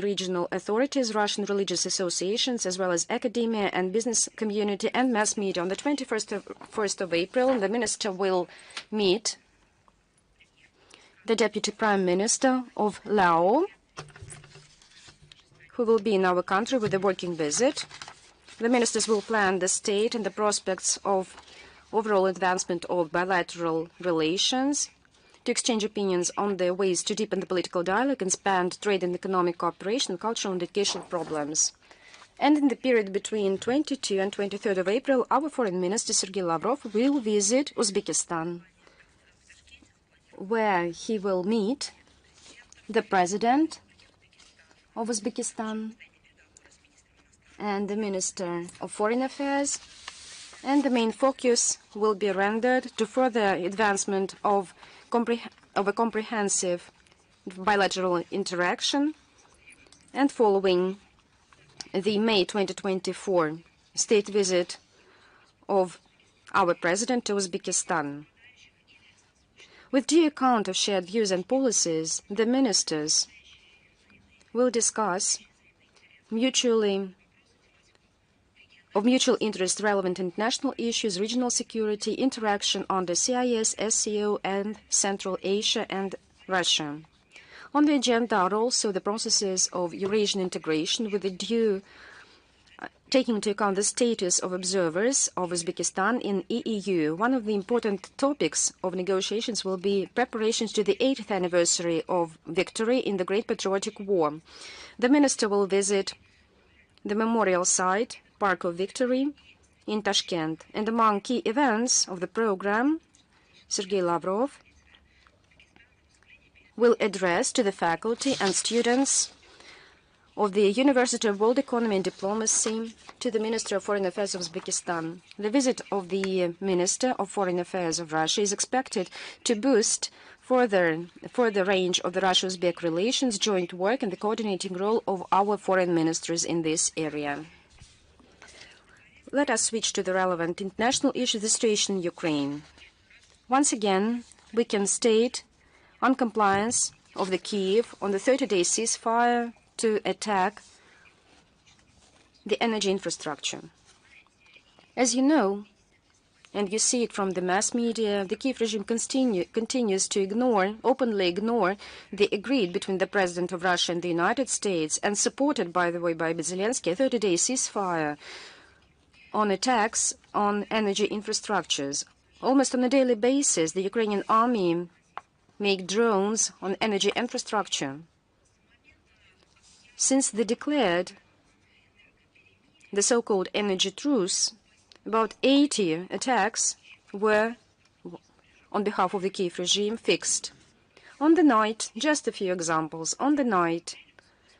regional authorities, Russian religious associations, as well as academia and business community and mass media. On the 21st of April, the minister will meet the Deputy Prime Minister of Laos, who will be in our country with a working visit. The ministers will plan the state and the prospects of overall advancement of bilateral relations, to exchange opinions on the ways to deepen the political dialogue, expand trade and economic cooperation, cultural and educational problems. And in the period between 22 and 23rd of April, our Foreign Minister Sergei Lavrov will visit Uzbekistan, where he will meet the President of Uzbekistan and the Minister of Foreign Affairs, and the main focus will be rendered to further advancement of a comprehensive bilateral interaction, and following the May 2024 state visit of our President to Uzbekistan. With due account of shared views and policies, the ministers will discuss of mutual interest relevant international issues, regional security, interaction on the CIS, SCO, and Central Asia and Russia. On the agenda are also the processes of Eurasian integration with a due taking into account the status of observers of Uzbekistan in EEU. One of the important topics of negotiations will be preparations to the 80th anniversary of victory in the Great Patriotic War. The minister will visit the memorial site, Park of Victory, in Tashkent. And among key events of the program, Sergei Lavrov will address to the faculty and students of the University of World Economy and Diplomacy to the Minister of Foreign Affairs of Uzbekistan. The visit of the Minister of Foreign Affairs of Russia is expected to boost further range of the Russia-Uzbek relations, joint work, and the coordinating role of our foreign ministers in this area. Let us switch to the relevant international issue, the situation in Ukraine. Once again, we can state non-compliance of the Kyiv on the 30-day ceasefire to attack the energy infrastructure. As you know, and you see it from the mass media, the Kyiv regime continues to openly ignore the agreed between the President of Russia and the United States, and supported, by the way, by Zelenskyy, a 30-day ceasefire on attacks on energy infrastructures. Almost on a daily basis, the Ukrainian army make drones on energy infrastructure. Since they declared the so-called energy truce, about 80 attacks were, on behalf of the Kyiv regime, fixed. On the night, just a few examples, on the night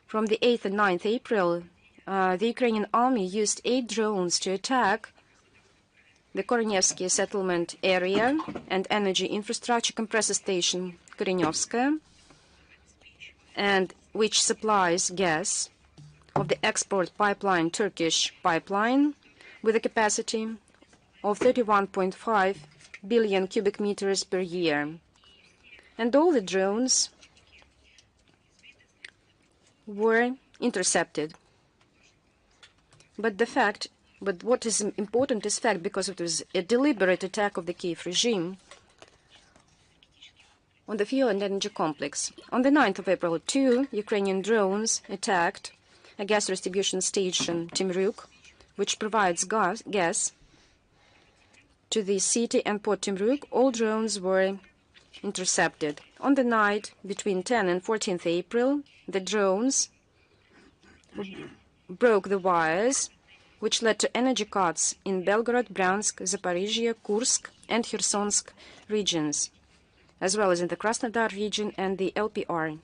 from the 8th and 9th April, the Ukrainian army used 8 drones to attack the Korenevsky settlement area and energy infrastructure compressor station Korenyovskaya, and which supplies gas of the export pipeline, Turkish pipeline, with a capacity of 31.5 billion cubic meters per year. And all the drones were intercepted. But what is important is fact, because it was a deliberate attack of the Kyiv regime on the fuel and energy complex. On the 9th of April, 2 Ukrainian drones attacked a gas distribution station, Temryuk, which provides gas to the city and Port Temryuk. All drones were intercepted. On the night between 10 and 14th April, the drones broke the wires, which led to energy cuts in Belgorod, Bryansk, Zaporizhia, Kursk, and Khersonsk regions, as well as in the Krasnodar region and the LPR.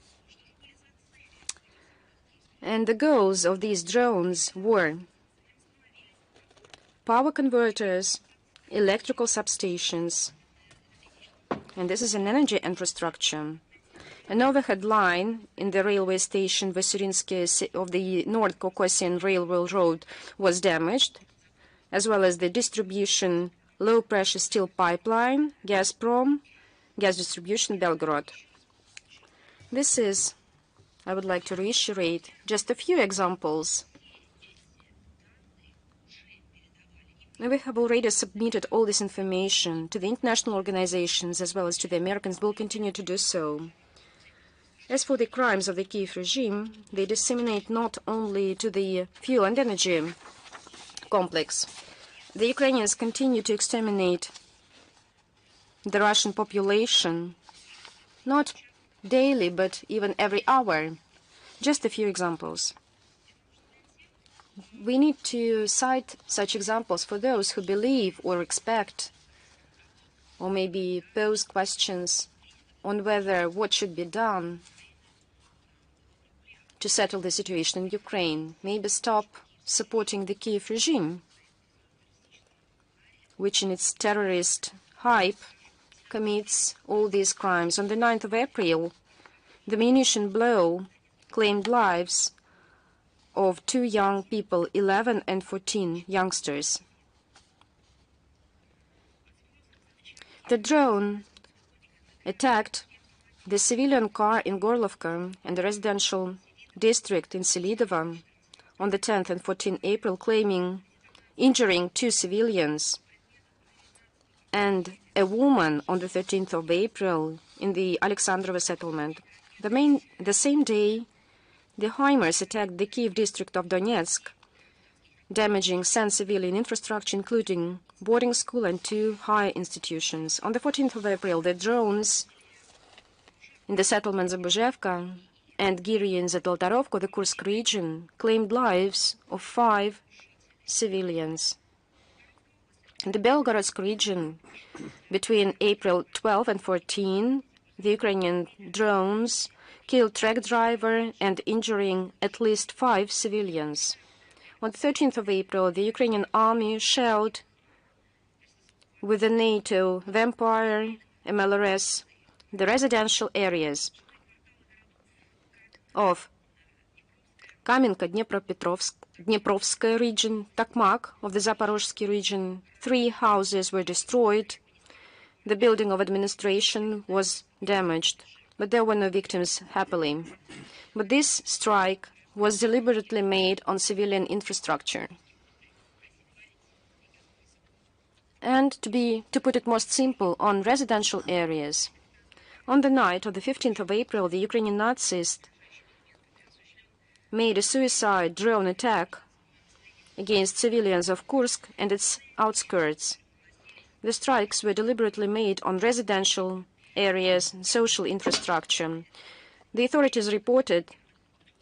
And the goals of these drones were power converters, electrical substations, and this is an energy infrastructure. An overhead line in the railway station Vasurinsky of the North Caucasian Railroad Road was damaged, as well as the distribution low-pressure steel pipeline, Gazprom, gas distribution, Belgorod. This is I would like to reiterate just a few examples. We have already submitted all this information to the international organizations as well as to the Americans. We'll continue to do so. As for the crimes of the Kyiv regime, they disseminate not only to the fuel and energy complex. The Ukrainians continue to exterminate the Russian population, not daily, but even every hour. Just a few examples. We need to cite such examples for those who believe or expect or maybe pose questions on whether what should be done to settle the situation in Ukraine. Maybe stop supporting the Kyiv regime, which in its terrorist hype commits all these crimes. On the 9th of April, the munition blow claimed lives of 2 young people, 11 and 14 youngsters. The drone attacked the civilian car in Gorlovka and the residential district in Selidovo on the 10th and 14th April, injuring 2 civilians, and a woman on the 13th of April in the Alexandrova settlement. The same day, the HIMARS attacked the Kyiv district of Donetsk, damaging some civilian infrastructure, including boarding school and 2 higher institutions. On the 14th of April, the drones in the settlements of Buzhevka and Giry in Zoltarovka, the Kursk region, claimed lives of 5 civilians. In the Belgorod region, between April 12 and 14, the Ukrainian drones killed truck driver and injuring at least 5 civilians. On the 13th of April, the Ukrainian army shelled with the NATO Vampire MLRS the residential areas of Kamenka, Dneprovskaya region, Tokmak of the Zaporozhsky region. 3 houses were destroyed. The building of administration was damaged, but there were no victims, happily. But this strike was deliberately made on civilian infrastructure. And to put it most simple, on residential areas. On the night of the 15th of April, the Ukrainian Nazis made a suicide drone attack against civilians of Kursk and its outskirts. The strikes were deliberately made on residential areas and social infrastructure. The authorities reported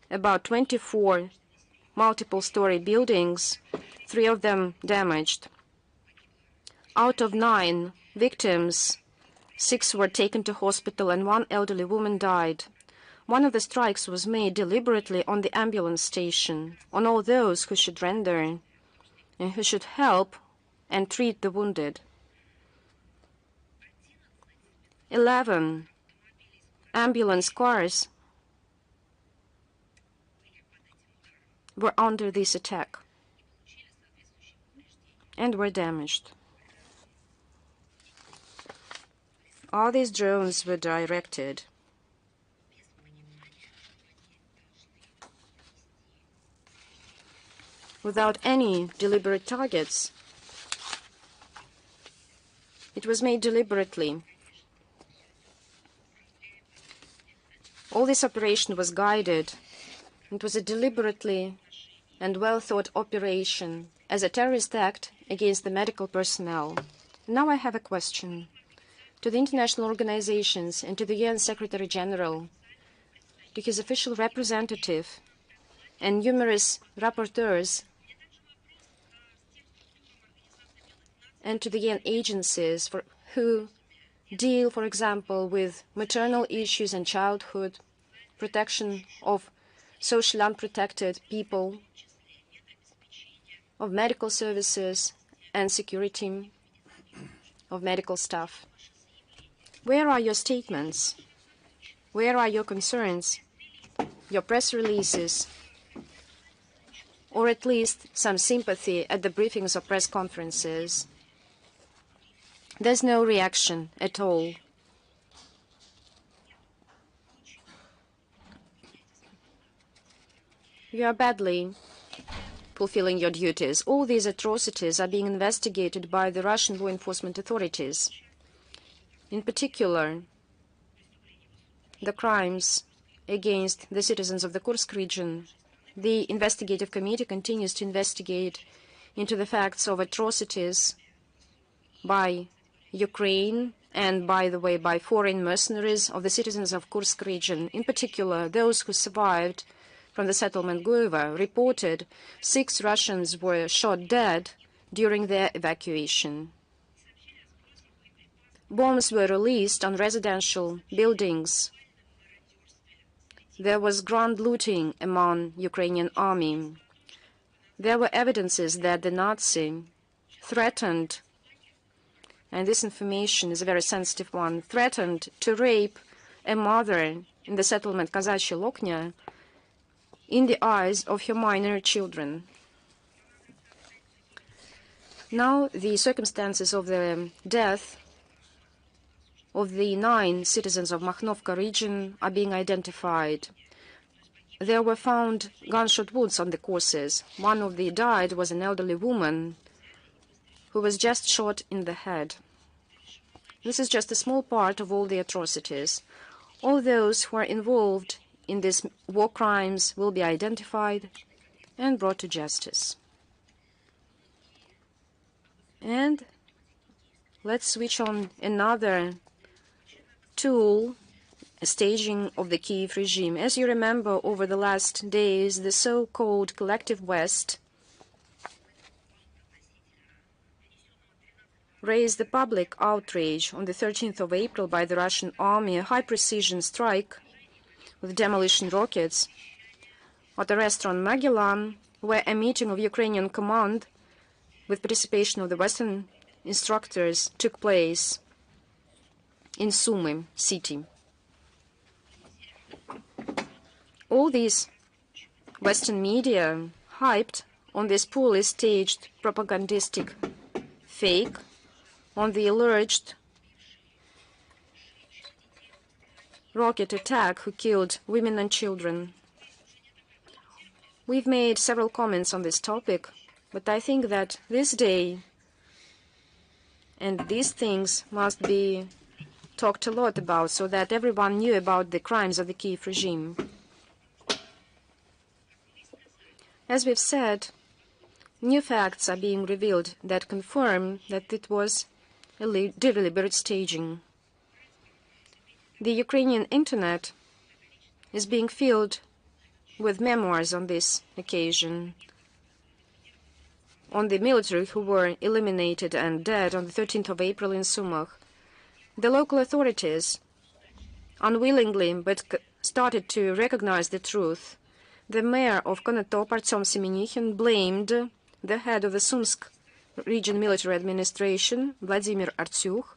about 24 multiple-story buildings, 3 of them damaged. Out of 9 victims, 6 were taken to hospital and 1 elderly woman died. One of the strikes was made deliberately on the ambulance station, on all those who should render and who should help and treat the wounded. 11 ambulance cars were under this attack and were damaged. All these drones were directed without any deliberate targets. It was made deliberately. All this operation was guided. It was a deliberately and well-thought operation as a terrorist act against the medical personnel. Now I have a question to the international organizations and to the UN Secretary General, to his official representative and numerous rapporteurs, and to the UN agencies who deal, for example, with maternal issues and childhood, protection of socially unprotected people, of medical services and security of medical staff. Where are your statements? Where are your concerns, your press releases, or at least some sympathy at the briefings or press conferences? There's no reaction at all. You are badly fulfilling your duties. All these atrocities are being investigated by the Russian law enforcement authorities. In particular, the crimes against the citizens of the Kursk region. The investigative committee continues to investigate into the facts of atrocities by Ukraine and, by the way, by foreign mercenaries of the citizens of Kursk region. In particular, those who survived from the settlement Gueva reported 6 Russians were shot dead during their evacuation. Bombs were released on residential buildings. There was grand looting among Ukrainian army. There were evidences that the Nazi threatened, and this information is a very sensitive one, threatened to rape a mother in the settlement Kazachye Loknya in the eyes of her minor children. Now the circumstances of the death of the 9 citizens of Makhnovka region are being identified. There were found gunshot wounds on the corpses. One of the died was an elderly woman who was just shot in the head. This is just a small part of all the atrocities. All those who are involved in these war crimes will be identified and brought to justice. And let's switch on another tool, a staging of the Kyiv regime. As you remember, over the last days, the so-called collective West raised the public outrage on the 13th of April by the Russian army, a high-precision strike with demolition rockets at a restaurant Magellan, where a meeting of Ukrainian command with participation of the Western instructors took place in Sumy city. All these Western media hyped on this poorly staged propagandistic fake, on the alleged rocket attack who killed women and children. We've made several comments on this topic, but I think that this day and these things must be talked a lot about so that everyone knew about the crimes of the Kyiv regime. As we've said, new facts are being revealed that confirm that it was a deliberate staging. The Ukrainian internet is being filled with memoirs on this occasion, on the military who were eliminated and dead on the 13th of April in Sumy. The local authorities, unwillingly but started to recognize the truth. The mayor of Konotop, Artyom Semenyukhin, blamed the head of the Sumsk region military administration, Vladimir Artyukh,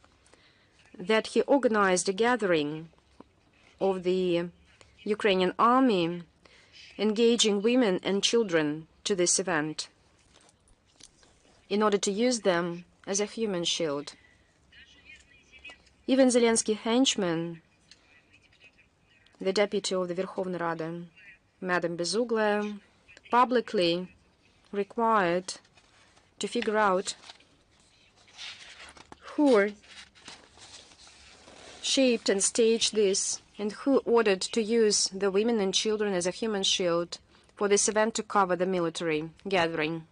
that he organized a gathering of the Ukrainian army, engaging women and children to this event in order to use them as a human shield. Even Zelenskyy henchman, the deputy of the Verkhovna Rada, Madam Bezuglaya, publicly required to figure out who shaped and staged this and who ordered to use the women and children as a human shield for this event to cover the military gathering.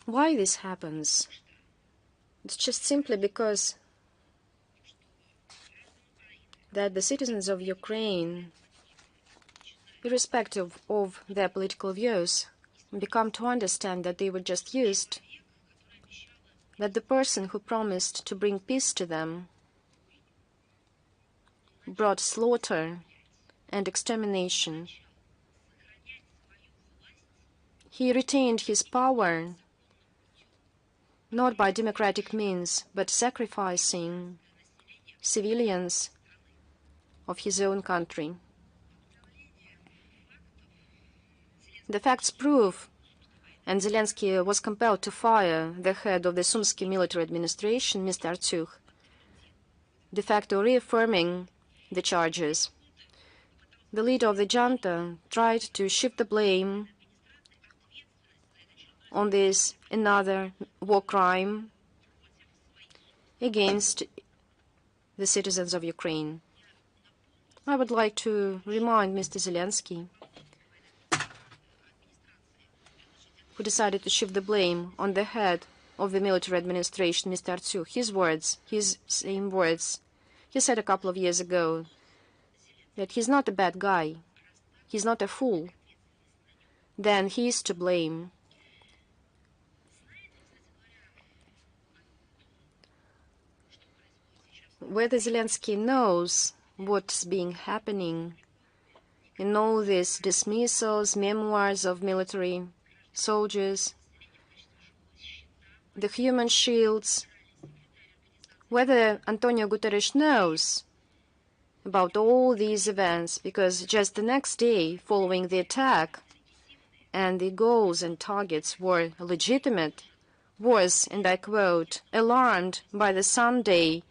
Why this happens? It's just simply because that the citizens of Ukraine, irrespective of their political views, become to understand that they were just used, that the person who promised to bring peace to them brought slaughter and extermination. He retained his power not by democratic means, but sacrificing civilians of his own country. The facts prove, and Zelenskyy was compelled to fire the head of the Sumsky military administration, Mr. Artyukh, de facto reaffirming the charges. The leader of the junta tried to shift the blame on this another war crime against the citizens of Ukraine. I would like to remind Mr. Zelensky, who decided to shift the blame on the head of the military administration, Mr. Artsukh, his same words. He said a couple of years ago that he's not a bad guy, he's not a fool, then he is to blame. Whether Zelensky knows what's being happening in all these dismissals, memoirs of military soldiers, the human shields, whether Antonio Guterres knows about all these events, because just the next day following the attack, and the goals and targets were legitimate, was, and I quote, alarmed by the Sunday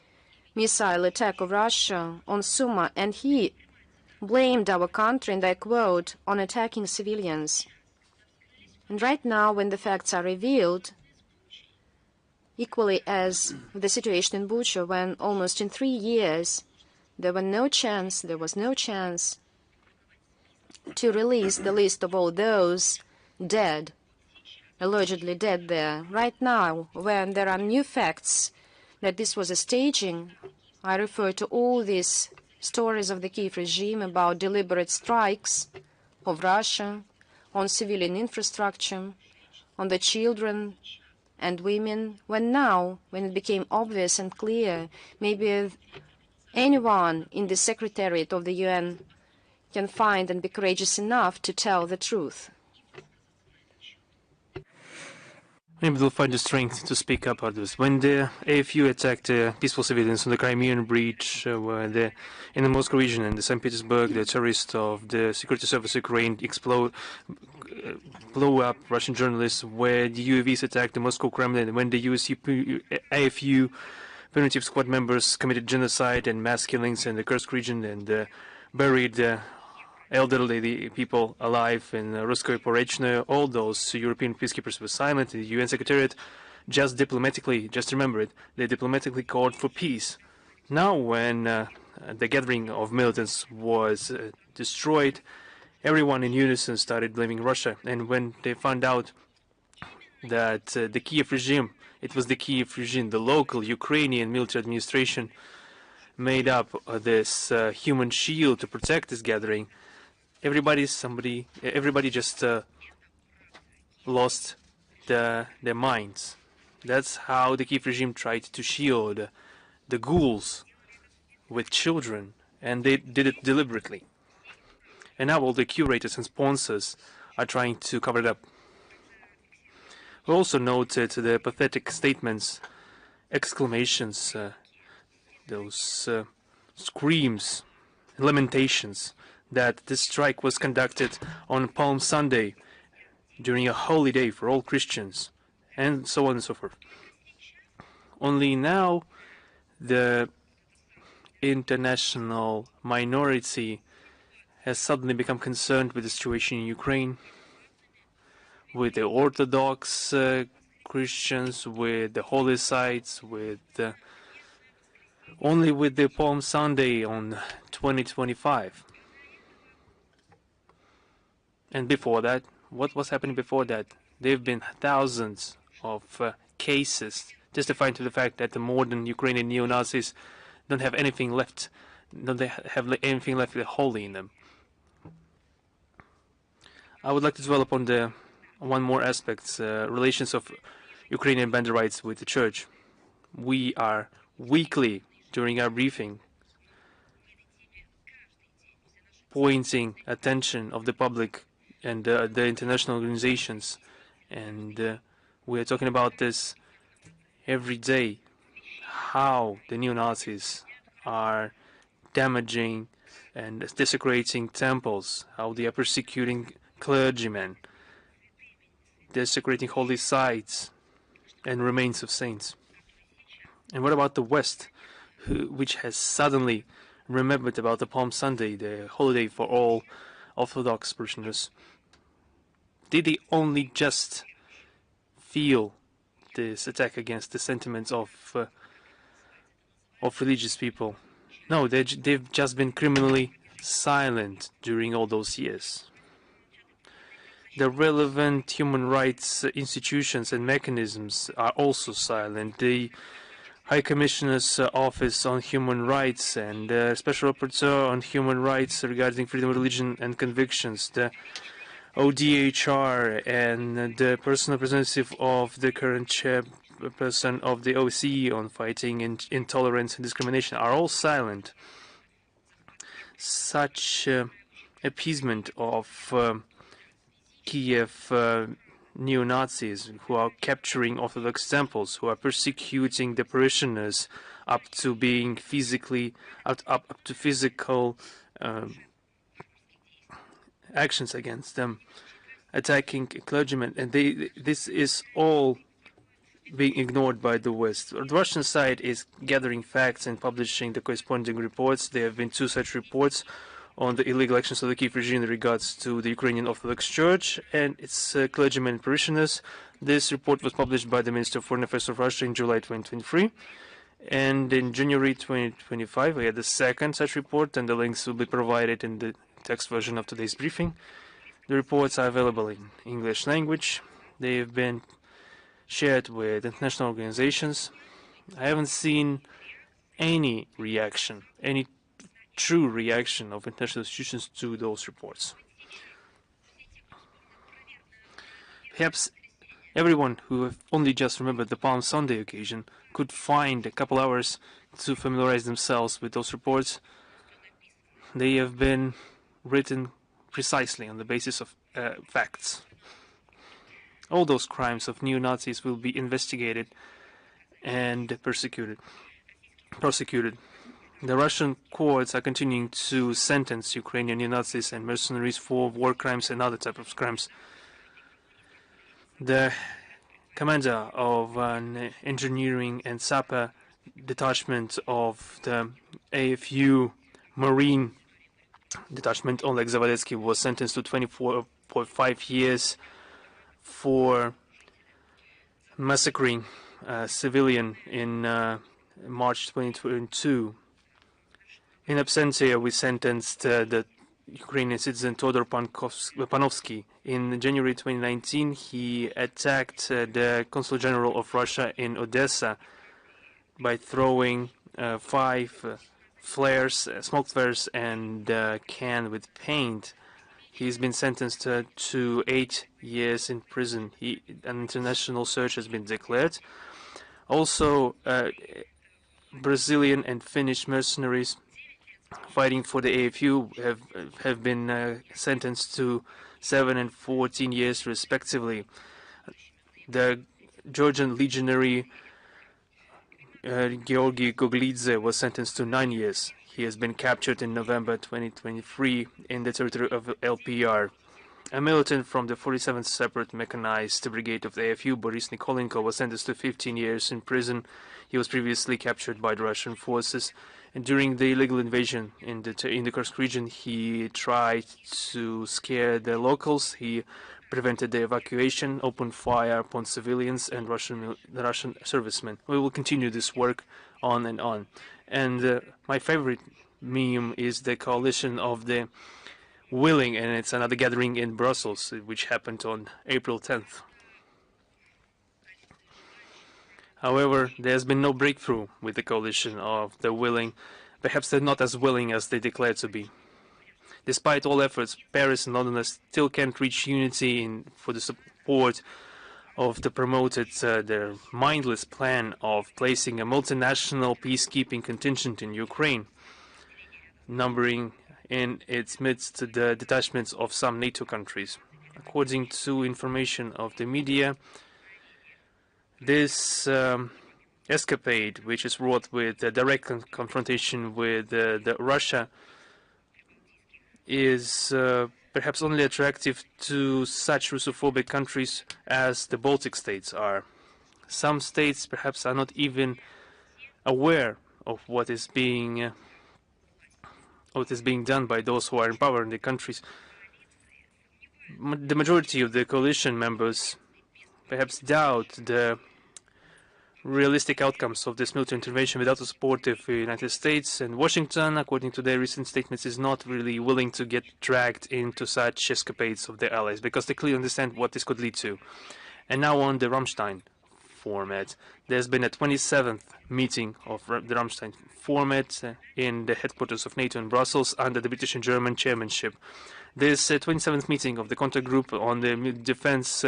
missile attack of Russia on Sumy, and he blamed our country, and I quote, on attacking civilians. And right now, when the facts are revealed, equally as the situation in Bucha, when almost in 3 years there was no chance to release the list of all those dead, allegedly dead there. Right now, when there are new facts that this was a staging, I refer to all these stories of the Kyiv regime about deliberate strikes of Russia on civilian infrastructure, on the children and women, when it became obvious and clear, maybe anyone in the Secretariat of the UN can find and be courageous enough to tell the truth. Maybe they'll find the strength to speak up about this. When the AFU attacked peaceful civilians on the Crimean Breach, in the Moscow region and the St. Petersburg, the terrorists of the Security Service of Ukraine blow up Russian journalists, where the UAVs attacked the Moscow Kremlin, when the AFU punitive squad members committed genocide and mass killings in the Kursk region and buried elderly people alive in Ruskoye Porechnoye, all those European peacekeepers were silent. The UN Secretariat just remember it, they diplomatically called for peace. Now when the gathering of militants was destroyed, everyone in unison started blaming Russia. And when they found out that the Kyiv regime, it was the Kyiv regime, the local Ukrainian military administration, made up this human shield to protect this gathering, everybody just lost their minds. That's how the Kyiv regime tried to shield the ghouls with children, and they did it deliberately. And now all the curators and sponsors are trying to cover it up. We also noted the pathetic statements, exclamations, those screams, lamentations, that this strike was conducted on Palm Sunday during a holy day for all Christians, and so on and so forth. Only now the international minority has suddenly become concerned with the situation in Ukraine, with the Orthodox Christians, with the holy sites, only with the Palm Sunday on 2025. And before that, what was happening before that? There have been thousands of cases testifying to the fact that the modern Ukrainian neo-Nazis don't have anything left, holy in them. I would like to dwell upon one more aspect, relations of Ukrainian banderites with the church. We are weekly, during our briefing, pointing attention of the public and the international organizations, and we are talking about this every day, how the neo-Nazis are damaging and desecrating temples, how they are persecuting clergymen, desecrating holy sites and remains of saints. And what about the West, which has suddenly remembered about the Palm Sunday, the holiday for all Orthodox parishioners. Did they only just feel this attack against the sentiments of religious people? No, they've just been criminally silent during all those years. The relevant human rights institutions and mechanisms are also silent. The High Commissioner's Office on Human Rights and the Special Rapporteur on Human Rights regarding freedom of religion and convictions, the ODHR and the personal representative of the current chairperson of the OSCE on fighting intolerance and discrimination are all silent. Such appeasement of Kyiv neo-Nazis who are capturing Orthodox temples, who are persecuting the parishioners up to being physically, up to physical actions against them, attacking clergymen, and this is all being ignored by the West. The Russian side is gathering facts and publishing the corresponding reports. There have been 2 such reports on the illegal actions of the Kyiv regime in regards to the Ukrainian Orthodox Church and its clergymen and parishioners. This report was published by the Minister of Foreign Affairs of Russia in July 2023. And in January 2025, we had the second such report, and the links will be provided in the text version of today's briefing. The reports are available in English language. They have been shared with international organizations. I haven't seen any reaction, any true reaction of international institutions to those reports. Perhaps everyone who have only just remembered the Palm Sunday occasion could find a couple hours to familiarize themselves with those reports. They have been written precisely on the basis of facts. All those crimes of neo-Nazis will be investigated and prosecuted. The Russian courts are continuing to sentence Ukrainian neo-Nazis and mercenaries for war crimes and other types of crimes. The commander of an engineering and sapper detachment of the AFU Marine detachment, Oleg Zavaletsky, was sentenced to 24.5 years for massacring a civilian in March 2022. In absentia, we sentenced the Ukrainian citizen Todor Panovsky. In January 2019, he attacked the Consul General of Russia in Odessa by throwing 5 flares, smoke flares, and a can with paint. He's been sentenced to 8 years in prison. An international search has been declared. Also, Brazilian and Finnish mercenaries fighting for the AFU have been sentenced to 7 and 14 years respectively. The Georgian legionary Georgy Goglidze was sentenced to 9 years. He has been captured in November 2023 in the territory of LPR. A militant from the 47th Separate Mechanized Brigade of the AFU, Boris Nikolenko, was sentenced to 15 years in prison. He was previously captured by the Russian forces, and during the illegal invasion in the Kursk region, he tried to scare the locals. He prevented the evacuation, opened fire upon civilians and the Russian servicemen. We will continue this work on and on. And my favorite meme is the coalition of the willing, and it's another gathering in Brussels, which happened on April 10th. However, there's been no breakthrough with the coalition of the willing. Perhaps they're not as willing as they declare to be. Despite all efforts, Paris and London still can't reach unity for the support of the promoted their mindless plan of placing a multinational peacekeeping contingent in Ukraine, numbering in its midst the detachments of some NATO countries. According to information of the media, this escapade, which is wrought with a direct confrontation with Russia, is perhaps only attractive to such Russophobic countries as the Baltic states are. Some states perhaps are not even aware of what is being done by those who are in power in the countries. The majority of the coalition members perhaps doubt the realistic outcomes of this military intervention without the support of the United States, and Washington, according to their recent statements, is not really willing to get dragged into such escapades of their allies, because they clearly understand what this could lead to. And now on the Ramstein format, there's been a 27th meeting of the Ramstein format in the headquarters of NATO in Brussels under the British and German chairmanship. This 27th meeting of the contact group on the defense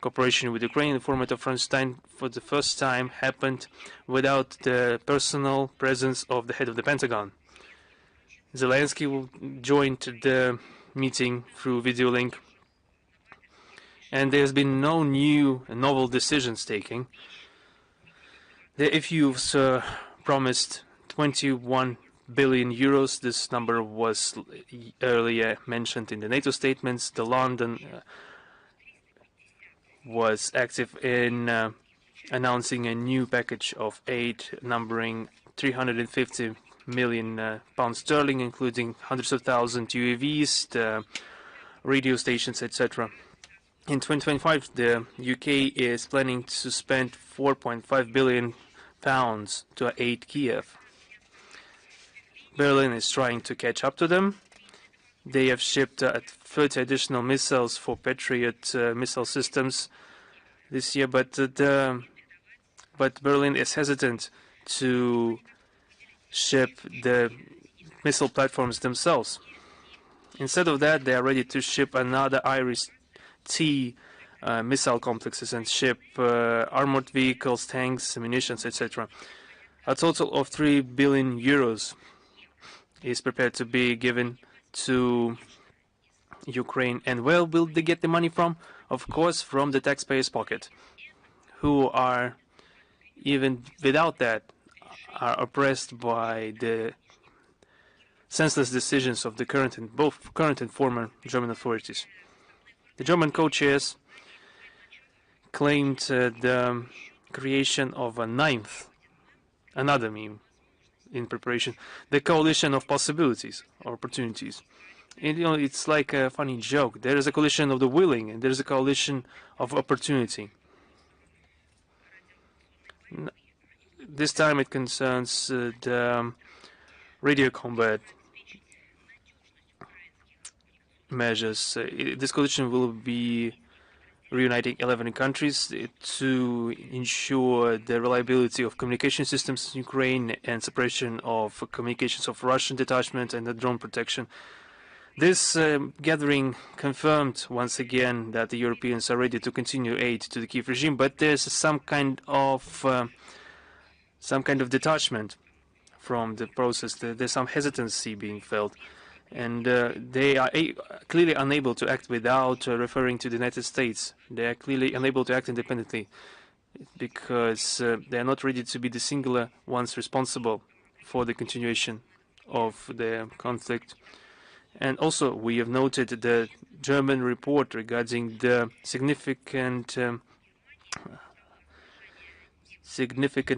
cooperation with Ukraine in the format of Ramstein for the first time happened without the personal presence of the head of the Pentagon. Zelenskyy joined the meeting through video link, and there's been no new and novel decisions taken. The FU's promised 21 billion euros. This number was earlier mentioned in the NATO statements. The London was active in announcing a new package of aid numbering 350 million pounds sterling, including hundreds of thousands UAVs, the radio stations, etc. In 2025, the UK is planning to spend 4.5 billion pounds to aid Kyiv. Berlin is trying to catch up to them. They have shipped 30 additional missiles for Patriot missile systems this year, but Berlin is hesitant to ship the missile platforms themselves. Instead of that, they are ready to ship another Iris-T missile complexes and ship armored vehicles, tanks, munitions, etc. A total of 3 billion euros is prepared to be given to Ukraine. And where will they get the money from? Of course, from the taxpayers' pocket, who are, even without that, are oppressed by the senseless decisions of the both current and former German authorities. The German co-chairs claimed the creation of another meme in preparation, the coalition of possibilities or opportunities. And, it's like a funny joke. There is a coalition of the willing, and there is a coalition of opportunity. This time it concerns the radio combat measures. This coalition will be reuniting 11 countries to ensure the reliability of communication systems in Ukraine and suppression of communications of Russian detachment and the drone protection. This gathering confirmed once again that the Europeans are ready to continue aid to the Kyiv regime, but there's some kind of detachment from the process. There's some hesitancy being felt, and they are clearly unable to act without referring to the United States. They are clearly unable to act independently because they are not ready to be the singular ones responsible for the continuation of the conflict. And also, we have noted the German report regarding the significant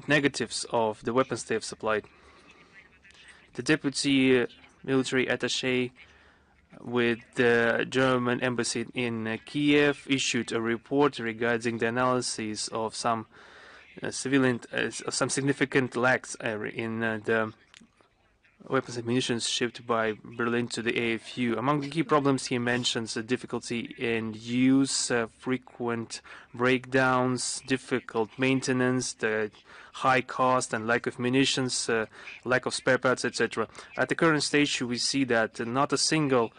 negatives of the weapons they have supplied. The deputy military attaché with the German embassy in Kyiv issued a report regarding the analysis of some significant lacks in the weapons and munitions shipped by Berlin to the AFU. Among the key problems, he mentions the difficulty in use, frequent breakdowns, difficult maintenance, the high cost and lack of munitions, lack of spare parts, etc. At the current stage, we see that not a single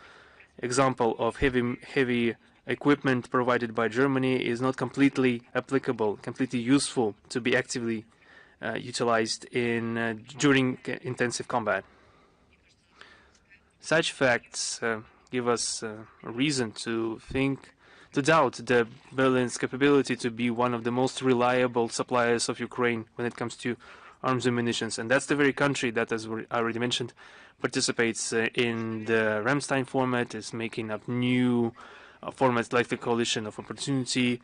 example of heavy equipment provided by Germany is not completely applicable, completely useful to be actively utilized during intensive combat. Such facts give us a reason to doubt Berlin's capability to be one of the most reliable suppliers of Ukraine when it comes to arms and munitions. And that's the very country that, as I already mentioned, participates in the Ramstein format, is making up new formats like the Coalition of Opportunity,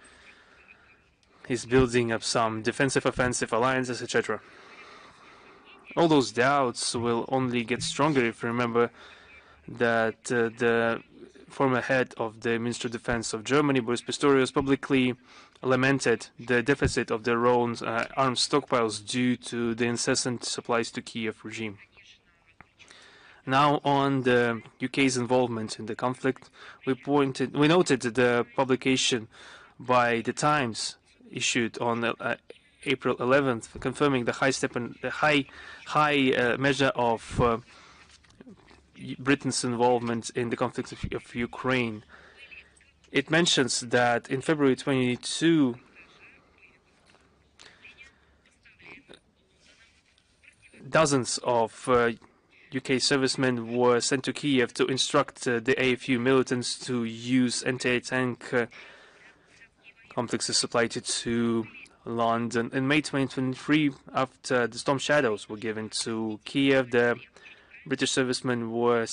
is building up some defensive offensive alliances, etc. All those doubts will only get stronger if you remember that the former head of the Ministry of Defense of Germany, Boris Pistorius, publicly lamented the deficit of their own arms stockpiles due to the incessant supplies to Kyiv regime. Now, on the UK's involvement in the conflict, we noted the publication by the Times issued on April 11th, confirming the high measure of Britain's involvement in the conflict of Ukraine. It mentions that in February 22, dozens of UK servicemen were sent to Kyiv to instruct the AFU militants to use anti-tank complexes supplied to London. In May 2023, after the storm shadows were given to Kyiv, the British servicemen were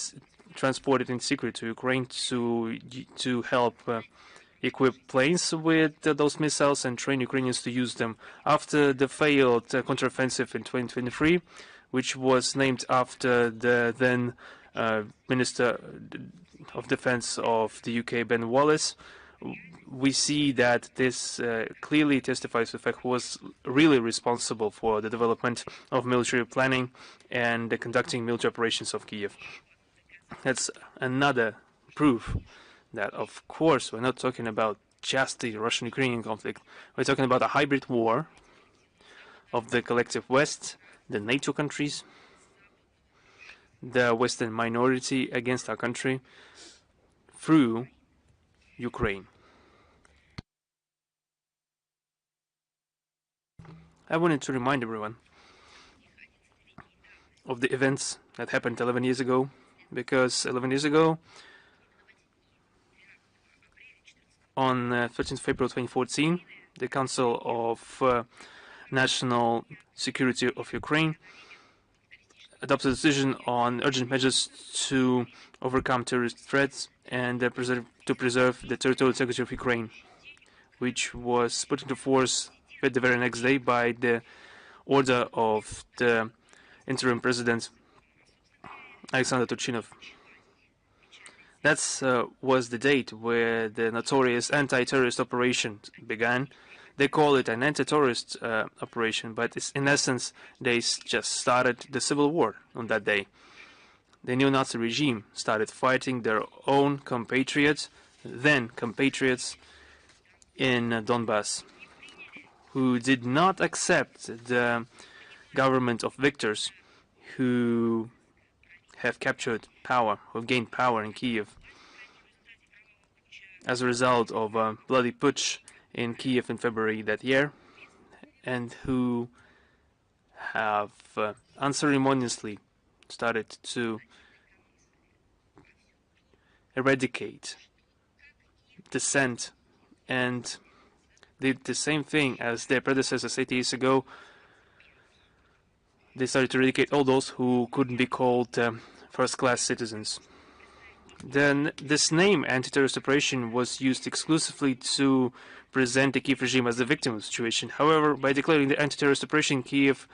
transported in secret to Ukraine to help equip planes with those missiles and train Ukrainians to use them. After the failed counteroffensive in 2023, which was named after the then Minister of Defense of the UK, Ben Wallace, we see that this clearly testifies to the fact who was really responsible for the development of military planning and the conducting military operations of Kyiv. That's another proof that, of course, we're not talking about just the Russian-Ukrainian conflict. We're talking about a hybrid war of the collective West, the NATO countries, the Western minority against our country through Ukraine. I wanted to remind everyone of the events that happened 11 years ago, because 11 years ago, on 13th of April 2014, the Council of National Security of Ukraine adopted a decision on urgent measures to overcome terrorist threats and to preserve the territorial integrity of Ukraine, which was put into force the very next day by the order of the interim president Alexander Turchinov. That was the date where the notorious anti-terrorist operation began. They call it an anti-terrorist operation, but in essence, they just started the civil war on that day. The neo-Nazi regime started fighting their own compatriots, then compatriots in Donbas, who did not accept the government of victors who have captured power, who have gained power in Kyiv as a result of a bloody putsch in Kyiv in February that year, and who have unceremoniously started to eradicate dissent and did the same thing as their predecessors 80 years ago. They started to eradicate all those who couldn't be called first-class citizens. Then this name, anti-terrorist operation, was used exclusively to present the Kyiv regime as the victim of the situation. However, by declaring the anti-terrorist operation, Kyiv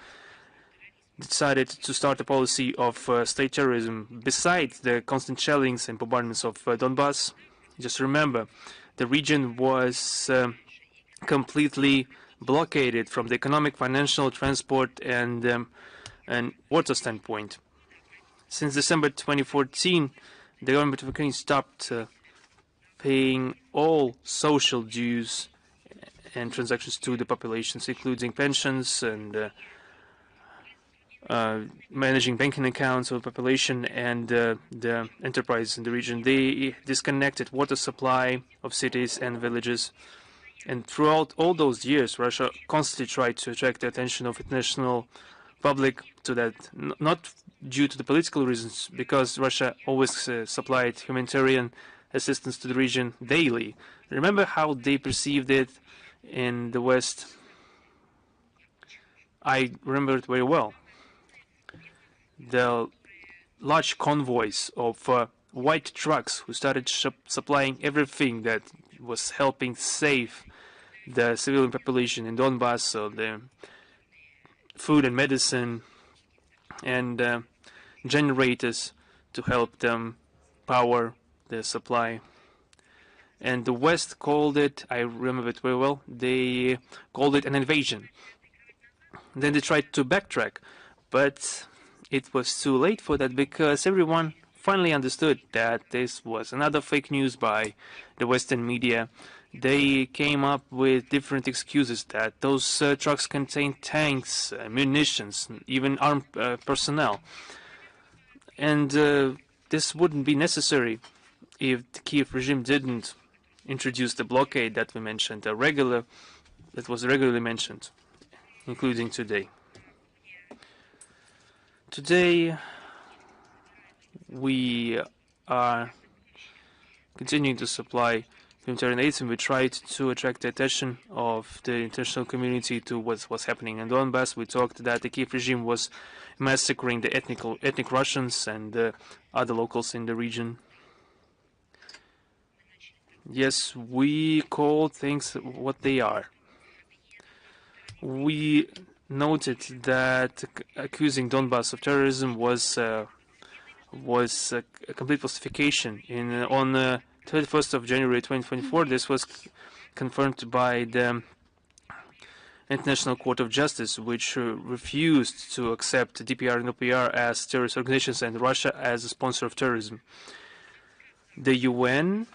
decided to start a policy of state terrorism. Besides the constant shellings and bombardments of Donbas, just remember, the region was completely blockaded from the economic, financial, transport, and water standpoint. Since December 2014, the government of Ukraine stopped paying all social dues and transactions to the populations, including pensions and managing banking accounts of the population and the enterprises in the region. They disconnected water supply of cities and villages. And throughout all those years, Russia constantly tried to attract the attention of international public to that, not due to the political reasons, because Russia always supplied humanitarian assistance to the region daily. Remember how they perceived it in the West? I remember it very well. The large convoys of white trucks who started supplying everything that was helping save the civilian population in Donbas, so the food and medicine, and generators to help them power their supply. And the West called it, I remember it very well, they called it an invasion. Then they tried to backtrack, but it was too late for that because everyone finally understood that this was another fake news by the Western media. They came up with different excuses that those trucks contain tanks, munitions, even armed personnel. And this wouldn't be necessary if the Kyiv regime didn't introduce the blockade that we mentioned, that was regularly mentioned, including today. Today, we are continuing to supply humanitarian aid, and we tried to attract the attention of the international community to what's happening in Donbas. We talked that the Kyiv regime was massacring the ethnic Russians and other locals in the region. Yes, we call things what they are. We noted that accusing Donbas of terrorism was a complete falsification. On 31st of January 2024, this was confirmed by the International Court of Justice, which refused to accept DPR and OPR as terrorist organizations and Russia as a sponsor of terrorism. The UN,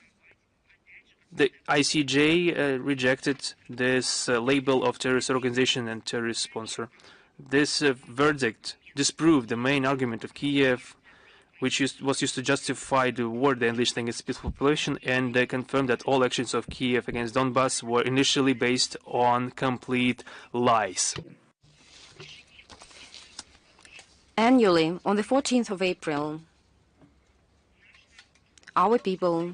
the ICJ rejected this label of terrorist organization and terrorist sponsor. This verdict disproved the main argument of Kyiv, which was used to justify the war they unleashed against its peaceful population, and they confirmed that all actions of Kyiv against Donbas were initially based on complete lies. Annually, on the 14th of April, our people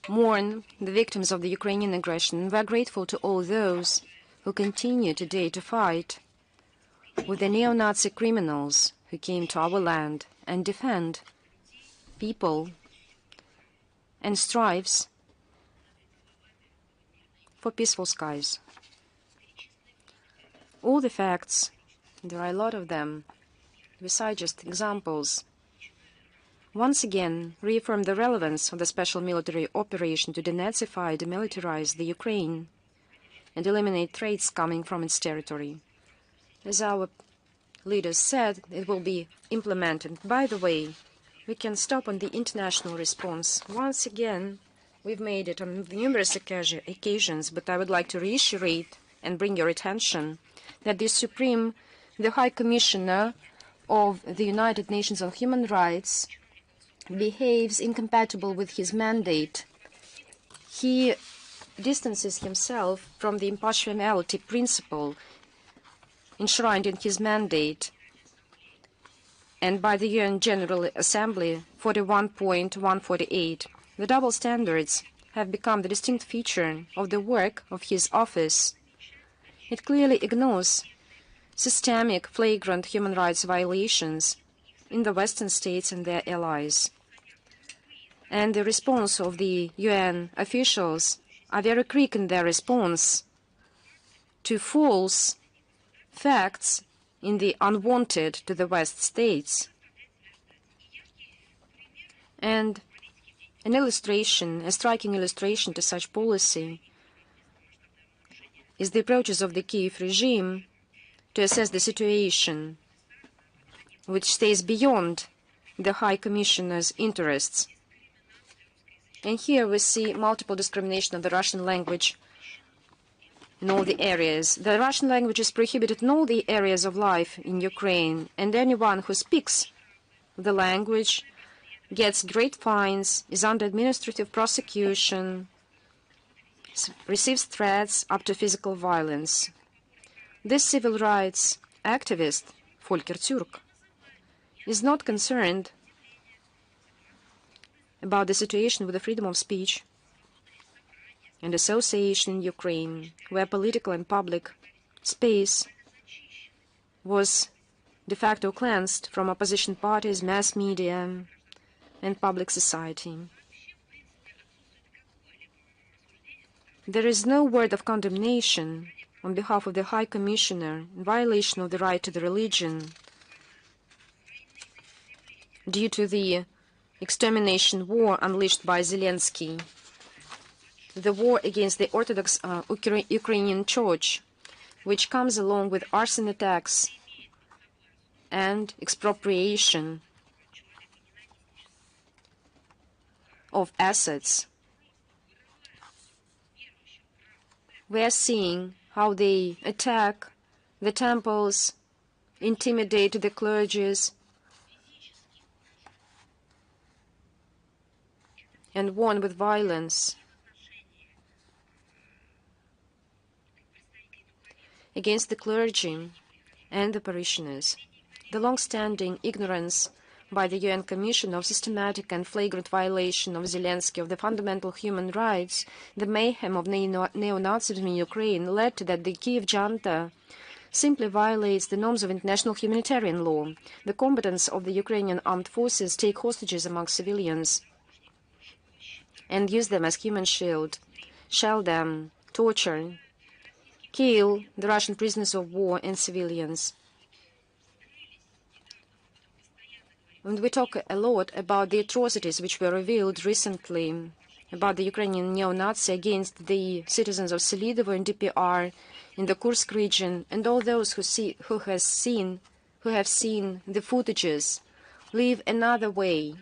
mourn the victims of the Ukrainian aggression. We are grateful to all those who continue today to fight with the neo-Nazi criminals who came to our land and defend people and strives for peaceful skies. All the facts, there are a lot of them, besides just examples, once again reaffirm the relevance of the special military operation to denazify, demilitarize the Ukraine and eliminate threats coming from its territory. As our leaders said, it will be implemented. By the way, we can stop on the international response. Once again, we've made it on numerous occasions, but I would like to reiterate and bring your attention that the High Commissioner of the United Nations on Human Rights behaves incompatible with his mandate. He distances himself from the impartiality principle enshrined in his mandate and by the UN General Assembly 41.148. The double standards have become the distinct feature of the work of his office. It clearly ignores systemic, flagrant human rights violations in the Western states and their allies. And the response of the UN officials are very quick in their response to false facts in the unwanted to the West states. And an illustration, a striking illustration to such policy is the approaches of the Kyiv regime to assess the situation, which stays beyond the High Commissioner's interests. And here we see multiple discrimination of the Russian language in all the areas. The Russian language is prohibited in all the areas of life in Ukraine, and anyone who speaks the language gets great fines, is under administrative prosecution, receives threats up to physical violence. This civil rights activist, Volker Türk, is not concerned about the situation with the freedom of speech and association in Ukraine, where political and public space was de facto cleansed from opposition parties, mass media, and public society. There is no word of condemnation on behalf of the High Commissioner in violation of the right to the religion due to the extermination war unleashed by Zelenskyy, the war against the Orthodox Ukrainian Church, which comes along with arson attacks and expropriation of assets. We are seeing how they attack the temples, intimidate the clergies, and warn with violence against the clergy and the parishioners. The long-standing ignorance by the UN Commission of systematic and flagrant violation of Zelenskyy of the fundamental human rights, the mayhem of neo-Nazism in Ukraine led to that the Kyiv junta simply violates the norms of international humanitarian law. The combatants of the Ukrainian armed forces take hostages among civilians and use them as human shield, shell them, torture, kill the Russian prisoners of war and civilians. And we talk a lot about the atrocities which were revealed recently about the Ukrainian neo-Nazi against the citizens of Selidovo and DPR in the Kursk region, and all those who have seen the footages live another way.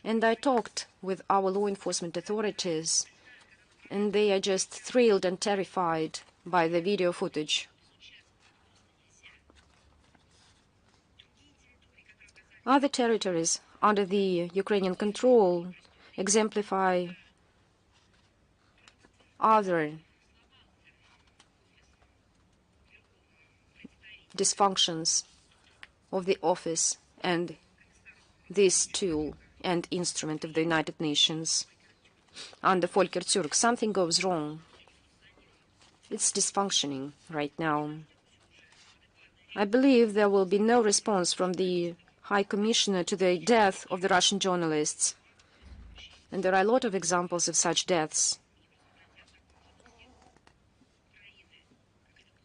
And I talked with our law enforcement authorities, and they are just thrilled and terrified by the video footage. Other territories under the Ukrainian control exemplify other dysfunctions of the office and this tool and instrument of the United Nations. Under Volker Türk, something goes wrong. It's dysfunctioning right now. I believe there will be no response from the High Commissioner to the death of the Russian journalists. And there are a lot of examples of such deaths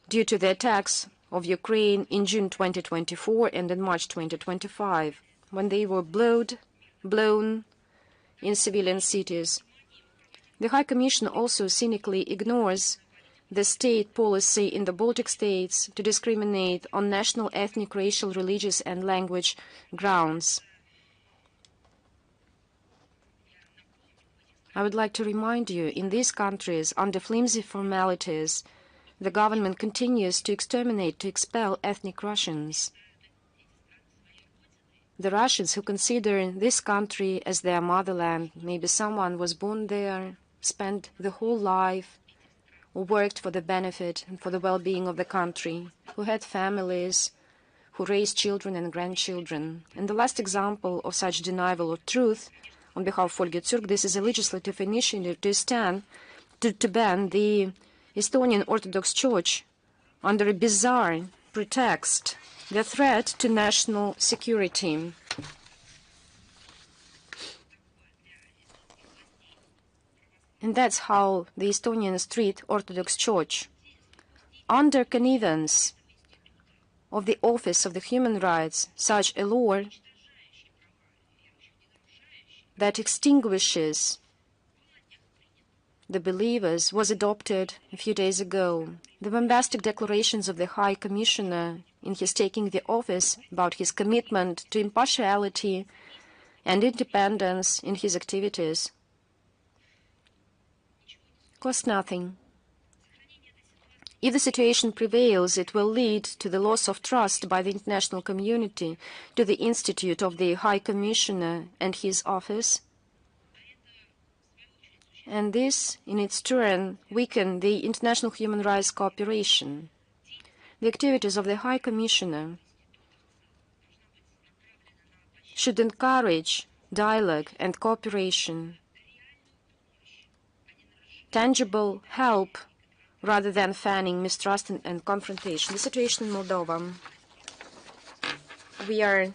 due to the attacks of Ukraine in June 2024 and in March 2025, when they were blown in civilian cities. The High Commission also cynically ignores the state policy in the Baltic states to discriminate on national, ethnic, racial, religious, and language grounds. I would like to remind you, in these countries, under flimsy formalities, the government continues to exterminate, to expel ethnic Russians. The Russians who consider this country as their motherland, maybe someone was born there, spent the whole life, or worked for the benefit and for the well-being of the country, who had families, who raised children and grandchildren. And the last example of such denial of truth, on behalf of Volker Türk, this is a legislative initiative to ban the Estonian Orthodox Church under a bizarre pretext, the threat to national security. And that's how the Estonian Street Orthodox Church, under connivance of the Office of the Human Rights, such a law that extinguishes the believers, was adopted a few days ago. The bombastic declarations of the High Commissioner in his taking the office about his commitment to impartiality and independence in his activities cost nothing. If the situation prevails, it will lead to the loss of trust by the international community to the Institute of the High Commissioner and his office. And this, in its turn, weaken the international human rights cooperation. The activities of the High Commissioner should encourage dialogue and cooperation, tangible help, rather than fanning mistrust and confrontation. The situation in Moldova, we are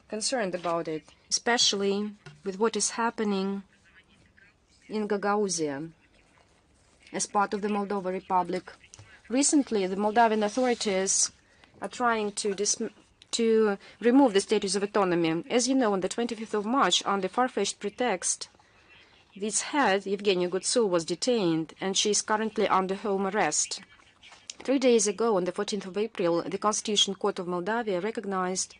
concerned about it, especially with what is happening in Gagauzia as part of the Moldova Republic. Recently, the Moldovan authorities are trying to to remove the status of autonomy. As you know, on the 25th of March, on the far-fetched pretext, its head, Yevgenia Gutsul, was detained, and she is currently under home arrest. 3 days ago, on the 14th of April, the Constitutional Court of Moldavia recognized,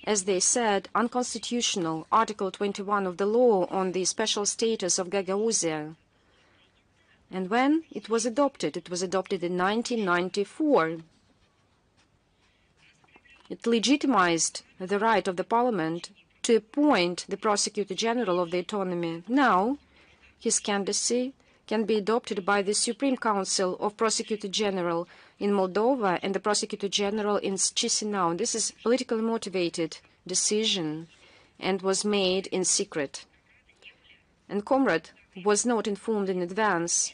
as they said, unconstitutional Article 21 of the law on the special status of Gagauzia. And when it was adopted in 1994. It legitimized the right of the parliament to appoint the Prosecutor General of the autonomy. Now, his candidacy can be adopted by the Supreme Council of Prosecutor General in Moldova and the Prosecutor General in Chisinau. This is a politically motivated decision and was made in secret. And Comrade was not informed in advance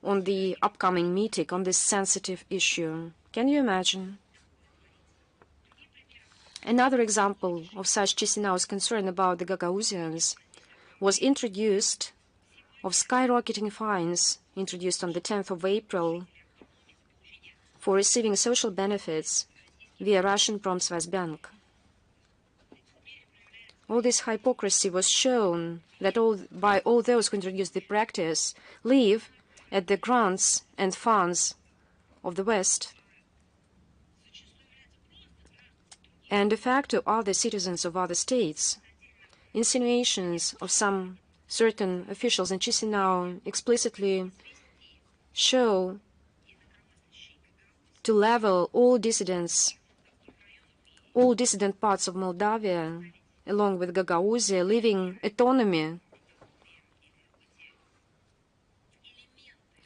on the upcoming meeting on this sensitive issue. Can you imagine? Another example of such Chisinau's concern about the Gagauzians was introduced of skyrocketing fines introduced on the 10th of April for receiving social benefits via Russian Pромsvязьbank. All this hypocrisy was shown that by all those who introduced the practice live at the grants and funds of the West, and de facto are the citizens of other states. Insinuations of some certain officials in Chisinau explicitly show to level all dissident parts of Moldavia, along with Gagauzia, living autonomy,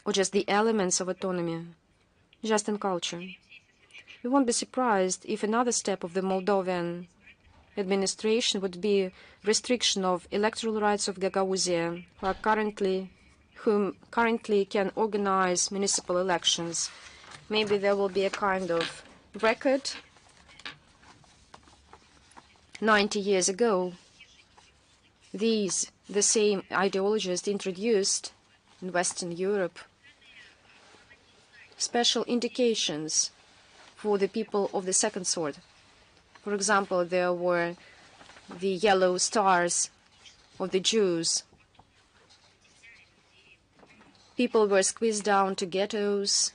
or just the elements of autonomy, just in culture. We won't be surprised if another step of the Moldovan administration would be restriction of electoral rights of Gagauzia, whom currently can organize municipal elections. Maybe there will be a kind of record. 90 years ago, the same ideologists introduced in Western Europe special indications for the people of the second sort. For example, there were the yellow stars of the Jews. People were squeezed down to ghettos.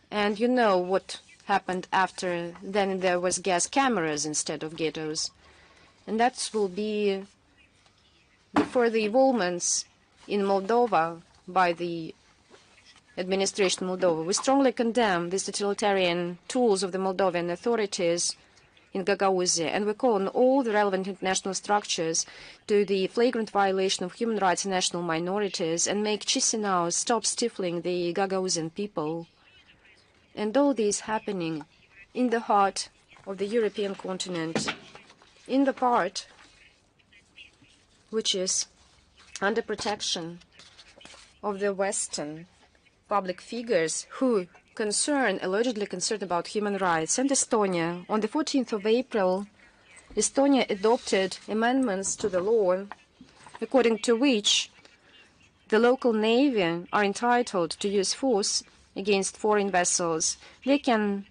And you know what happened after. Then there was gas cameras instead of ghettos. And that will be the further evolvements in Moldova by the administration of Moldova. We strongly condemn these totalitarian tools of the Moldovan authorities in Gagauzia, and we call on all the relevant international structures to the flagrant violation of human rights and national minorities and make Chisinau stop stifling the Gagauzian people. And all this happening in the heart of the European continent, in the part which is under protection of the Western public figures who allegedly concerned about human rights. And Estonia, on the 14th of April, Estonia adopted amendments to the law according to which the local navy are entitled to use force against foreign vessels. They can,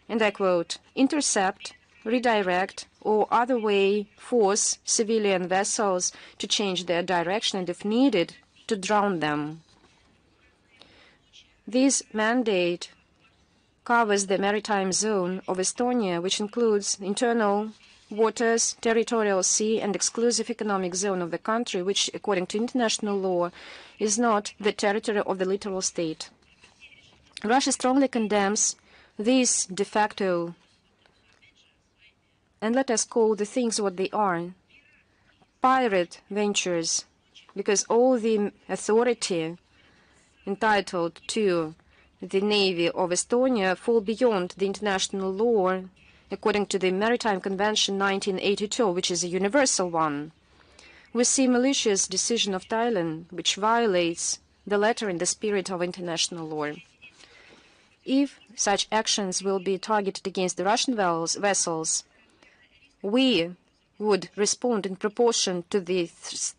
and I quote, intercept, redirect, or other way force civilian vessels to change their direction and, if needed, to drown them. This mandate covers the maritime zone of Estonia, which includes internal waters, territorial sea, and exclusive economic zone of the country, which, according to international law, is not the territory of the littoral state. Russia strongly condemns this de facto, and let us call the things what they are, pirate ventures, because all the authority entitled to the Navy of Estonia fall beyond the international law according to the Maritime Convention 1982, which is a universal one. We see malicious decision of Thailand, which violates the letter and the spirit of international law. If such actions will be targeted against the Russian vessels, we would respond in proportion to the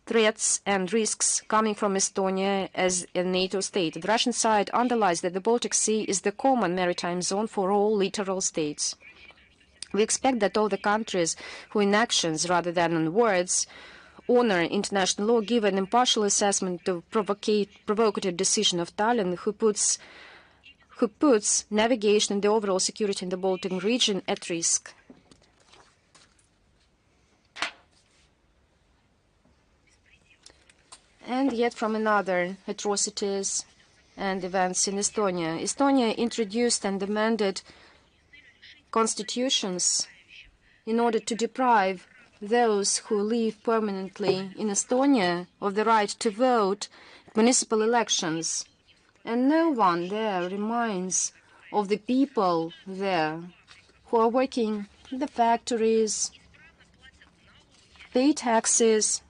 threats and risks coming from Estonia as a NATO state. The Russian side underlines that the Baltic Sea is the common maritime zone for all littoral states. We expect that all the countries who in actions rather than in words honor international law give an impartial assessment to provocative decision of Tallinn, who puts navigation and the overall security in the Baltic region at risk. And yet from another atrocities and events in Estonia. Estonia introduced and amended constitutions in order to deprive those who live permanently in Estonia of the right to vote at municipal elections. And no one there reminds of the people there who are working in the factories, pay taxes,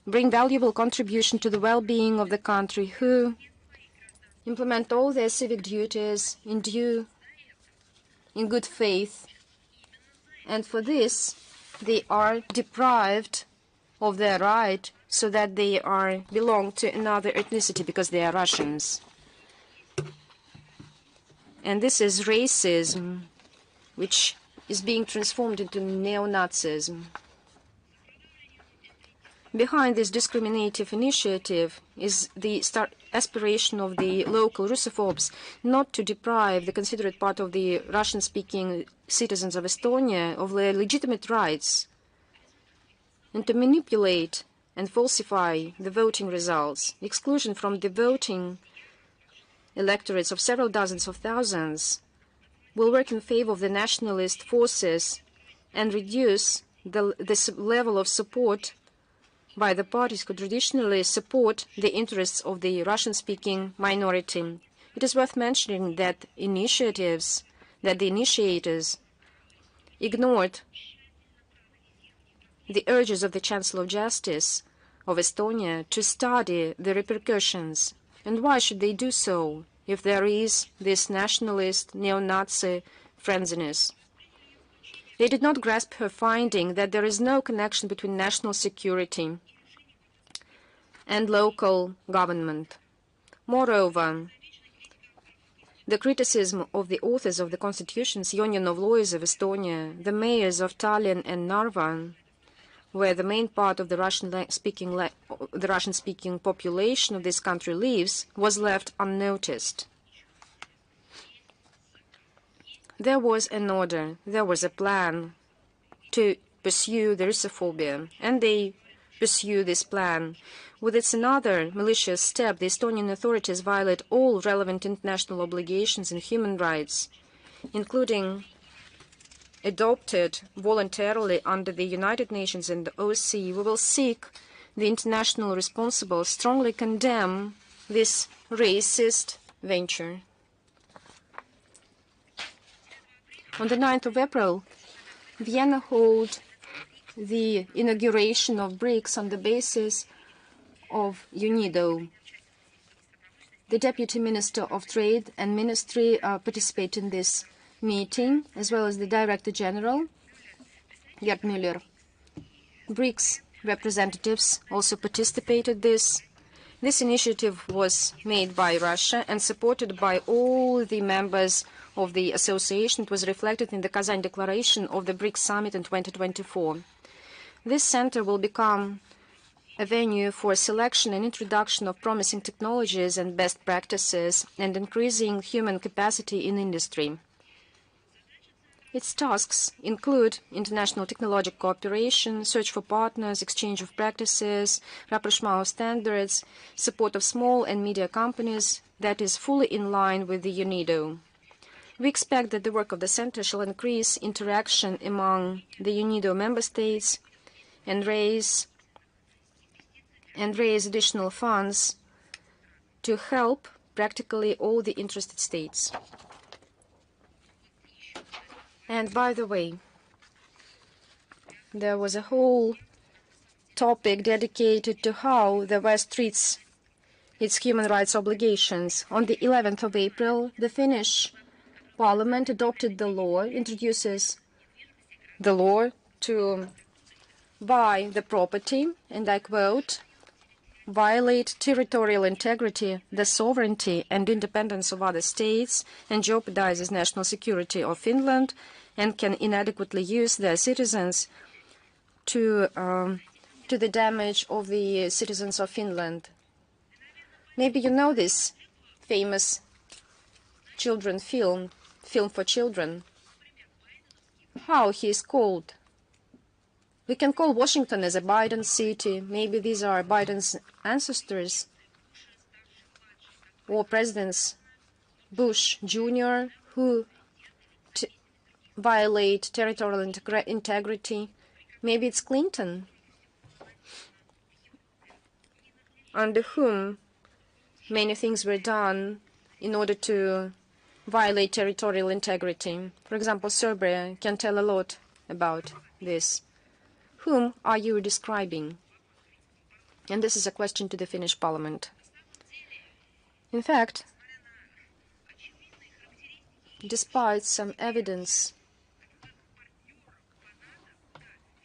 bring valuable contribution to the well-being of the country, who implement all their civic duties in good faith. And for this, they are deprived of their right so that they belong to another ethnicity because they are Russians. And this is racism, which is being transformed into neo-Nazism. Behind this discriminative initiative is the aspiration of the local Russophobes not to deprive the considerate part of the Russian-speaking citizens of Estonia of their legitimate rights and to manipulate and falsify the voting results. The exclusion from the voting electorates of several dozens of thousands will work in favor of the nationalist forces and reduce the level of support by the parties who traditionally support the interests of the Russian-speaking minority. It is worth mentioning that the initiators ignored the urges of the Chancellor of Justice of Estonia to study the repercussions. And why should they do so if there is this nationalist, neo-Nazi frenziness? They did not grasp her finding that there is no connection between national security and local government. Moreover, the criticism of the authors of the constitutions, Union of Lawyers of Estonia, the mayors of Tallinn and Narva, where the main part of the Russian-speaking population of this country lives, was left unnoticed. There was an order, there was a plan to pursue the Russophobia, and they pursue this plan. With its another malicious step, the Estonian authorities violate all relevant international obligations and human rights, including adopted voluntarily under the United Nations and the OSCE. We will seek the international responsible strongly condemn this racist venture. On the 9th of April, Vienna held the inauguration of BRICS on the basis of UNIDO. The Deputy Minister of Trade and Ministry participate in this meeting, as well as the Director General, Gerd Müller. BRICS representatives also participated in this. This initiative was made by Russia and supported by all the members of the association. It was reflected in the Kazan Declaration of the BRICS Summit in 2024. This center will become a venue for selection and introduction of promising technologies and best practices and increasing human capacity in industry. Its tasks include international technological cooperation, search for partners, exchange of practices, rapprochement of standards, support of small and medium companies that is fully in line with the UNIDO. We expect that the work of the center shall increase interaction among the UNIDO member states and raise additional funds to help practically all the interested states. And by the way, there was a whole topic dedicated to how the West treats its human rights obligations. On the 11th of April, the Finnish Parliament adopted the law, introduces the law to buy the property, and I quote, violate territorial integrity, the sovereignty and independence of other states, and jeopardizes national security of Finland, and can inadequately use their citizens to the damage of the citizens of Finland. Maybe you know this famous children film for children. How he is called? We can call Washington as a Biden city. Maybe these are Biden's ancestors, or Presidents Bush Jr., who violate territorial integrity. Maybe it's Clinton, under whom many things were done in order to violate territorial integrity. For example, Serbia can tell a lot about this. Whom are you describing? And this is a question to the Finnish parliament. In fact, despite some evidence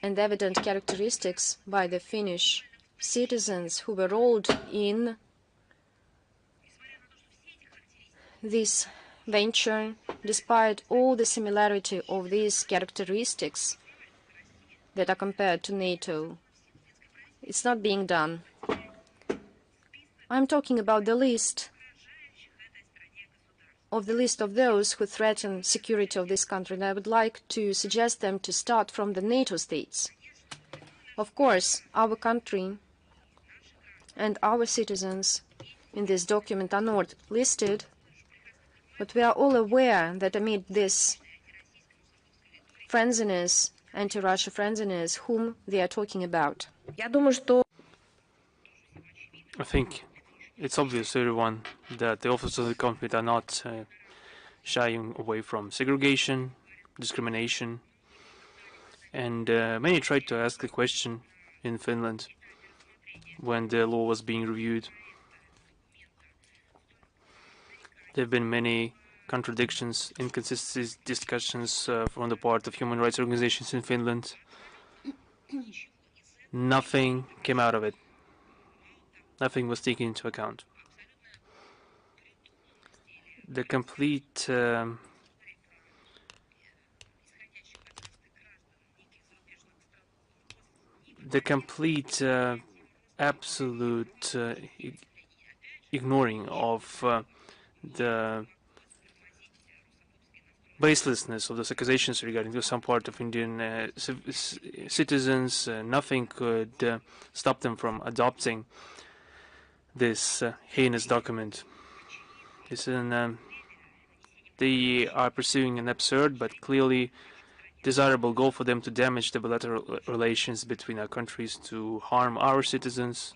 and evident characteristics by the Finnish citizens who were rolled in this venture, despite all the similarity of these characteristics that are compared to NATO, it's not being done. I'm talking about the list of those who threaten security of this country, and I would like to suggest them to start from the NATO states. Of course, our country and our citizens in this document are not listed, but we are all aware that amid this frenziness, anti-Russia frenziness, whom they are talking about. I think it's obvious to everyone that the officers of the conflict are not shying away from segregation, discrimination, and many tried to ask the question in Finland when the law was being reviewed. There have been many contradictions, inconsistencies, discussions from the part of human rights organizations in Finland. Nothing came out of it. Nothing was taken into account. The complete absolute ignoring of the baselessness of those accusations regarding to some part of Indian citizens, nothing could stop them from adopting this heinous document. They are pursuing an absurd but clearly desirable goal for them to damage the bilateral relations between our countries, to harm our citizens.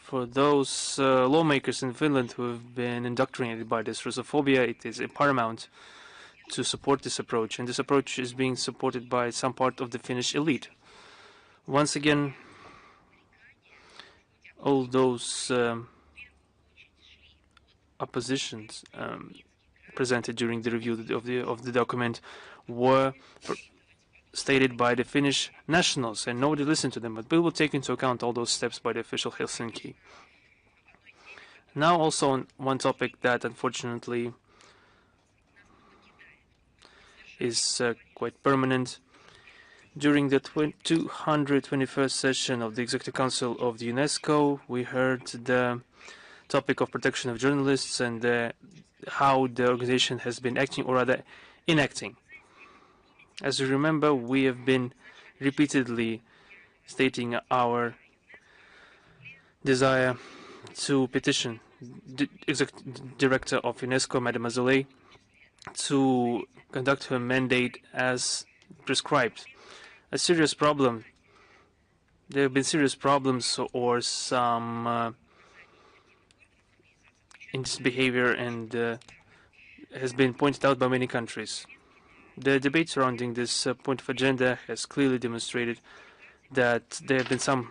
For those lawmakers in Finland who have been indoctrinated by this Russophobia, it is paramount to support this approach, and this approach is being supported by some part of the Finnish elite. Once again, all those oppositions presented during the review of the document were stated by the Finnish nationals, and nobody listened to them, but we will take into account all those steps by the official Helsinki. Now also on one topic that unfortunately is quite permanent. During the 221st session of the Executive Council of the UNESCO, we heard the topic of protection of journalists and how the organization has been acting, or rather enacting. As you remember, we have been repeatedly stating our desire to petition the Executive Director of UNESCO, Madame Azoulay, to conduct her mandate as prescribed. A serious problem. There have been serious problems or some in this behavior, and has been pointed out by many countries. The debate surrounding this point of agenda has clearly demonstrated that there have been some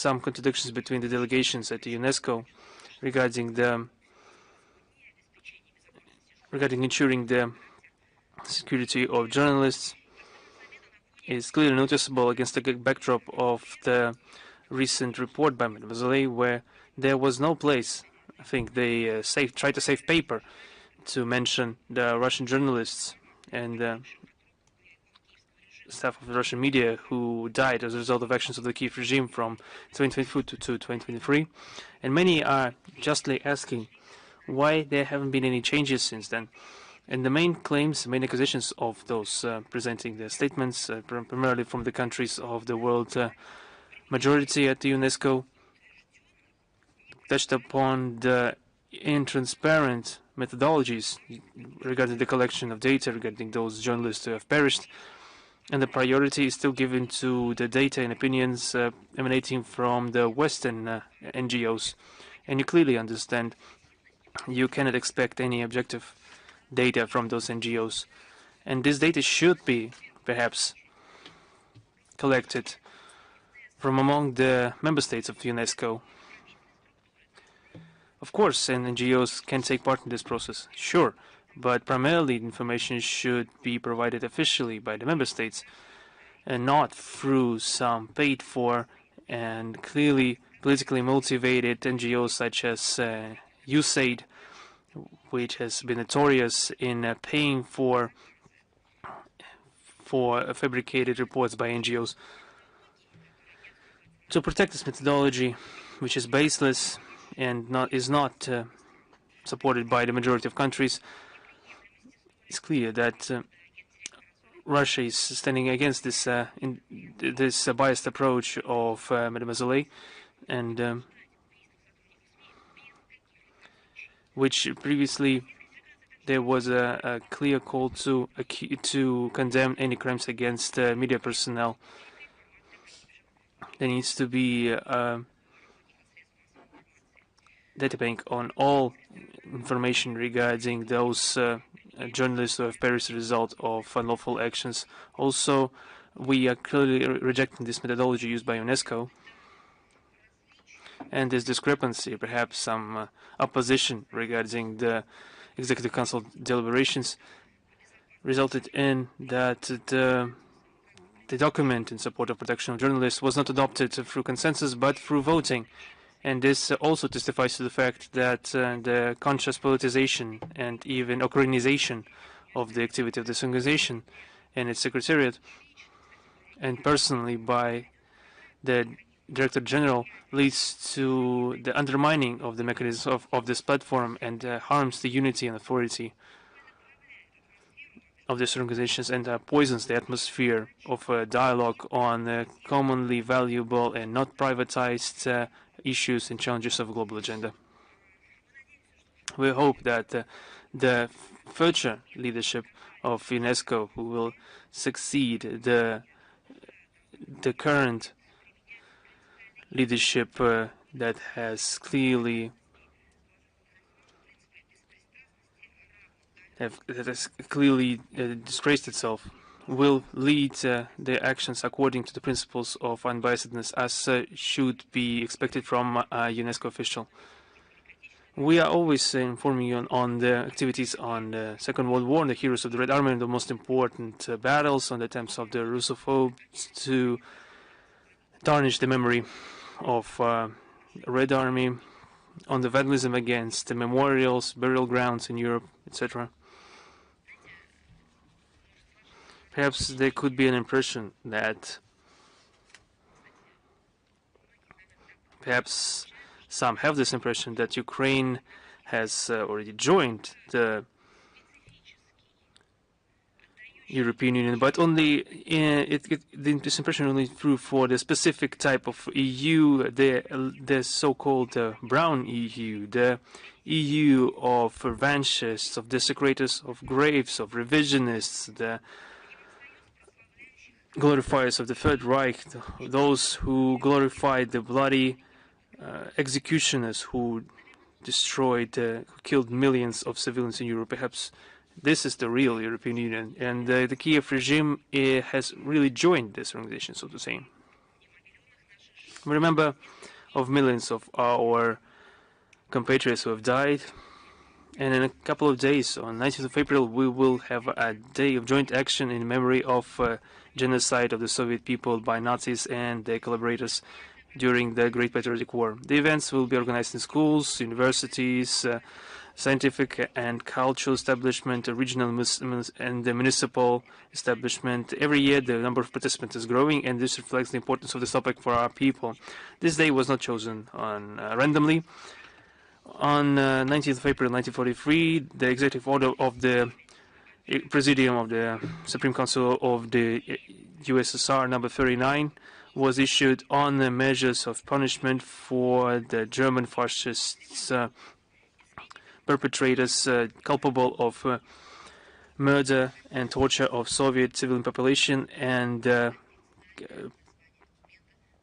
contradictions between the delegations at the UNESCO regarding ensuring the security of journalists is clearly noticeable against the backdrop of the recent report by Madame Zelenskyy, where there was no place. I think they tried to save paper to mention the Russian journalists and staff of the Russian media who died as a result of actions of the Kyiv regime from 2022 to 2023. And many are justly asking why there haven't been any changes since then. And the main claims, the main accusations of those presenting their statements, primarily from the countries of the world majority at the UNESCO, touched upon the intransparent methodologies regarding the collection of data regarding those journalists who have perished, and the priority is still given to the data and opinions emanating from the Western NGOs. And you clearly understand you cannot expect any objective data from those NGOs. And this data should be, perhaps, collected from among the member states of UNESCO. Of course, and NGOs can take part in this process, sure, but primarily information should be provided officially by the member states and not through some paid-for and clearly politically motivated NGOs such as USAID, which has been notorious in paying for fabricated reports by NGOs. To protect this methodology, which is baseless and is not supported by the majority of countries, it's clear that Russia is standing against this this biased approach of Madame Zelenskyy, and which previously there was a clear call to condemn any crimes against media personnel. There needs to be a data bank on all information regarding those journalists who have perished as a result of unlawful actions. Also, we are clearly rejecting this methodology used by UNESCO, and this discrepancy, perhaps some opposition regarding the Executive Council deliberations, resulted in that the document in support of protection of journalists was not adopted through consensus but through voting. And this also testifies to the fact that the conscious politicization and even Ukrainization of the activity of this organization and its secretariat, and personally by the Director General, leads to the undermining of the mechanism of this platform and harms the unity and authority of these organizations and poisons the atmosphere of dialogue on commonly valuable and not privatized issues and challenges of a global agenda. We hope that the future leadership of UNESCO, who will succeed the current leadership that has clearly disgraced itself, will lead their actions according to the principles of unbiasedness, as should be expected from a UNESCO official. We are always informing you on the activities on the Second World War and the heroes of the Red Army and the most important battles, on the attempts of the Russophobes to tarnish the memory of Red Army, on the vandalism against the memorials, burial grounds in Europe, etc. Perhaps there could be an impression that perhaps some have this impression that Ukraine has already joined the European Union, but only this impression only true for the specific type of EU, the so-called brown EU, the EU of revanchists, of desecrators of graves, of revisionists, the glorifiers of the Third Reich, those who glorified the bloody executioners who destroyed, who killed millions of civilians in Europe. Perhaps this is the real European Union, and the Kyiv regime has really joined this organization, so to say. We remember of millions of our compatriots who have died, And in a couple of days, on 19th of April, we will have a day of joint action in memory of genocide of the Soviet people by Nazis and their collaborators during the Great Patriotic War. The events will be organized in schools, universities, scientific and cultural establishment, regional and the municipal establishment. Every year the number of participants is growing, and this reflects the importance of this topic for our people. This day was not chosen randomly. On 19th of April 1943, the executive order of the Presidium of the Supreme Council of the USSR number 39 was issued on the measures of punishment for the German fascists perpetrators culpable of murder and torture of Soviet civilian population and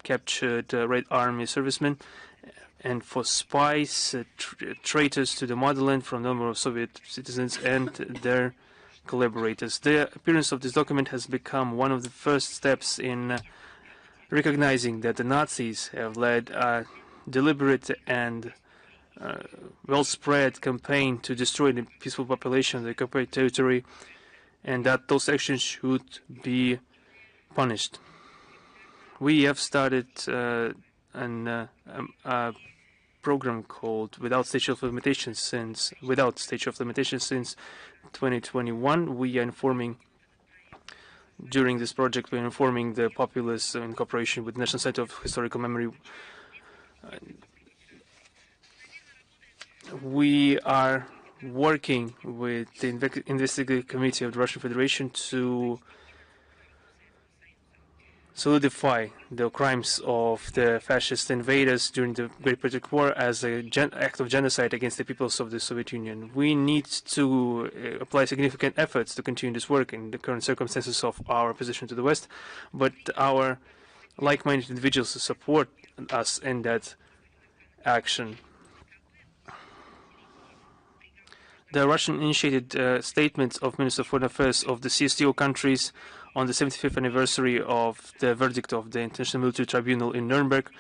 captured Red Army servicemen, and for spies, traitors to the motherland from a number of Soviet citizens and their collaborators. The appearance of this document has become one of the first steps in recognizing that the Nazis have led a deliberate and well-spread campaign to destroy the peaceful population of the occupied territory, and that those actions should be punished. We have started a program called Without Statute of Limitations since 2021. We are informing. During this project, we are informing the populace in cooperation with the National Center of Historical Memory. We are working with the Investigative Committee of the Russian Federation to solidify the crimes of the fascist invaders during the Great Patriotic War as an act of genocide against the peoples of the Soviet Union. We need to apply significant efforts to continue this work in the current circumstances of our opposition to the West, but our like-minded individuals support us in that action. The Russian-initiated statements of Minister of Foreign Affairs of the CSTO countries on the 75th anniversary of the verdict of the International Military Tribunal in Nuremberg,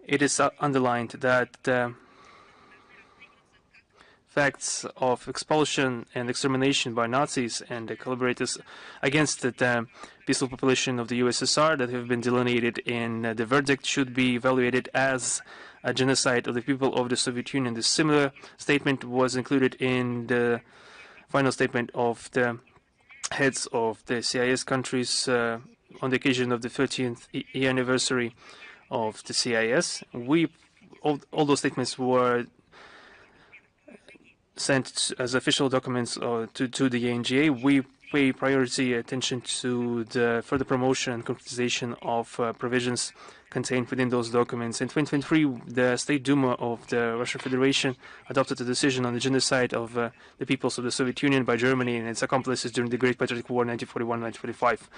it is underlined that facts of expulsion and extermination by Nazis and their collaborators against the peaceful population of the USSR that have been delineated in the verdict should be evaluated as a genocide of the people of the Soviet Union. The similar statement was included in the final statement of the heads of the CIS countries on the occasion of the 13th year anniversary of the CIS. All those statements were sent as official documents to the ANGA. We pay priority attention to the further promotion and concretization of provisions contained within those documents. In 2023, the State Duma of the Russian Federation adopted a decision on the genocide of the peoples of the Soviet Union by Germany and its accomplices during the Great Patriotic War 1941-1945.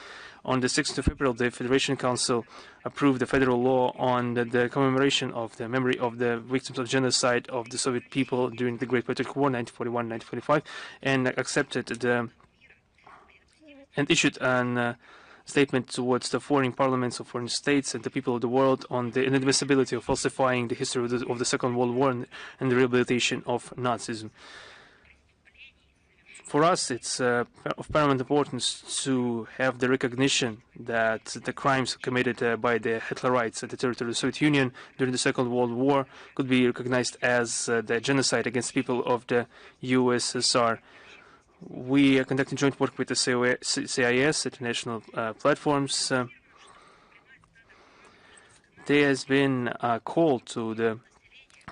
On the 6th of April, the Federation Council approved the federal law on the commemoration of the memory of the victims of genocide of the Soviet people during the Great Patriotic War 1941-1945 and accepted and issued an statement towards the foreign parliaments of foreign states and the people of the world on the inadmissibility of falsifying the history of the Second World War and the rehabilitation of Nazism. For us, it's of paramount importance to have the recognition that the crimes committed by the Hitlerites at the territory of the Soviet Union during the Second World War could be recognized as the genocide against people of the USSR. We are conducting joint work with the CIS, international platforms. There has been a call to the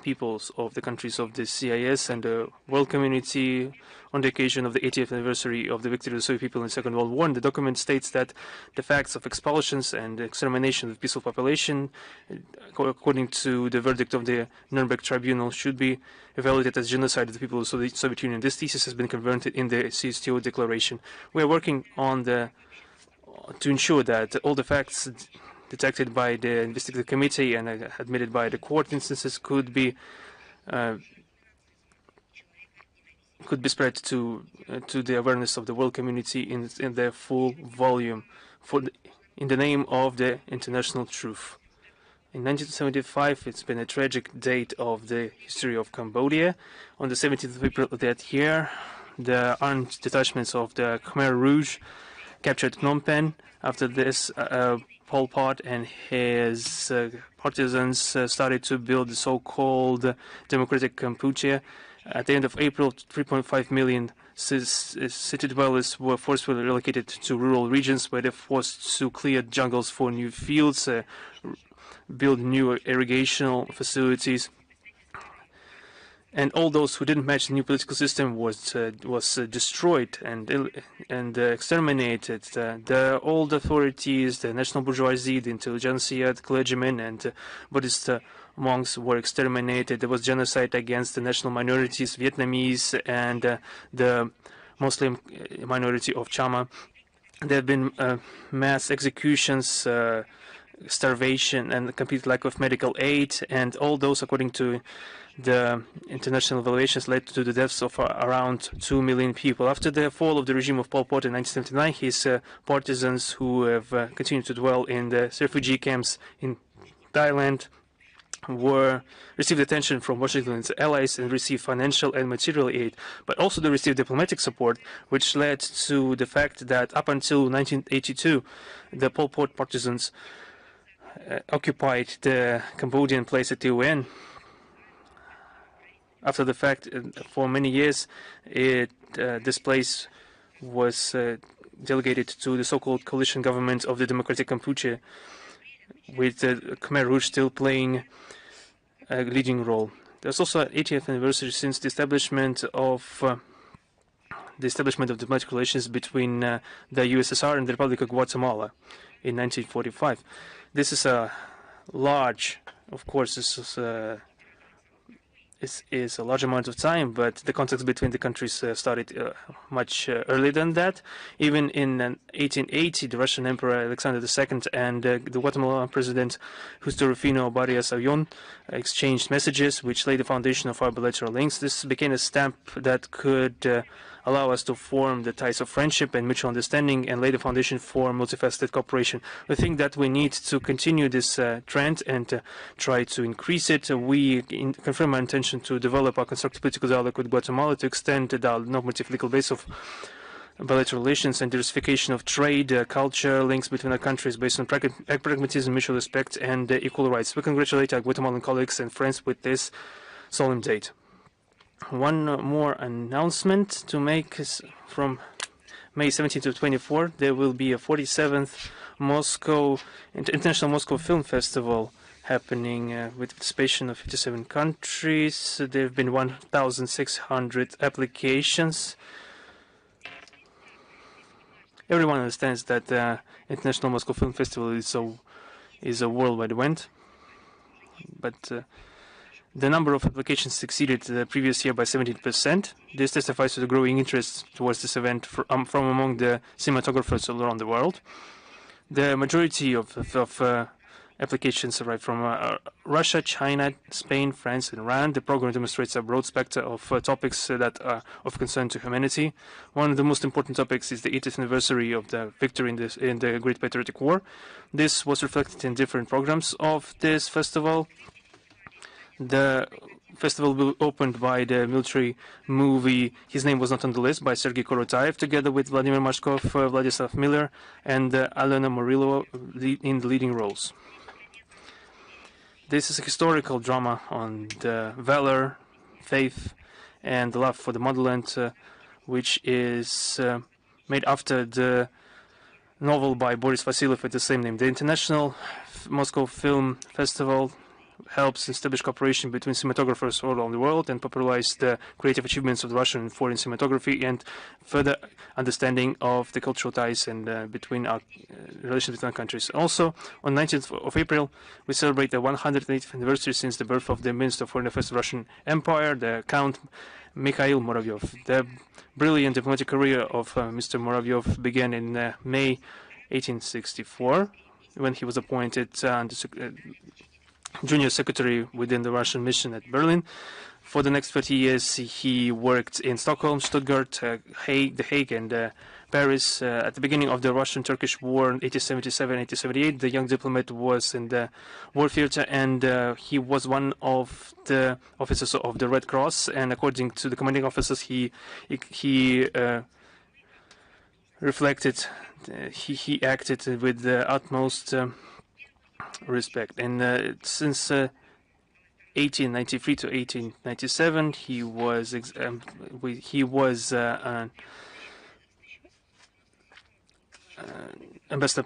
peoples of the countries of the CIS and the world community on the occasion of the 80th anniversary of the victory of the Soviet people in the Second World War. And the document states that the facts of expulsions and extermination of the peaceful population, according to the verdict of the Nuremberg Tribunal, should be evaluated as genocide of the people of the Soviet Union. This thesis has been converted in the CSTO declaration. We are working on to ensure that all the facts detected by the investigative committee and admitted by the court instances could be spread to the awareness of the world community in their full volume in the name of the international truth. In 1975, it's been a tragic date of the history of Cambodia. On the 17th of April of that year, the armed detachments of the Khmer Rouge captured Phnom Penh. After this, Pol Pot and his partisans started to build the so-called Democratic Kampuchea. At the end of April, 3.5 million city dwellers were forcibly relocated to rural regions where they were forced to clear jungles for new fields, build new irrigational facilities, and all those who didn't match the new political system was destroyed and exterminated. The old authorities, the national bourgeoisie, the intelligentsia, the clergymen, and Buddhist monks were exterminated. There was genocide against the national minorities, Vietnamese, and the Muslim minority of Chama. There have been mass executions, starvation, and complete lack of medical aid, and all those, according to the international evaluations, led to the deaths of around 2 million people. After the fall of the regime of Pol Pot in 1979, his partisans, who have continued to dwell in the refugee camps in Thailand, received attention from Washington and its allies and received financial and material aid, but also they received diplomatic support, which led to the fact that up until 1982, the Pol Pot partisans occupied the Cambodian place at the UN. After the fact, for many years, this place was delegated to the so-called coalition government of the Democratic Kampuchea, with the Khmer Rouge still playing a leading role. There's also an 80th anniversary since the establishment of diplomatic relations between the USSR and the Republic of Guatemala in 1945. This is a large, of course, this is a large amount of time, but the context between the countries started much earlier than that. Even in 1880, the Russian Emperor Alexander II and the Guatemalan President Justo Rufino Barrios Ayon exchanged messages, which laid the foundation of our bilateral links. This became a stamp that could allow us to form the ties of friendship and mutual understanding and lay the foundation for multifaceted cooperation. We think that we need to continue this trend and try to increase it. We confirm our intention to develop our constructive political dialogue with Guatemala, to extend the normative legal base of bilateral relations and diversification of trade, culture, links between our countries based on pragmatism, mutual respect, and equal rights. We congratulate our Guatemalan colleagues and friends with this solemn date. One more announcement to make is from May 17 to 24. There will be a 47th International Moscow Film Festival happening with participation of 57 countries. There have been 1,600 applications. Everyone understands that the International Moscow Film Festival is a worldwide event, but the number of applications exceeded the previous year by 17%. This testifies to the growing interest towards this event from among the cinematographers all around the world. The majority of applications arrive from Russia, China, Spain, France, and Iran. The program demonstrates a broad spectrum of topics that are of concern to humanity. One of the most important topics is the 80th anniversary of the victory in the Great Patriotic War. This was reflected in different programs of this festival. The festival will be opened by the military movie His Name Was Not on the List by Sergei Korotayev, together with Vladimir Mashkov, Vladislav Miller, and Alena Morillo in the leading roles. This is a historical drama on the valor, faith, and the love for the motherland, which is made after the novel by Boris Vasilyev with the same name. The International Moscow Film Festival helps establish cooperation between cinematographers all around the world and popularize the creative achievements of the Russian and foreign cinematography and further understanding of the cultural ties and between our relations between our countries. Also, on 19th of April, we celebrate the 180th anniversary since the birth of the Minister of Foreign Affairs of the Russian Empire, the Count Mikhail Muravyov. The brilliant diplomatic career of Mr. Muravyov began in May 1864, when he was appointed junior secretary within the Russian mission at Berlin. For the next 30 years, he worked in Stockholm, Stuttgart, The Hague, and Paris. At the beginning of the Russian-Turkish War in 1877-1878, the young diplomat was in the war theater, and he was one of the officers of the Red Cross. And according to the commanding officers, he reflected, he acted with the utmost respect. And since 1893 to 1897, he was ambassador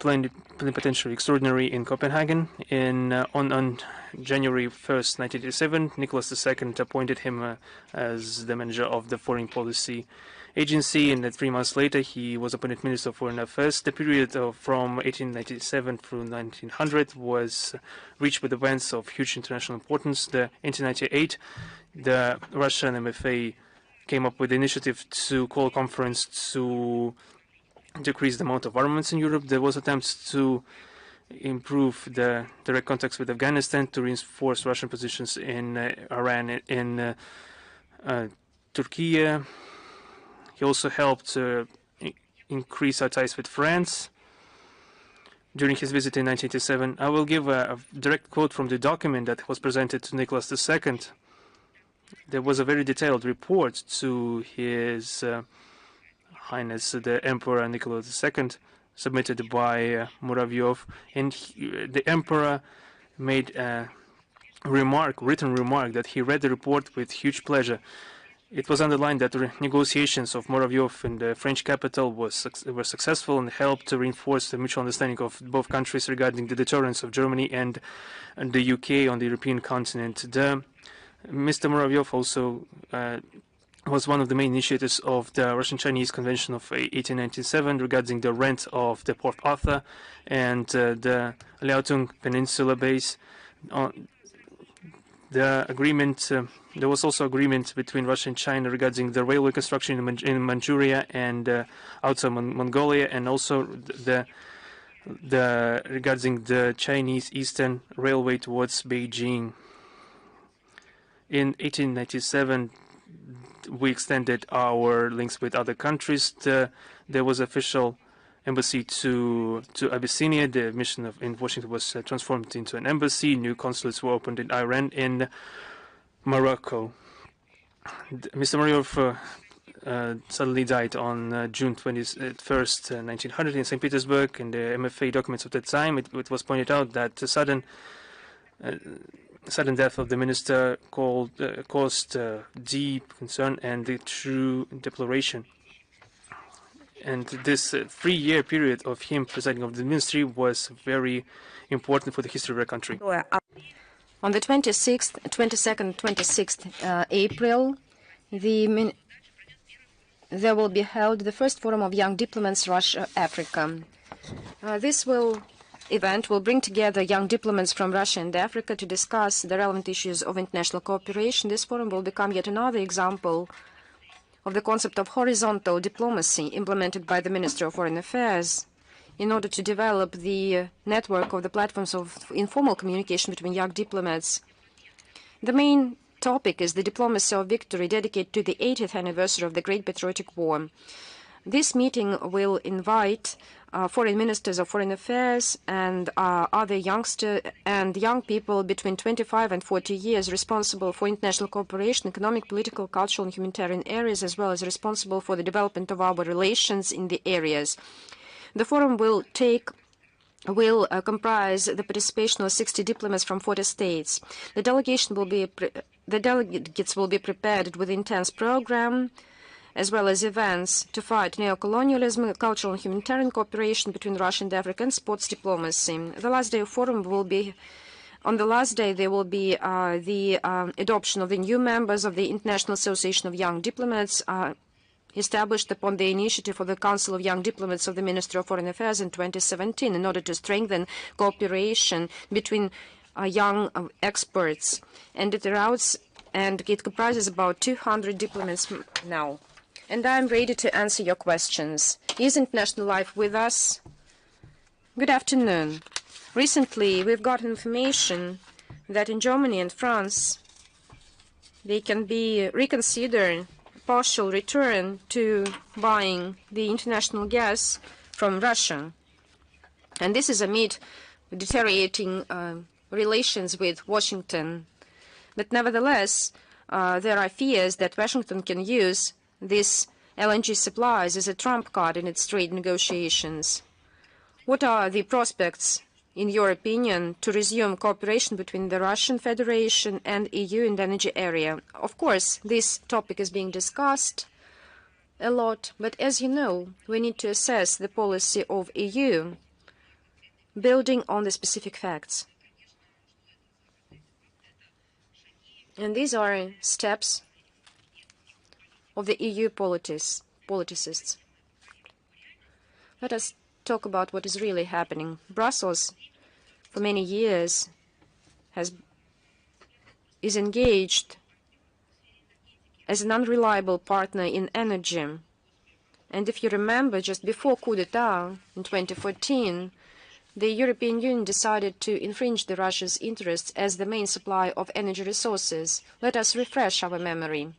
plenipotentiary extraordinary in Copenhagen. On January 1st, 1987, Nicholas II appointed him as the manager of the Foreign Policy Agency, and 3 months later he was appointed Minister of Foreign Affairs. The period from 1897 through 1900 was reached with events of huge international importance. In 1898, the Russian MFA came up with the initiative to call a conference to decrease the amount of armaments in Europe. There was attempts to improve the direct contacts with Afghanistan, to reinforce Russian positions in Iran, in Turkey. He also helped increase our ties with France during his visit in 1987. I will give a direct quote from the document that was presented to Nicholas II. There was a very detailed report to His Highness the Emperor Nicholas II, submitted by Muravyov, and the Emperor made a written remark, that he read the report with huge pleasure. It was underlined that the negotiations of Muravyov in the French capital were successful and helped to reinforce the mutual understanding of both countries regarding the deterrence of Germany and the UK on the European continent. Mr. Muravyov also was one of the main initiators of the Russian-Chinese Convention of 1897 regarding the rent of the Port Arthur and the Liaotung Peninsula base. The agreement, there was also agreement between Russia and China regarding the railway construction in Manchuria and outside Mongolia, and also regarding the Chinese Eastern Railway towards Beijing. In 1897, we extended our links with other countries. There was official embassy to Abyssinia. The mission in Washington was transformed into an embassy. New consulates were opened in Iran and Morocco. Mr. Muravyov suddenly died on June 21st, 1900 in St. Petersburg. In the MFA documents of that time, it was pointed out that the sudden death of the minister caused deep concern and the true deploration. And this 3-year period of him presiding over the ministry was very important for the history of our country. On the 22nd, 26th April, there will be held the first forum of young diplomats Russia-Africa. This event will bring together young diplomats from Russia and Africa to discuss the relevant issues of international cooperation. This forum will become yet another example of the concept of horizontal diplomacy implemented by the Minister of Foreign Affairs in order to develop the network of the platforms of informal communication between young diplomats. The main topic is the diplomacy of victory, dedicated to the 80th anniversary of the Great Patriotic War. This meeting will invite foreign ministers of foreign affairs and other young people between 25 and 40 years responsible for international cooperation, economic, political, cultural, and humanitarian areas, as well as responsible for the development of our relations in the areas. The forum will comprise the participation of 60 diplomats from 40 states. The delegates will be prepared with an intense program, as well as events to fight neocolonialism, cultural and humanitarian cooperation between Russia and Africa, and sports diplomacy. The last day of forum will be, on the last day, there will be the adoption of the new members of the International Association of Young Diplomats, established upon the initiative of the Council of Young Diplomats of the Ministry of Foreign Affairs in 2017 in order to strengthen cooperation between young experts. And it comprises about 200 diplomats now. And I'm ready to answer your questions. Is International Life with us? Good afternoon. Recently, we've got information that in Germany and France, they can be reconsidered partial return to buying the international gas from Russia. And this is amid deteriorating relations with Washington. But nevertheless, there are fears that Washington can use these LNG supplies as a trump card in its trade negotiations. What are the prospects, in your opinion, to resume cooperation between the Russian Federation and EU in the energy area? Of course, this topic is being discussed a lot, but as you know, we need to assess the policy of EU building on the specific facts. And these are steps of the EU politicists. Let us talk about what is really happening. Brussels, for many years, is engaged as an unreliable partner in energy. And if you remember, just before coup d'etat in 2014, the European Union decided to infringe the Russia's interests as the main supplier of energy resources. Let us refresh our memory.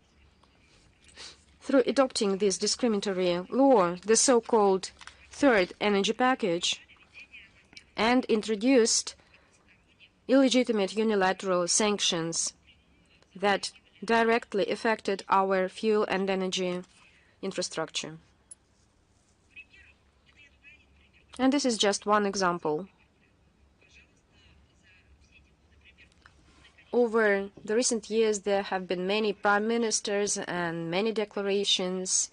Through adopting this discriminatory law, the so-called Third Energy Package, and introduced illegitimate unilateral sanctions that directly affected our fuel and energy infrastructure. And this is just one example. Over the recent years, there have been many prime ministers and many declarations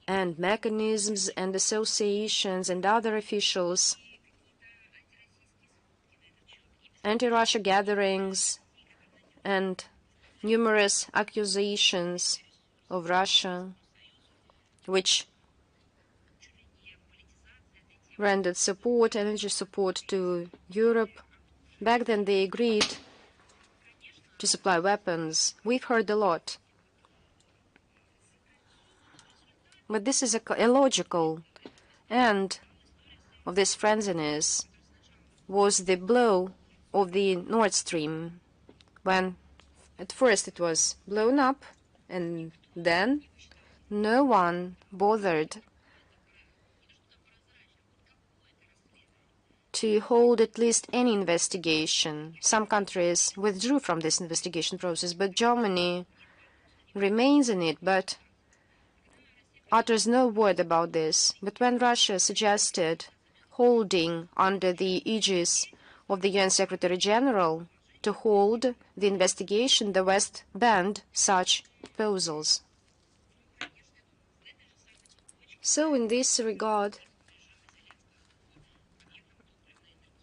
and mechanisms and associations and other officials, anti-Russia gatherings and numerous accusations of Russia, which rendered support, energy support to Europe. Back then they agreed to supply weapons. We've heard a lot. But this is a illogical end of this frenziness was the blow of the Nord Stream, when at first it was blown up and then no one bothered to hold at least any investigation. Some countries withdrew from this investigation process, but Germany remains in it, but utters no word about this. But when Russia suggested holding under the aegis of the UN Secretary General to hold the investigation, the West banned such proposals. So in this regard,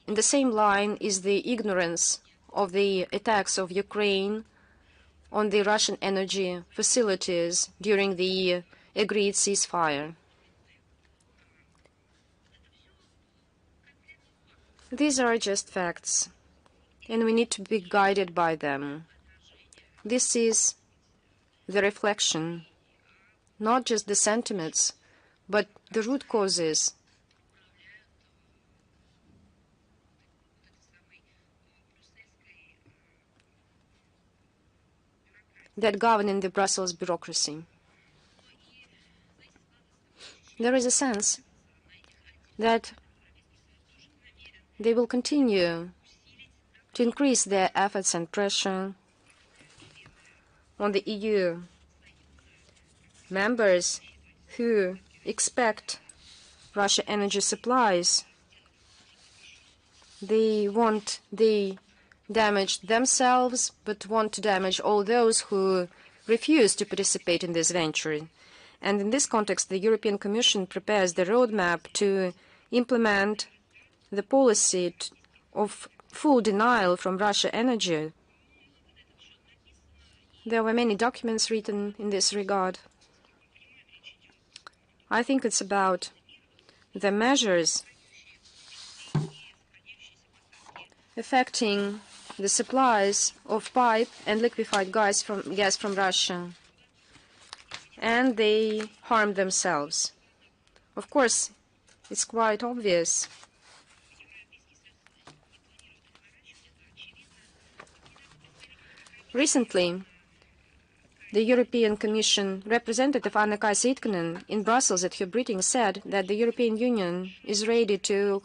in the same line is the ignorance of the attacks of Ukraine on the Russian energy facilities during the agreed ceasefire. These are just facts, and we need to be guided by them. This is the reflection, not just the sentiments, but the root causes that govern in the Brussels bureaucracy. There is a sense that they will continue to increase their efforts and pressure on the EU members who expect Russia energy supplies. They want the damage themselves, but want to damage all those who refuse to participate in this venture. And in this context, the European Commission prepares the roadmap to implement the policy of full denial from Russia energy. There were many documents written in this regard. I think it's about the measures affecting the supplies of pipe and liquefied gas from Russia, and they harm themselves. Of course, it's quite obvious Recently, the European Commission representative Anna-Kaisa Itkinen in Brussels at her briefing said that the European Union is ready to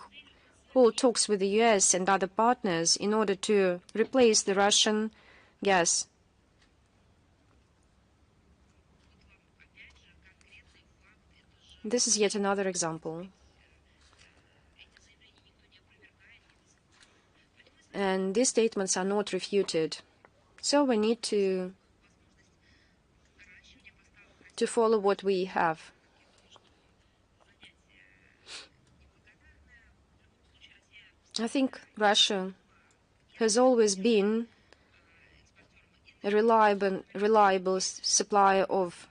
hold talks with the US and other partners in order to replace the Russian gas. This is yet another example. And these statements are not refuted. So we need to follow what we have. I think Russia has always been a reliable supplier of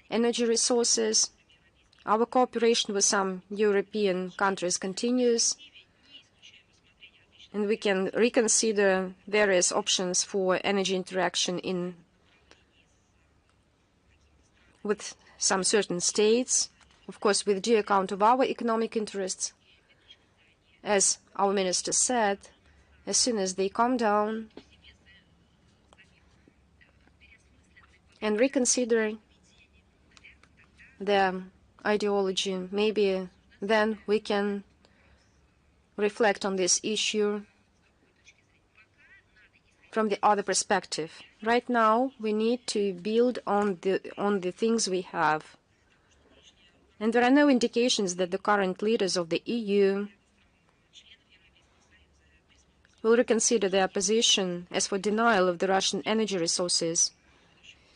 energy resources. Our cooperation with some European countries continues, and we can reconsider various options for energy interaction with some certain states, of course, with due account of our economic interests. As our minister said, as soon as they calm down and reconsider their ideology, maybe then we can reflect on this issue from the other perspective. Right now, we need to build on the things we have. And there are no indications that the current leaders of the EU will reconsider their position as for denial of the Russian energy resources,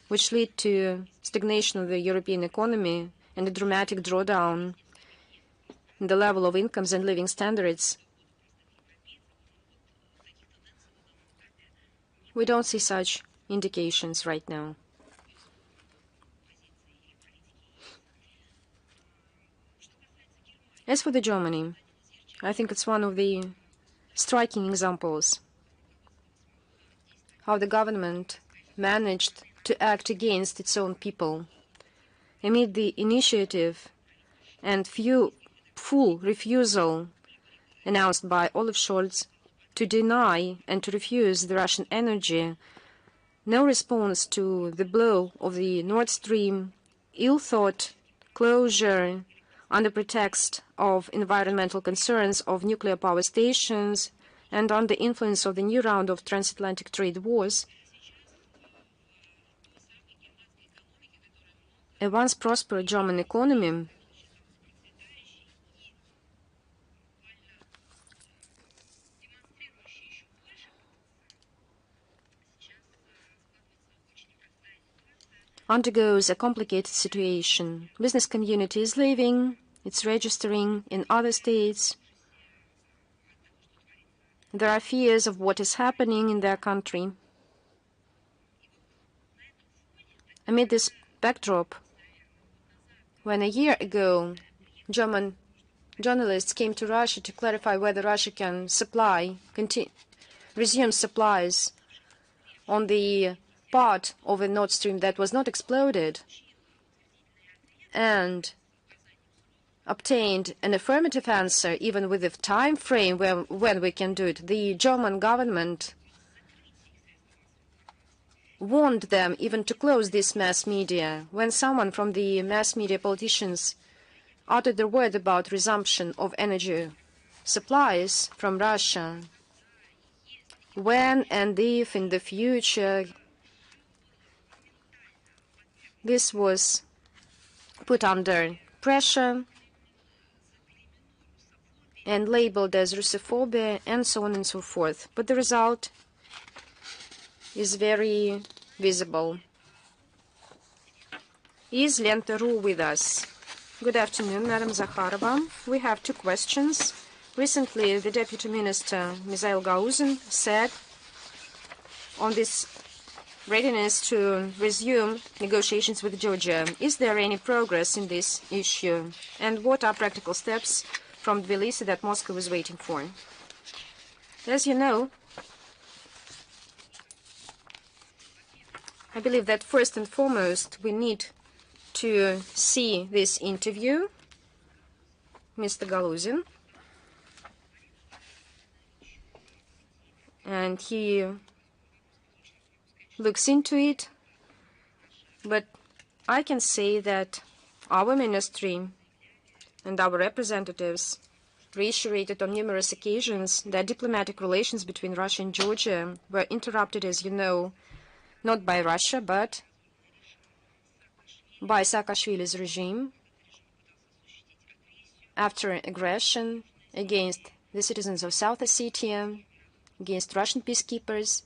which lead to stagnation of the European economy and a dramatic drawdown in the level of incomes and living standards. We don't see such indications right now. As for Germany, I think it's one of the striking examples how the government managed to act against its own people amid the initiative and full refusal announced by Olaf Scholz to deny and to refuse the Russian energy. No response to the blow of the Nord Stream, ill-thought closure under pretext of environmental concerns of nuclear power stations and under influence of the new round of transatlantic trade wars. A once prosperous German economy undergoes a complicated situation. Business community is leaving, it's registering in other states. There are fears of what is happening in their country. Amid this backdrop, when a year ago German journalists came to Russia to clarify whether Russia can resume supplies on the part of a Nord Stream that was not exploded, and obtained an affirmative answer, even with a time frame when we can do it, the German government warned them even to close this mass media. When someone from the mass media politicians uttered the word about resumption of energy supplies from Russia, when and if in the future this was put under pressure and labeled as Russophobia and so on and so forth. But the result is very visible. Is Lenta.ru with us? Good afternoon, Madam Zakharova. We have two questions. Recently, the Deputy Minister, Mikhail Gauzin, said on this readiness to resume negotiations with Georgia. Is there any progress in this issue? And what are practical steps from Tbilisi that Moscow is waiting for? As you know, I believe that first and foremost we need to see this interview, Mr. Galuzin, and he looks into it, but I can say that our ministry and our representatives reiterated on numerous occasions that diplomatic relations between Russia and Georgia were interrupted, as you know, not by Russia, but by Saakashvili's regime after aggression against the citizens of South Ossetia, against Russian peacekeepers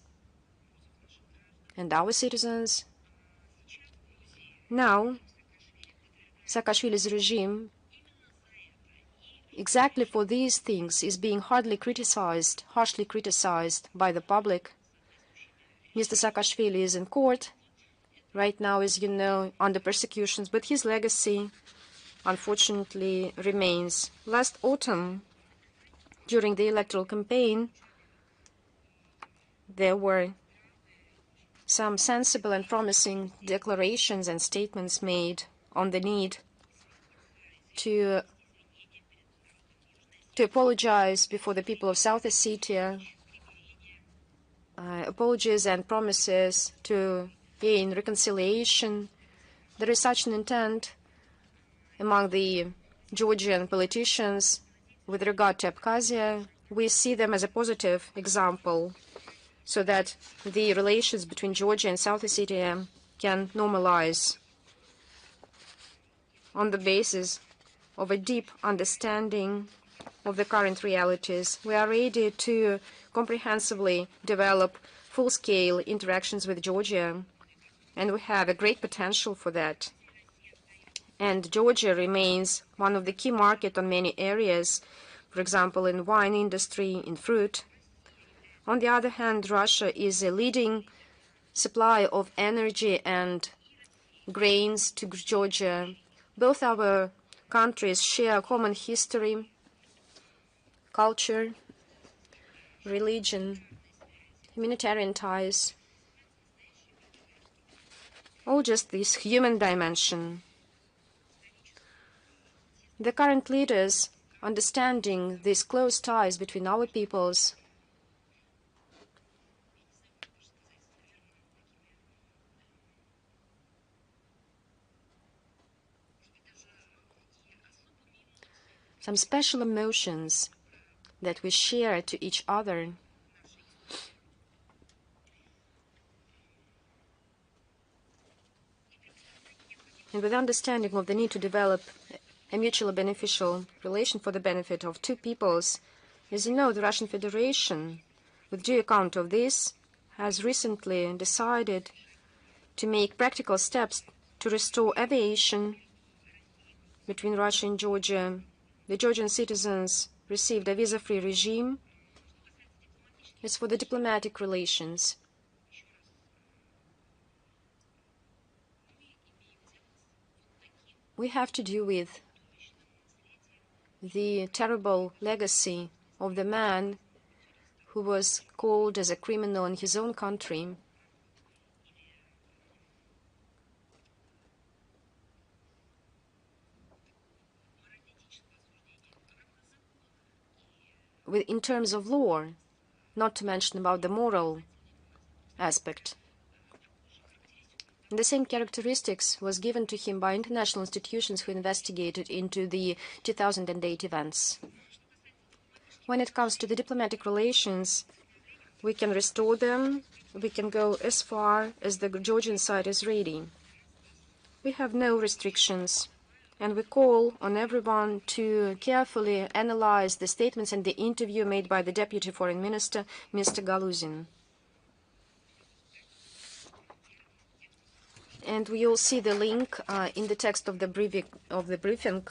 and our citizens. Now, Saakashvili's regime, exactly for these things, is being harshly criticized by the public. Mr. Saakashvili is in court right now, as you know, under persecutions, but his legacy, unfortunately, remains. Last autumn, during the electoral campaign, there were some sensible and promising declarations and statements made on the need to apologize before the people of South Ossetia, apologies and promises to gain reconciliation. There is such an intent among the Georgian politicians with regard to Abkhazia. We see them as a positive example so that the relations between Georgia and South Ossetia can normalize on the basis of a deep understanding of the current realities. We are ready to comprehensively develop full-scale interactions with Georgia, and we have a great potential for that. And Georgia remains one of the key markets on many areas, for example, in wine industry, in fruit. On the other hand, Russia is a leading supplier of energy and grains to Georgia. Both our countries share a common history, culture, religion, humanitarian ties, all just this human dimension. The current leaders, understanding these close ties between our peoples, some special emotions that we share to each other, and with understanding of the need to develop a mutually beneficial relation for the benefit of two peoples. As you know, the Russian Federation, with due account of this, has recently decided to make practical steps to restore aviation between Russia and Georgia. The Georgian citizens received a visa-free regime. As for the diplomatic relations, we have to deal with the terrible legacy of the man who was called as a criminal in his own country. In terms of law, not to mention about the moral aspect. The same characteristics was given to him by international institutions who investigated into the 2008 events. When it comes to the diplomatic relations, we can restore them. We can go as far as the Georgian side is ready. We have no restrictions, and we call on everyone to carefully analyze the statements and the interview made by the Deputy Foreign Minister, Mr. Galuzin. And we all see the link in the text of the briefing.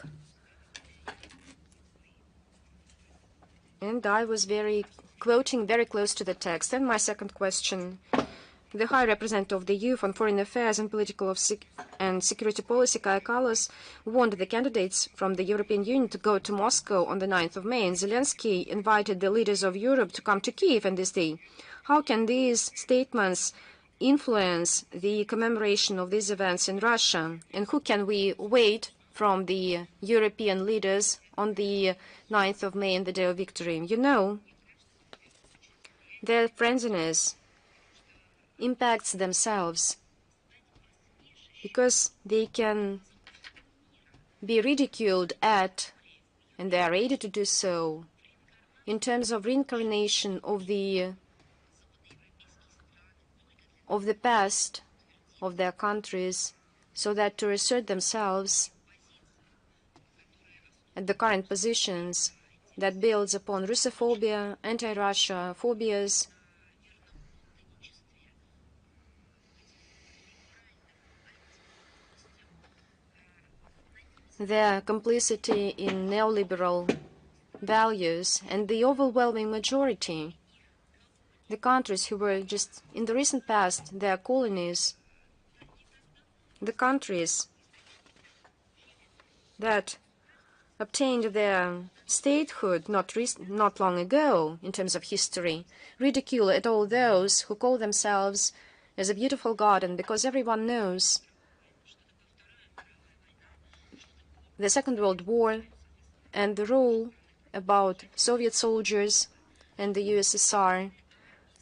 And I was quoting very close to the text. And my second question. The High Representative of the EU on Foreign Affairs and Political and Security Policy, Kaja Kallas, warned the candidates from the European Union to go to Moscow on the 9th of May, and Zelenskyy invited the leaders of Europe to come to Kyiv on this day. How can these statements influence the commemoration of these events in Russia? And who can we wait from the European leaders on the 9th of May and the day of victory? You know, their frenziness impacts themselves, because they can be ridiculed at, and they are ready to do so, in terms of reincarnation of the past of their countries, so that to assert themselves at the current positions that builds upon Russophobia, anti-Russia phobias, their complicity in neoliberal values, and the overwhelming majority, the countries who were just in the recent past their colonies, the countries that obtained their statehood not long ago in terms of history, ridicule at all those who call themselves as a beautiful garden, because everyone knows the Second World War and the rule about Soviet soldiers and the USSR,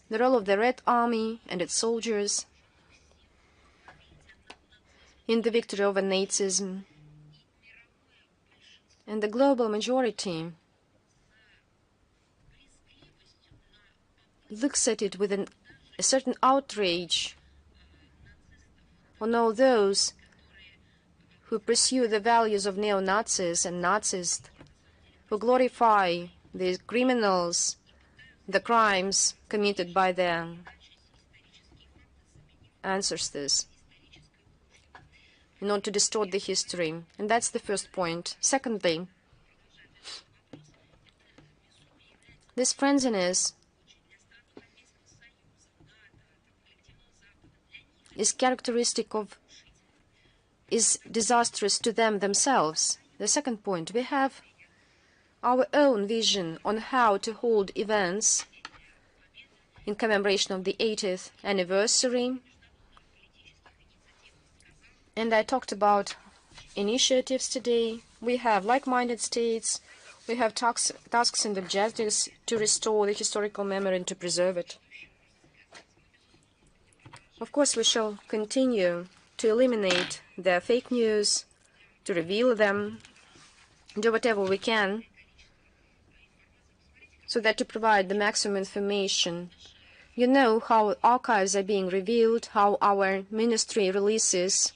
the role of the Red Army and its soldiers in the victory over Nazism. And the global majority looks at it with a certain outrage on all those who pursue the values of neo-Nazis and Nazists, who glorify the criminals, the crimes committed by their ancestors, in order to distort the history. And that's the first point. Secondly, this frenziness is characteristic of, is disastrous to them themselves. The second point, we have our own vision on how to hold events in commemoration of the 80th anniversary. And I talked about initiatives today. We have like-minded states. We have tasks and objectives to restore the historical memory and to preserve it. Of course, we shall continue to eliminate the fake news, to reveal them, do whatever we can, so that to provide the maximum information. You know how archives are being revealed, how our ministry releases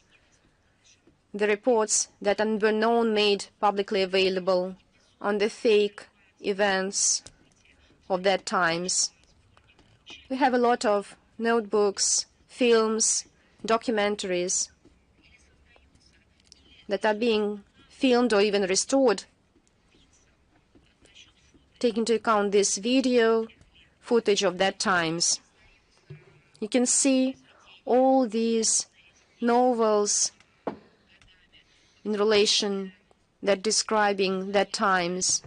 the reports that were known made publicly available on the fake events of that times. We have a lot of notebooks, films, documentaries that are being filmed or even restored, taking into account this video footage of that times. You can see all these novels in relation that describing that times.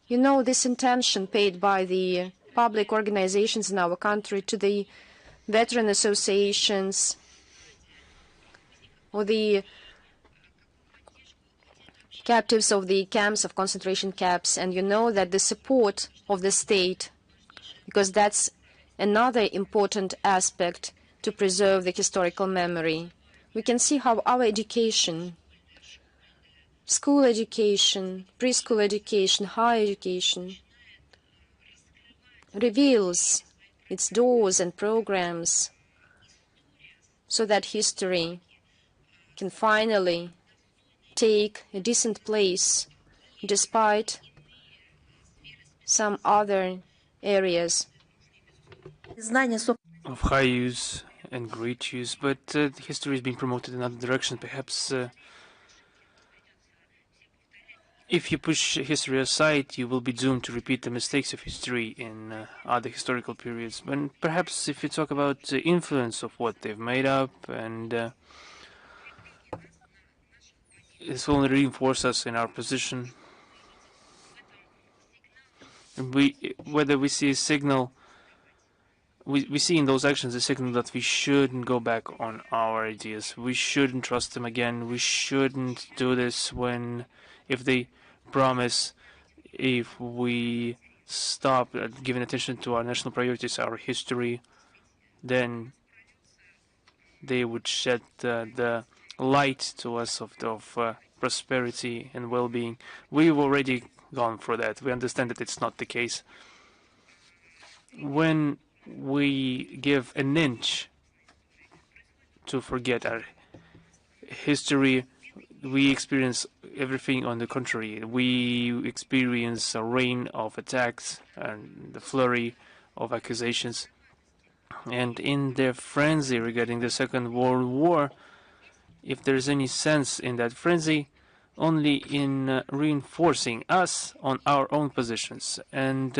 You know, this intention paid by the public organizations in our country to the veteran associations or the captives of the camps of concentration camps, and you know that the support of the state, because that's another important aspect to preserve the historical memory. We can see how our education, school education, preschool education, higher education, reveals its doors and programs so that history can finally take a decent place despite some other areas of high use and great use, but history is being promoted in another direction. Perhaps if you push history aside, you will be doomed to repeat the mistakes of history in other historical periods. And perhaps if you talk about the influence of what they've made up, and this will only reinforce us in our position. And whether we see a signal, we see in those actions a signal that we shouldn't go back on our ideas. We shouldn't trust them again. We shouldn't do this if they promise, if we stop giving attention to our national priorities, our history, then they would shed the light to us of prosperity and well-being. We've already gone through that. We understand that it's not the case. When we give an inch to forget our history, we experience everything on the contrary. We experience a rain of attacks and the flurry of accusations. And in their frenzy regarding the Second World War, if there's any sense in that frenzy, only in reinforcing us on our own positions. And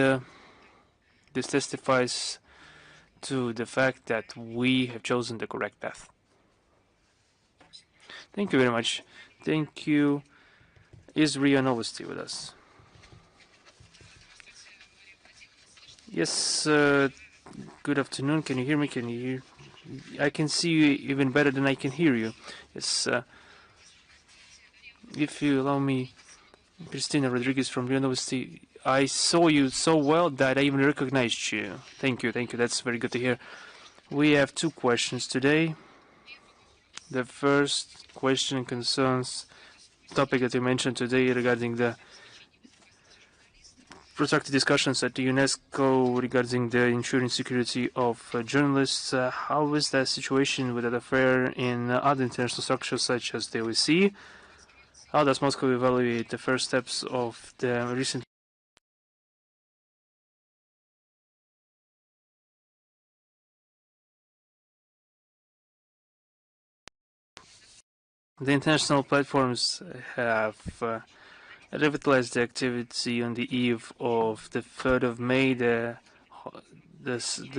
this testifies to the fact that we have chosen the correct path. Thank you very much. Thank you. Is Ria Novosti with us? Yes, good afternoon. Can you hear me? Can you hear? I can see you even better than I can hear you. Yes. If you allow me, Christina Rodriguez from Ria Novosti, I saw you so well that I even recognized you. Thank you. Thank you. That's very good to hear. We have two questions today. The first question concerns the topic that you mentioned today regarding the protracted discussions at the UNESCO regarding the ensuring security of journalists. How is the situation with that affair in other international structures such as the OSCE? How does Moscow evaluate the first steps of the recent The international platforms have revitalized the activity on the eve of the 3rd of May, the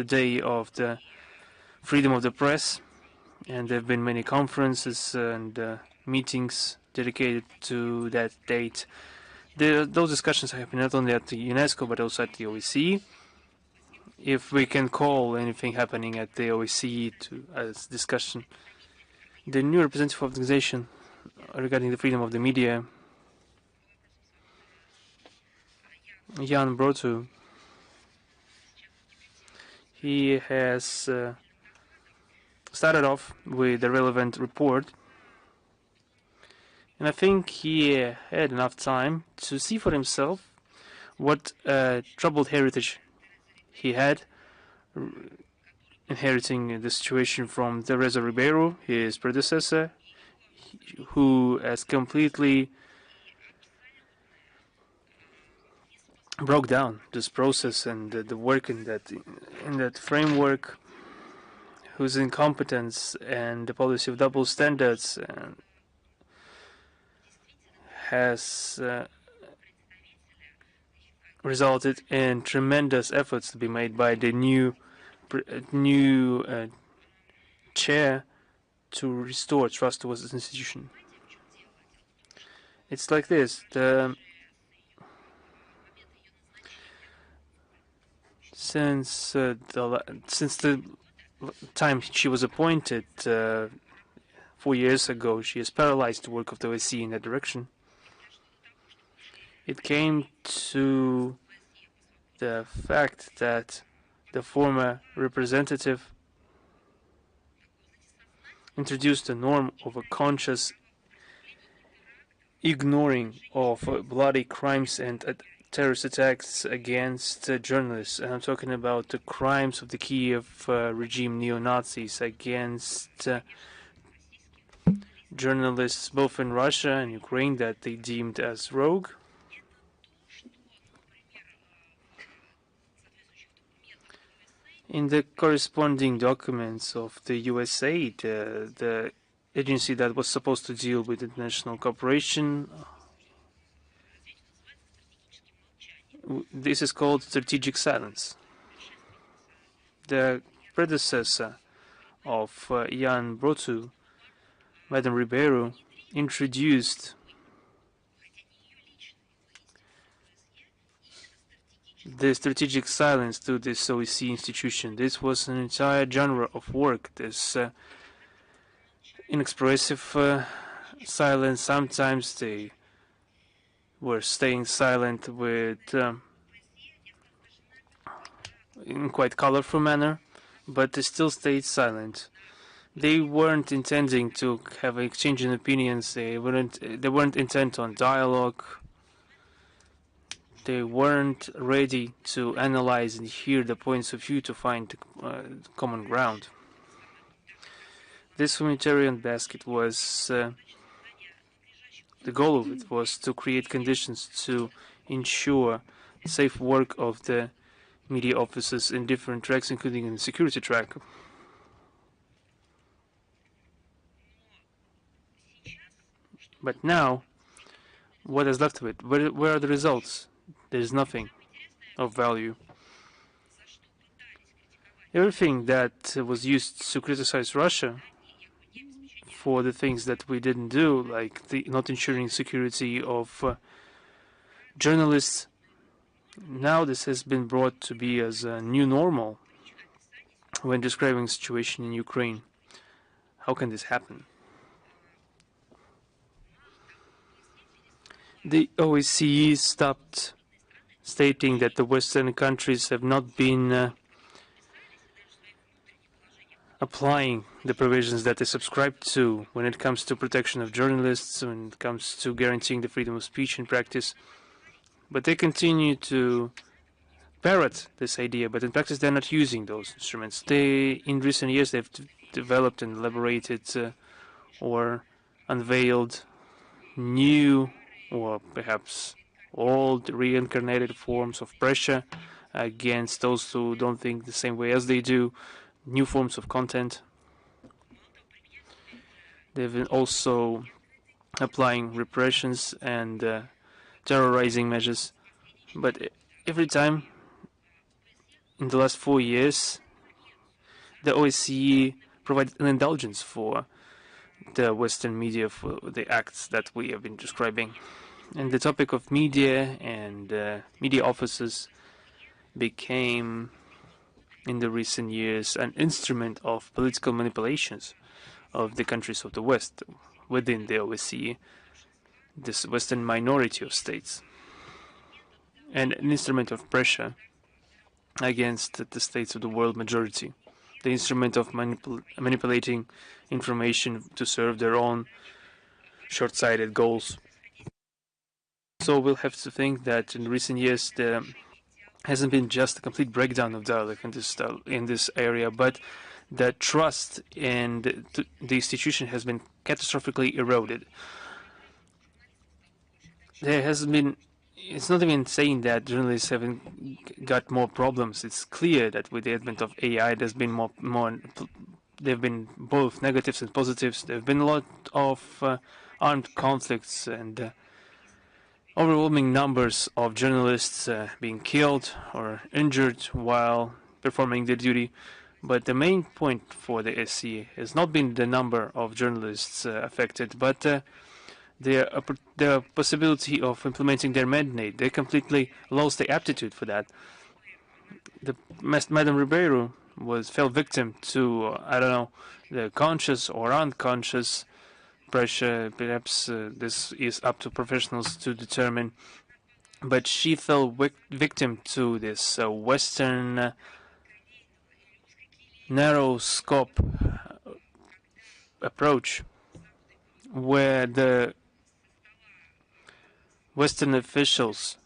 day of the freedom of the press, and there have been many conferences and meetings dedicated to that date. Those discussions have happened not only at the UNESCO but also at the OSCE. If we can call anything happening at the OSCE as discussion. The new representative organization regarding the freedom of the media, Jan Brotu, he has started off with a relevant report, and I think he had enough time to see for himself what troubled heritage he had, inheriting the situation from Teresa Ribeiro, his predecessor, who has completely broke down this process and the work in that framework, whose incompetence and the policy of double standards has resulted in tremendous efforts to be made by the new chair to restore trust towards this institution. It's like this: since the time she was appointed 4 years ago, she has paralyzed the work of the OSCE in that direction. It came to the fact that the former representative introduced the norm of a conscious ignoring of bloody crimes and terrorist attacks against journalists. And I'm talking about the crimes of the Kyiv regime neo-Nazis against journalists both in Russia and Ukraine that they deemed as rogue. In the corresponding documents of the USAID, the agency that was supposed to deal with international cooperation, this is called strategic silence. The predecessor of Jan Brotu, Madame Ribeiro, introduced the strategic silence to this OSCE institution. This was an entire genre of work, this inexpressive silence. Sometimes they were staying silent with in quite colorful manner, but they still stayed silent. They weren't intending to have an exchange in opinions. They weren't intent on dialogue. They weren't ready to analyze and hear the points of view to find common ground. This humanitarian basket was the goal of it was to create conditions to ensure safe work of the media offices in different tracks, including in the security track. But now, what is left of it? Where are the results? There's nothing of value. Everything that was used to criticize Russia for the things that we didn't do, like the not ensuring security of journalists, now this has been brought to be as a new normal when describing the situation in Ukraine. How can this happen? The OSCE stopped stating that the Western countries have not been applying the provisions that they subscribe to when it comes to protection of journalists, when it comes to guaranteeing the freedom of speech in practice. But they continue to parrot this idea, but in practice they're not using those instruments. In recent years, they've developed and elaborated or unveiled new or perhaps old reincarnated forms of pressure against those who don't think the same way as they do, new forms of content. They've been also applying repressions and terrorizing measures. But every time in the last 4 years, the OSCE provided an indulgence for the Western media for the acts that we have been describing. And the topic of media and media offices became, in the recent years, an instrument of political manipulations of the countries of the West within the OSCE, this Western minority of states, and an instrument of pressure against the states of the world majority, the instrument of manipulating information to serve their own short-sighted goals. So we'll have to think that in recent years there hasn't been just a complete breakdown of dialogue in this area, but the trust in the institution has been catastrophically eroded. There has been. It's not even saying that journalists haven't got more problems. It's clear that with the advent of AI, there's been more. There have been both negatives and positives. There have been a lot of armed conflicts and overwhelming numbers of journalists being killed or injured while performing their duty. But the main point for the SCE has not been the number of journalists affected, but the possibility of implementing their mandate. They completely lost the aptitude for that. Madame Ribeiro fell victim to, I don't know, the conscious or unconscious pressure. Perhaps this is up to professionals to determine. But she fell victim to this Western narrow scope approach, where the Western officials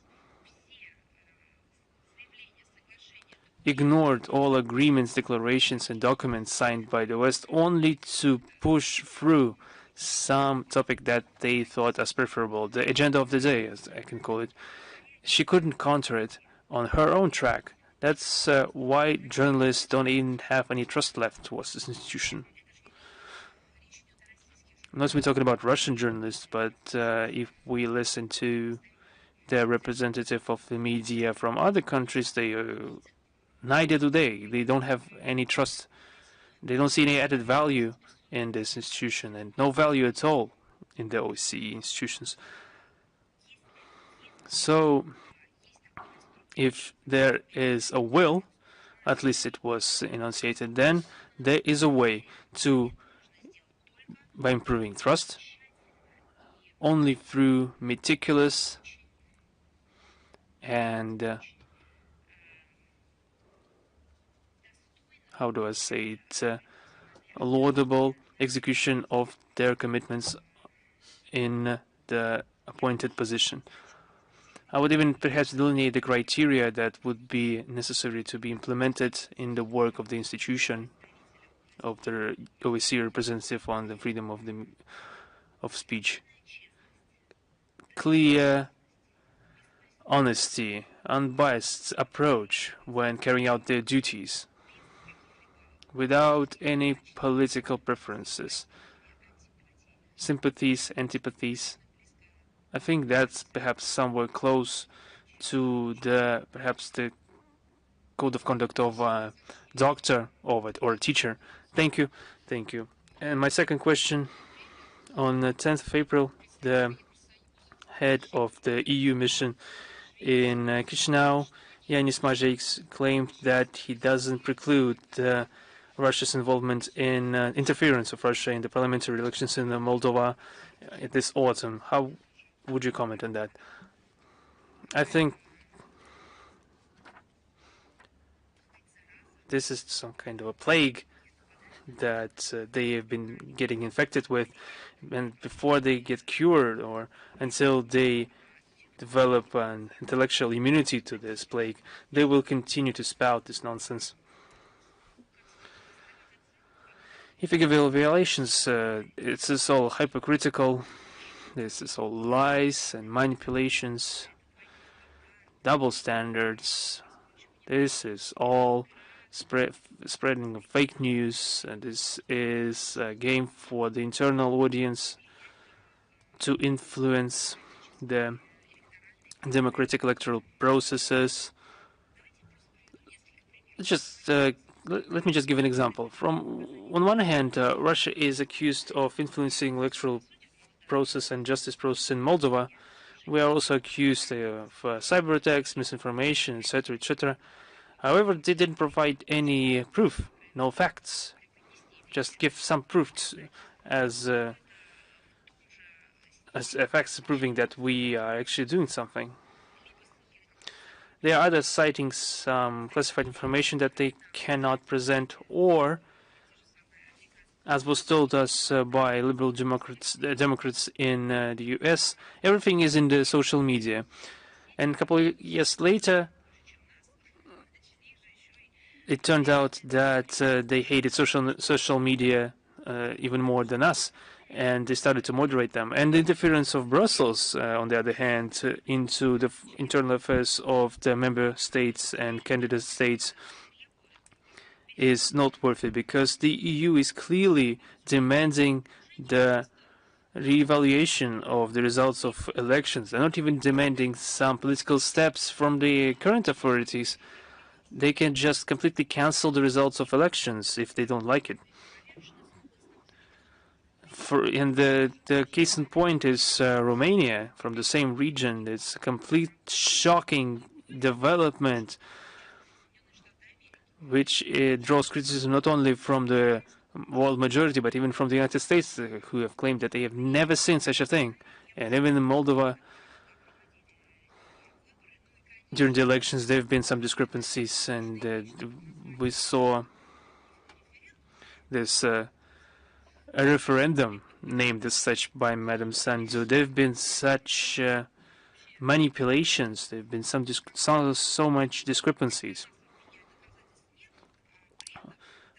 ignored all agreements, declarations, and documents signed by the West only to push through some topic that they thought as preferable, the agenda of the day, as I can call it. She couldn't counter it on her own track. That's why journalists don't even have any trust left towards this institution. I'm not even talking about Russian journalists, but if we listen to the representative of the media from other countries, they neither do they. They don't have any trust. They don't see any added value in this institution, and no value at all in the OSCE institutions. So, if there is a will, at least it was enunciated then, there is a way to, by improving trust, only through meticulous and how do I say it, laudable execution of their commitments in the appointed position. I would even perhaps delineate the criteria that would be necessary to be implemented in the work of the institution of the OSCE representative on the freedom of speech. Clear, honesty, unbiased approach when carrying out their duties, without any political preferences, sympathies, antipathies. I think that's perhaps somewhere close to perhaps the code of conduct of a doctor or a teacher. Thank you. Thank you. And my second question, on the 10th of April, the head of the EU mission in Chisinau, Yanis Mazeiks, claimed that he doesn't preclude Russia's involvement in interference of Russia in the parliamentary elections in Moldova this autumn. How would you comment on that? I think this is some kind of a plague that they have been getting infected with, and before they get cured or until they develop an intellectual immunity to this plague, they will continue to spout this nonsense. If you give evaluations, it's all hypocritical. This is all lies and manipulations, double standards. This is all spreading of fake news, and this is a game for the internal audience to influence the democratic electoral processes. Let me just give an example. On one hand, Russia is accused of influencing electoral process and justice process in Moldova. We are also accused of cyber attacks, misinformation, etc., etc. However, they didn't provide any proof, no facts. Just give some proof as facts proving that we are actually doing something. They are either citing some classified information that they cannot present, or, as was told us by liberal Democrats in the US, everything is in the social media. And a couple of years later, it turned out that they hated social media even more than us, and they started to moderate them. And the interference of Brussels, on the other hand, into the internal affairs of the member states and candidate states is noteworthy, because the EU is clearly demanding the reevaluation of the results of elections. They're not even demanding some political steps from the current authorities. They can just completely cancel the results of elections if they don't like it. And the case in point is Romania, from the same region. It's a complete shocking development, which draws criticism not only from the world majority, but even from the United States, who have claimed that they have never seen such a thing. And even in Moldova, during the elections, there have been some discrepancies, and we saw this a referendum named as such by Madam Sandu. There have been such manipulations. There have been so much discrepancies.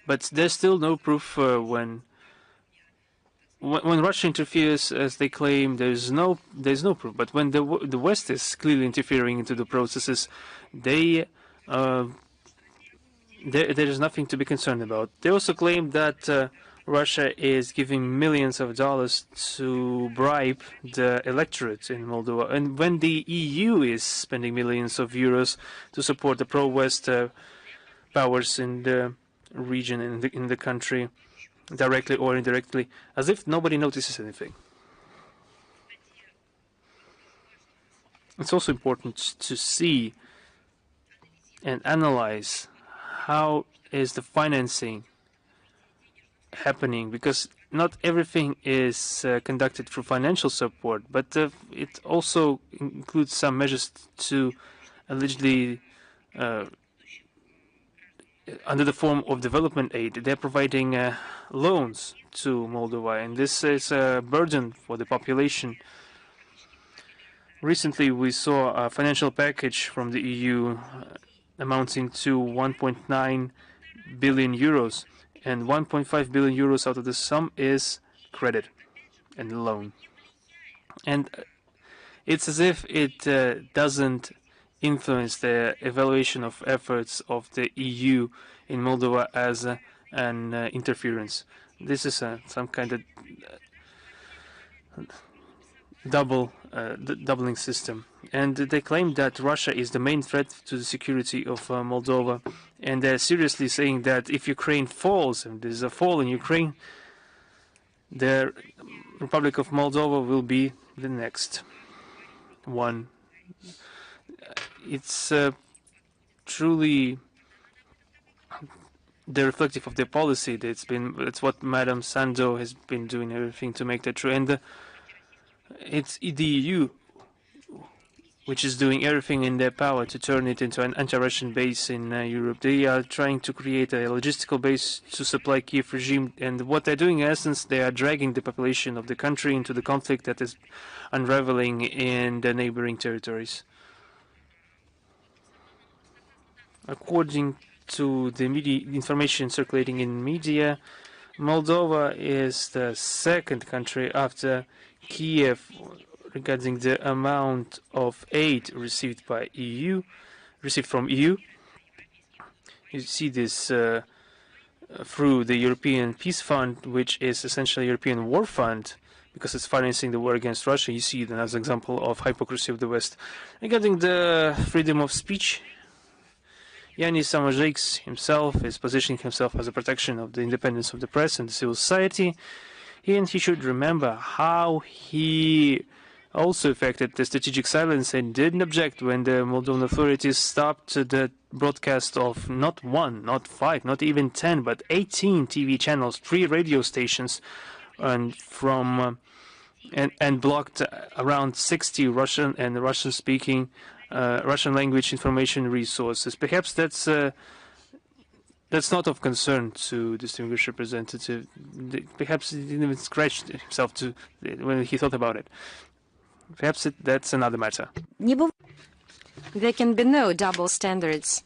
But there's still no proof when Russia interferes, as they claim. There's no proof. But when the West is clearly interfering into the processes, there is nothing to be concerned about. They also claim that Russia is giving millions of dollars to bribe the electorate in Moldova, and when the EU is spending millions of euros to support the pro-West powers in the region, in the country, directly or indirectly, as if nobody notices anything. It's also important to see and analyze how is the financing happening, because not everything is conducted through financial support, but it also includes some measures to allegedly under the form of development aid. They're providing loans to Moldova, and this is a burden for the population. Recently, we saw a financial package from the EU amounting to 1.9 billion euros, and 1.5 billion euros out of the sum is credit and loan. And it's as if it doesn't influence the evaluation of efforts of the EU in Moldova as an interference. This is some kind of doubling system. And they claim that Russia is the main threat to the security of Moldova. And they're seriously saying that if Ukraine falls, and there's a fall in Ukraine, the Republic of Moldova will be the next one. It's truly the reflective of their policy. That's what Madame Sando has been doing everything to make that true. And it's the EU which is doing everything in their power to turn it into an anti-Russian base in Europe. They are trying to create a logistical base to supply Kyiv regime, and what they're doing in essence, they are dragging the population of the country into the conflict that is unraveling in the neighboring territories. According to the information circulating in media, Moldova is the second country after Kyiv regarding the amount of aid received from EU. You see this through the European Peace Fund, which is essentially a European war fund, because it's financing the war against Russia. You see it as an example of hypocrisy of the West. Regarding the freedom of speech, Yanis Samazheks himself is positioning himself as a protection of the independence of the press and the civil society. And he should remember how he also affected the strategic silence and didn't object when the Moldovan authorities stopped the broadcast of not one, not 5, not even 10, but 18 TV channels, 3 radio stations, and and blocked around 60 Russian and Russian-speaking Russian language information resources. Perhaps that's not of concern to distinguished representative. Perhaps he didn't even scratch himself when he thought about it. Perhaps that's another matter. There can be no double standards.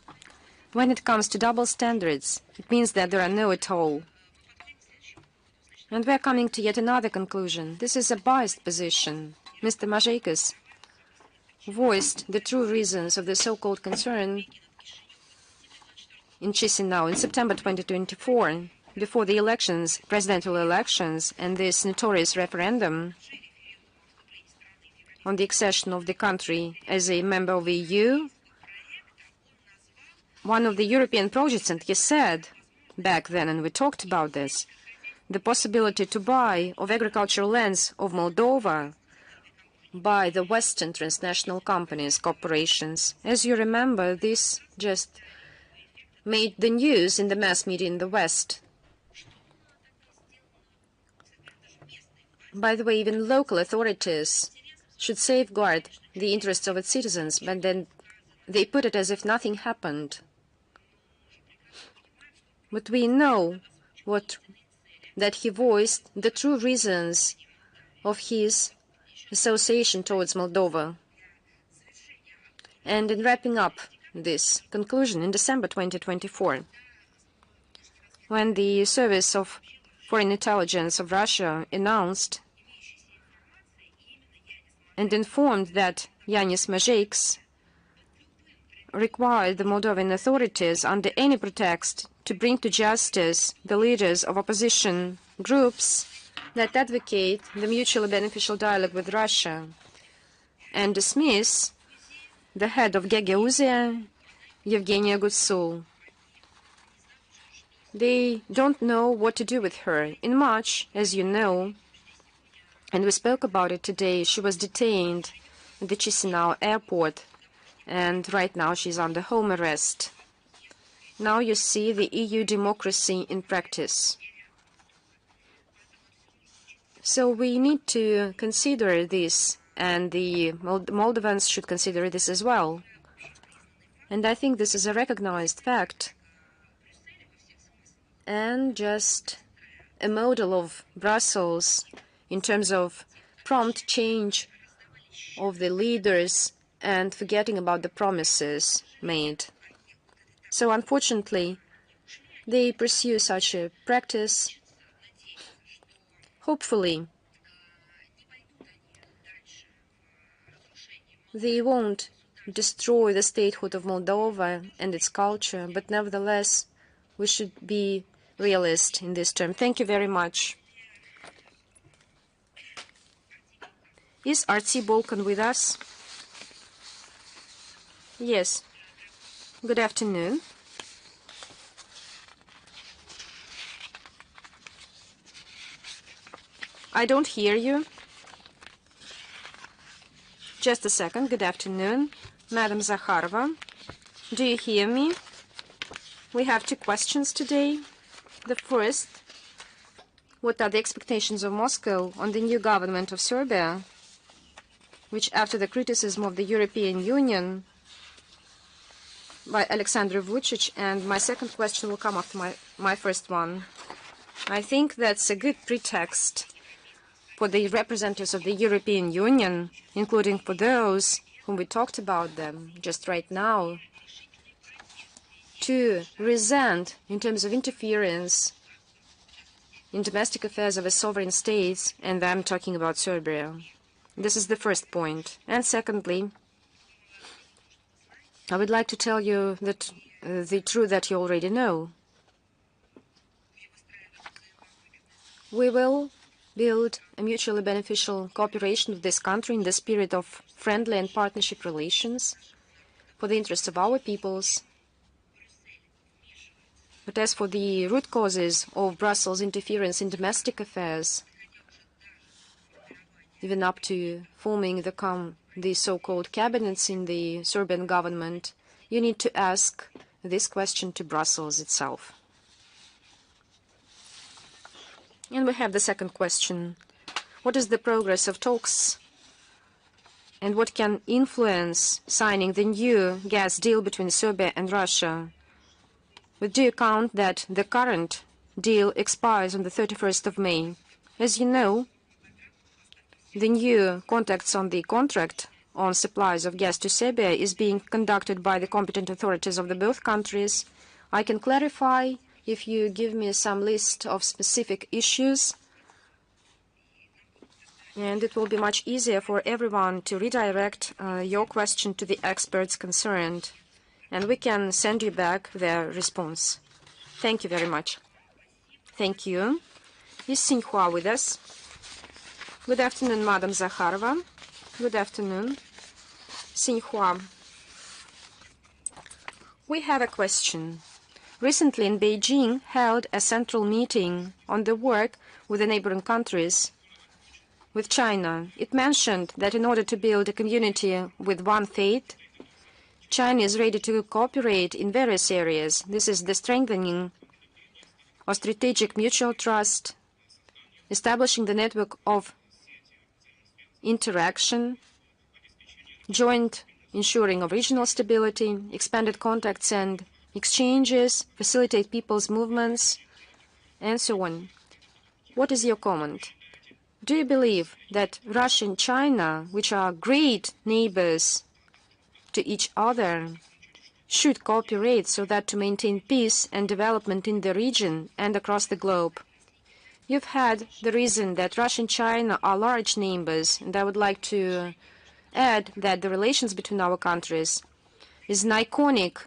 When it comes to double standards, it means that there are no at all. And we're coming to yet another conclusion. This is a biased position. Mr. Mazhekis voiced the true reasons of the so-called concern in Chisinau in September 2024, before the elections, presidential elections, and this notorious referendum on the accession of the country as a member of the EU. One of the European projects, and he said back then, and we talked about this, the possibility to buy of agricultural lands of Moldova by the Western transnational companies, corporations. As you remember, this just made the news in the mass media in the West. By the way, even local authorities should safeguard the interests of its citizens, but then they put it as if nothing happened. But we know that he voiced the true reasons of his association towards Moldova. And in wrapping up this conclusion, in December 2024, when the Service of Foreign Intelligence of Russia announced and informed that Yanis Mazhekis required the Moldovan authorities under any pretext to bring to justice the leaders of opposition groups that advocate the mutually beneficial dialogue with Russia and dismiss the head of Gagauzia, Yevgenia Gutsul. They don't know what to do with her. In March, as you know, and we spoke about it today, she was detained at the Chisinau airport, and right now she's under home arrest. Now you see the EU democracy in practice. So we need to consider this, and the Moldovans should consider this as well. And I think this is a recognized fact and just a model of Brussels in terms of prompt change of the leaders and forgetting about the promises made. So unfortunately, they pursue such a practice. Hopefully, they won't destroy the statehood of Moldova and its culture, but nevertheless, we should be realist in this term. Thank you very much. Is Artsy Bolkan with us? Yes. Good afternoon. I don't hear you. Just a second. Good afternoon. Madam Zakharova, do you hear me? We have two questions today. The first, what are the expectations of Moscow on the new government of Serbia, which after the criticism of the European Union by Alexander Vucic, and my second question will come after my first one. I think that's a good pretext for the representatives of the European Union, including for those whom we talked about them just right now, to resent in terms of interference in domestic affairs of a sovereign state, and I'm talking about Serbia. This is the first point. And secondly, I would like to tell you that the truth that you already know. We will build a mutually beneficial cooperation with this country in the spirit of friendly and partnership relations for the interests of our peoples. But as for the root causes of Brussels' interference in domestic affairs, even up to forming the so-called cabinets in the Serbian government, you need to ask this question to Brussels itself. And we have the second question. What is the progress of talks and what can influence signing the new gas deal between Serbia and Russia? With due account that the current deal expires on the 31st of May. As you know, the new contacts on the contract on supplies of gas to Serbia is being conducted by the competent authorities of the both countries. I can clarify if you give me some list of specific issues, and it will be much easier for everyone to redirect your question to the experts concerned, and we can send you back their response. Thank you very much. Thank you. Is Xinhua with us? Good afternoon, Madam Zakharova. Good afternoon. Xinhua. We have a question. Recently in Beijing held a central meeting on the work with the neighboring countries, with China. It mentioned that in order to build a community with one fate, China is ready to cooperate in various areas. This is the strengthening of strategic mutual trust, establishing the network of interaction, joint ensuring of regional stability, expanded contacts and exchanges, facilitate people's movements, and so on. What is your comment? Do you believe that Russia and China, which are great neighbors to each other, should cooperate so that to maintain peace and development in the region and across the globe? You've had the reason that Russia and China are large neighbors, and I would like to add that the relations between our countries is an iconic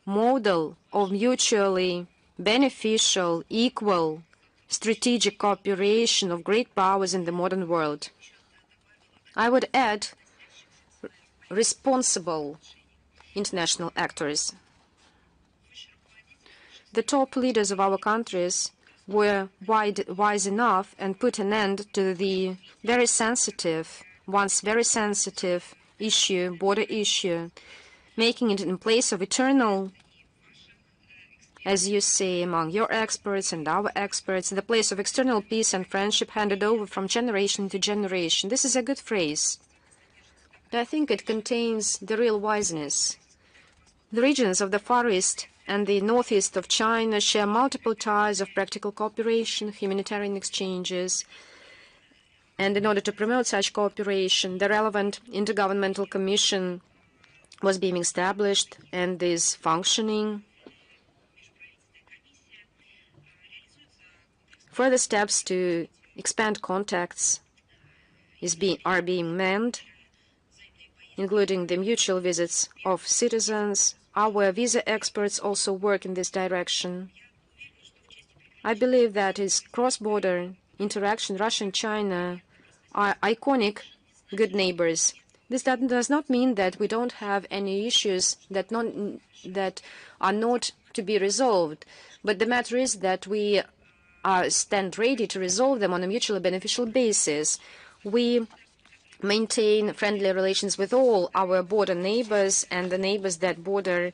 model of mutually beneficial, equal, strategic cooperation of great powers in the modern world. I would add responsible international actors. The top leaders of our countries were wise enough and put an end to the once very sensitive issue, border issue, making it in place of eternal, as you say, among your experts and our experts, the place of external peace and friendship handed over from generation to generation. This is a good phrase. I think it contains the real wiseness. The regions of the Far East and the northeast of China share multiple ties of practical cooperation, humanitarian exchanges. And in order to promote such cooperation, the relevant intergovernmental commission was being established and is functioning. Further steps to expand contacts are being manned, including the mutual visits of citizens. Our visa experts also work in this direction. I believe that is cross-border interaction. Russia and China are iconic good neighbors. This does not mean that we don't have any issues that are not to be resolved, but the matter is that we stand ready to resolve them on a mutually beneficial basis. We maintain friendly relations with all our border neighbors and the neighbors that border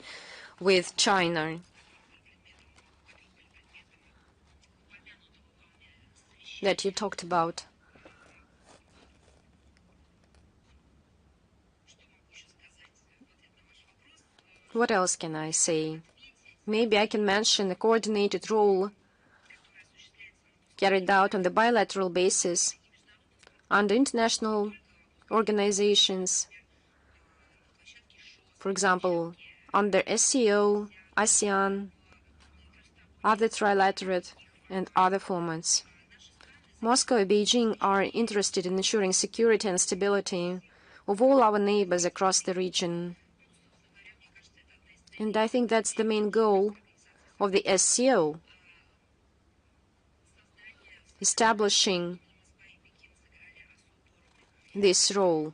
with China. That you talked about. What else can I say? Maybe I can mention a coordinated role carried out on the bilateral basis under international organizations, for example, under SCO, ASEAN, other trilaterate, and other formats. Moscow and Beijing are interested in ensuring security and stability of all our neighbors across the region. And I think that's the main goal of the SCO, establishing this role.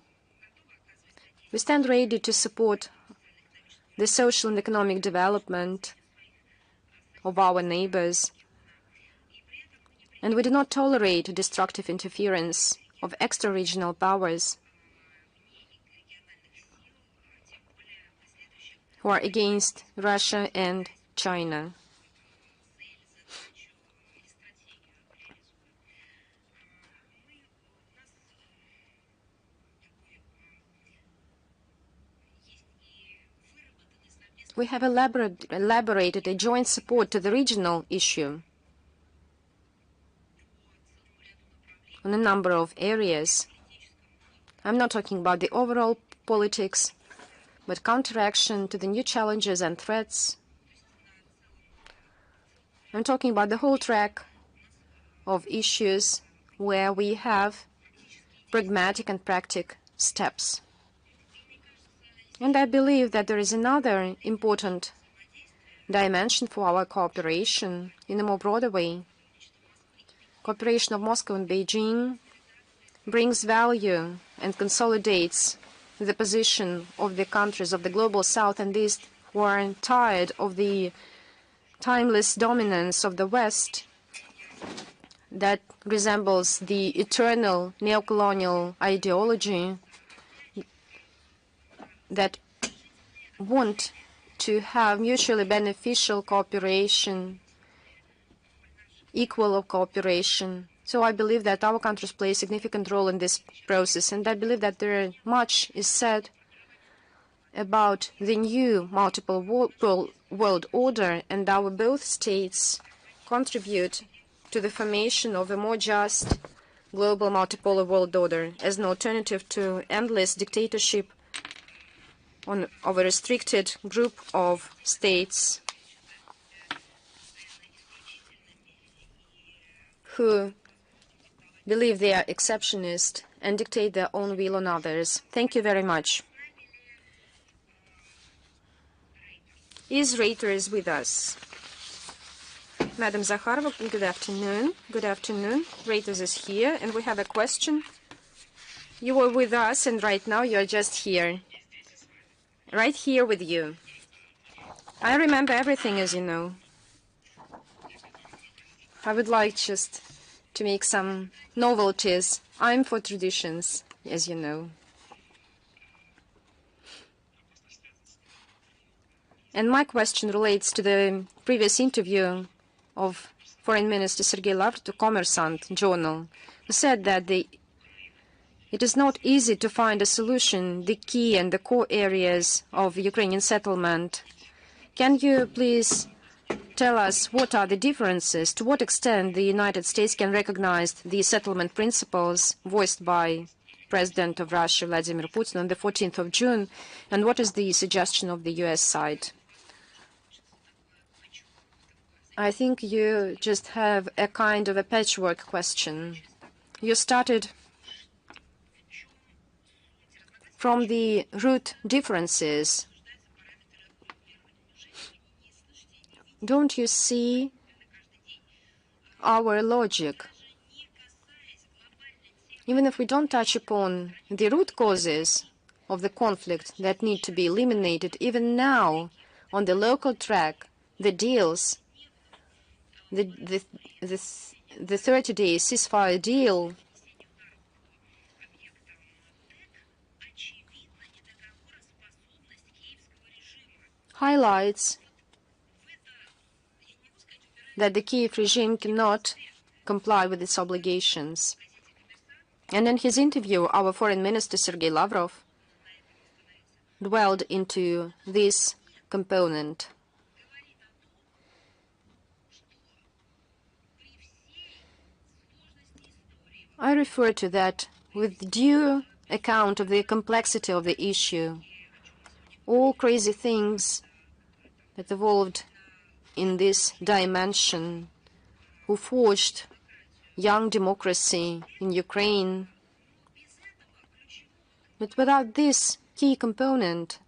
We stand ready to support the social and economic development of our neighbors, and we do not tolerate destructive interference of extra-regional powers who are against Russia and China. We have elaborated a joint support to the regional issue on a number of areas. I'm not talking about the overall politics, but counteraction to the new challenges and threats. I'm talking about the whole track of issues where we have pragmatic and practical steps. And I believe that there is another important dimension for our cooperation in a more broader way. Cooperation of Moscow and Beijing brings value and consolidates the position of the countries of the global South and East who are tired of the timeless dominance of the West that resembles the eternal neocolonial ideology, that want to have mutually beneficial cooperation, equal cooperation. So I believe that our countries play a significant role in this process, and I believe that much is said about the new multiple world order, and our both states contribute to the formation of a more just global multipolar world order as an alternative to endless dictatorship of a restricted group of states who believe they are exceptionist and dictate their own will on others. Thank you very much. Is Reuters with us? Madam Zakharova, good afternoon. Good afternoon. Reuters is here, and we have a question. You were with us, and right now you are just here. Right here with you. I remember everything, as you know. I would like just to make some novelties. I'm for traditions, as you know. And my question relates to the previous interview of Foreign Minister Sergei Lavrov to Kommersant journal, who said that it is not easy to find a solution, the key and the core areas of Ukrainian settlement Can you please tell us what are the differences, to what extent the United States can recognize the settlement principles voiced by President of Russia, Vladimir Putin, on the 14th of June, and what is the suggestion of the US side? I think you just have a kind of a patchwork question. You started from the root differences. Don't you see our logic? Even if we don't touch upon the root causes of the conflict that need to be eliminated, even now, on the local track, the deals, the 30-day ceasefire deal highlights that the Kyiv regime cannot comply with its obligations. And in his interview, our Foreign Minister Sergei Lavrov dwelled into this component. I refer to that with due account of the complexity of the issue. All crazy things that evolved in this dimension, who forged young democracy in Ukraine. But without this key component,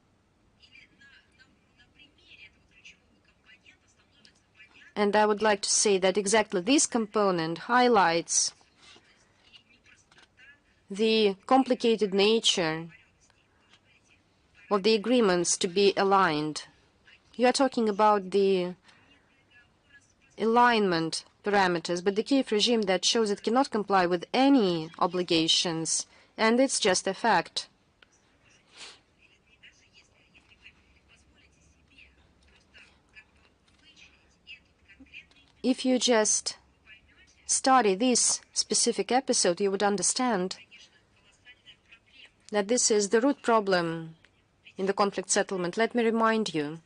and I would like to say that exactly this component highlights the complicated nature of the agreements to be aligned. You are talking about the alignment parameters, but the Kyiv regime that shows it cannot comply with any obligations, and it's just a fact. If you just study this specific episode, you would understand that this is the root problem in the conflict settlement. Let me remind you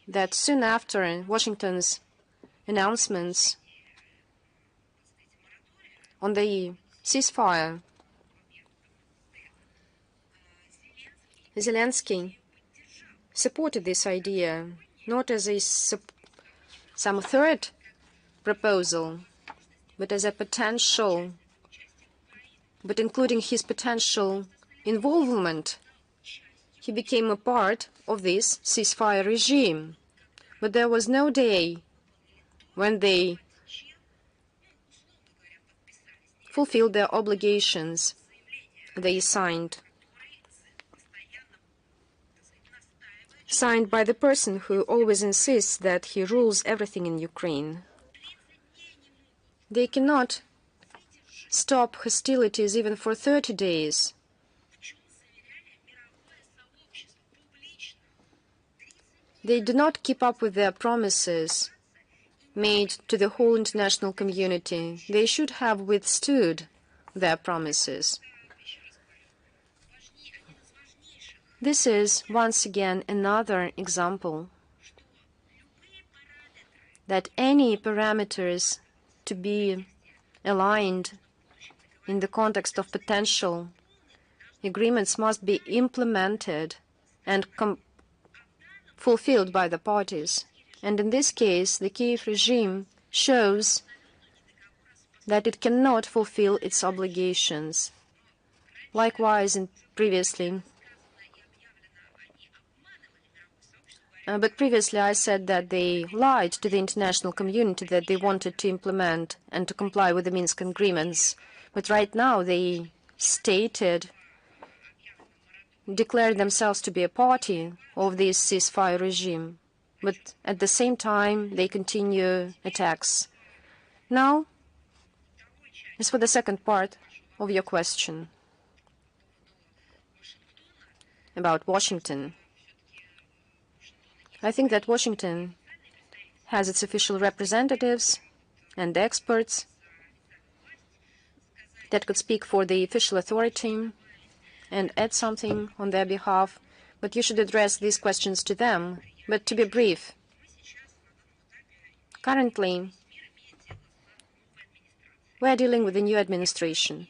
that soon after Washington's announcements on the ceasefire, Zelenskyy supported this idea, not as a some third proposal, but as a potential, but including his potential involvement. He became a part of this ceasefire regime. But there was no day when they fulfilled their obligations they signed by the person who always insists that he rules everything in Ukraine. They cannot stop hostilities even for 30 days. They do not keep up with their promises made to the whole international community. They should have withstood their promises. This is, once again, another example that any parameters to be aligned in the context of potential agreements must be implemented and fulfilled by the parties. And in this case, the Kyiv regime shows that it cannot fulfill its obligations. Likewise, previously I said that they lied to the international community that they wanted to implement and to comply with the Minsk agreements. But right now they declared themselves to be a party of this ceasefire regime. But at the same time, they continue attacks. Now, as for the second part of your question about Washington, I think that Washington has its official representatives and experts that could speak for the official authority and add something on their behalf, but you should address these questions to them. But to be brief, currently we are dealing with a new administration.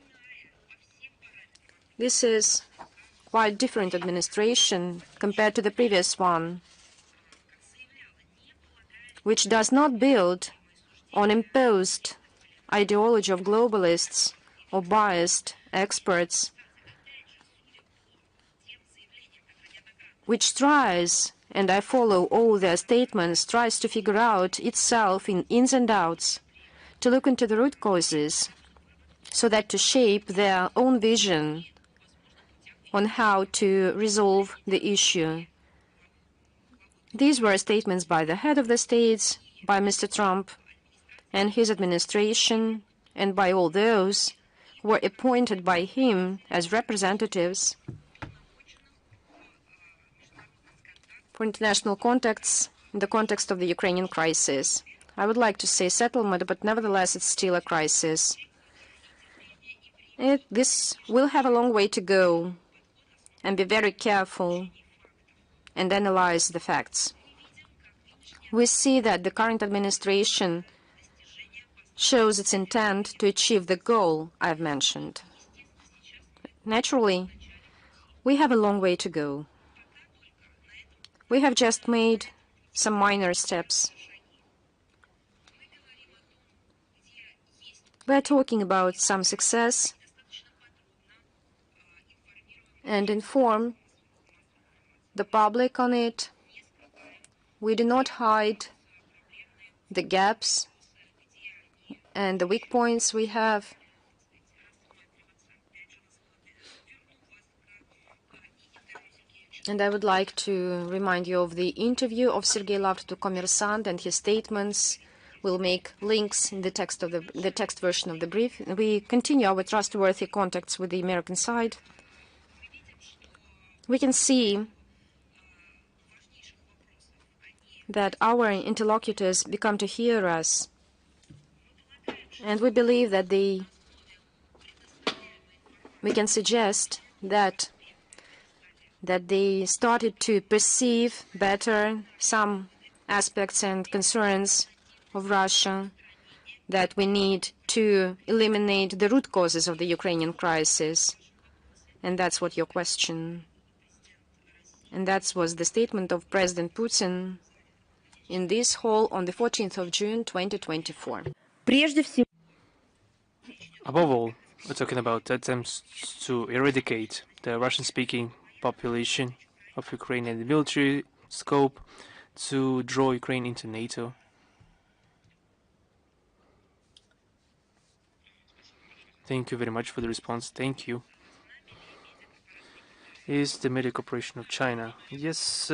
This is quite different administration compared to the previous one, which does not build on imposed ideology of globalists or biased experts, which tries, and I follow all their statements, tries to figure out itself in ins and outs, to look into the root causes, so that to shape their own vision on how to resolve the issue. These were statements by the head of the states, by Mr. Trump and his administration, and by all those who were appointed by him as representatives for international contacts in the context of the Ukrainian crisis. I would like to say settlement, but nevertheless it's still a crisis. This will have a long way to go, and be very careful and analyze the facts. We see that the current administration shows its intent to achieve the goal I've mentioned. Naturally, we have a long way to go. We have just made some minor steps. We're talking about some success and inform the public on it. We do not hide the gaps and the weak points we have. And I would like to remind you of the interview of Sergei Lavrov to Kommersant and his statements. We'll make links in the text of the text version of the brief. We continue our trustworthy contacts with the American side. We can see that our interlocutors become to hear us, and we believe that we can suggest that they started to perceive better some aspects and concerns of Russia, that we need to eliminate the root causes of the Ukrainian crisis. And that's what your question. And that was the statement of President Putin in this hall on the 14th of June, 2024. Above all, we're talking about attempts to eradicate the Russian-speaking population of Ukraine and the military scope to draw Ukraine into NATO. Thank you very much for the response. Thank you. Is the Media Corporation of China? Yes.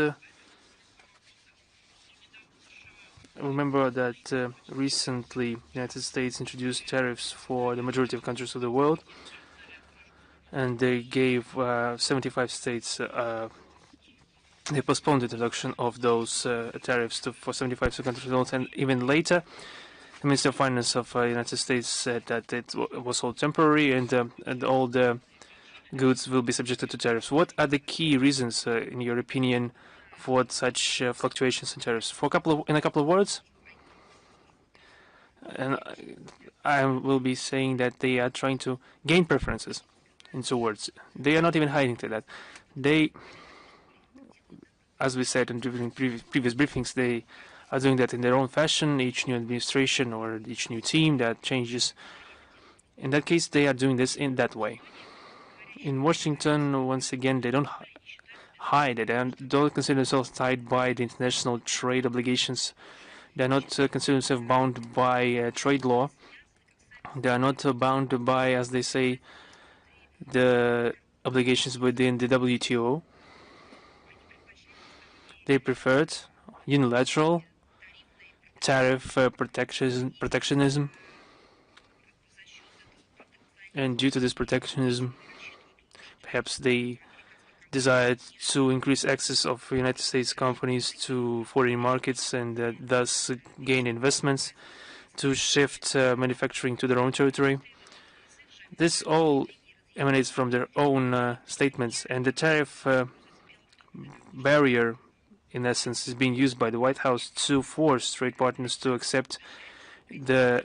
Remember that recently the United States introduced tariffs for the majority of countries of the world, and they gave 75 states, they postponed the introduction of those tariffs for 75 countries of the world, and even later the Minister of Finance of the United States said that it was all temporary, and all the goods will be subjected to tariffs. What are the key reasons, in your opinion, for such fluctuations in tariffs? In a couple of words, and I will be saying that they are trying to gain preferences. In 2 words, they are not even hiding to that. They, as we said in previous briefings, they are doing that in their own fashion. Each new administration or each new team that changes, in that case, they are doing this in that way. In Washington, once again, they don't hide it and don't consider themselves tied by the international trade obligations. They are not consider themselves bound by trade law. They are not bound by, as they say, the obligations within the WTO. They preferred unilateral tariff protectionism, and due to this protectionism, perhaps they desired to increase access of United States companies to foreign markets and thus gain investments, to shift manufacturing to their own territory. This all emanates from their own statements, and the tariff barrier in essence, is being used by the White House to force trade partners to accept the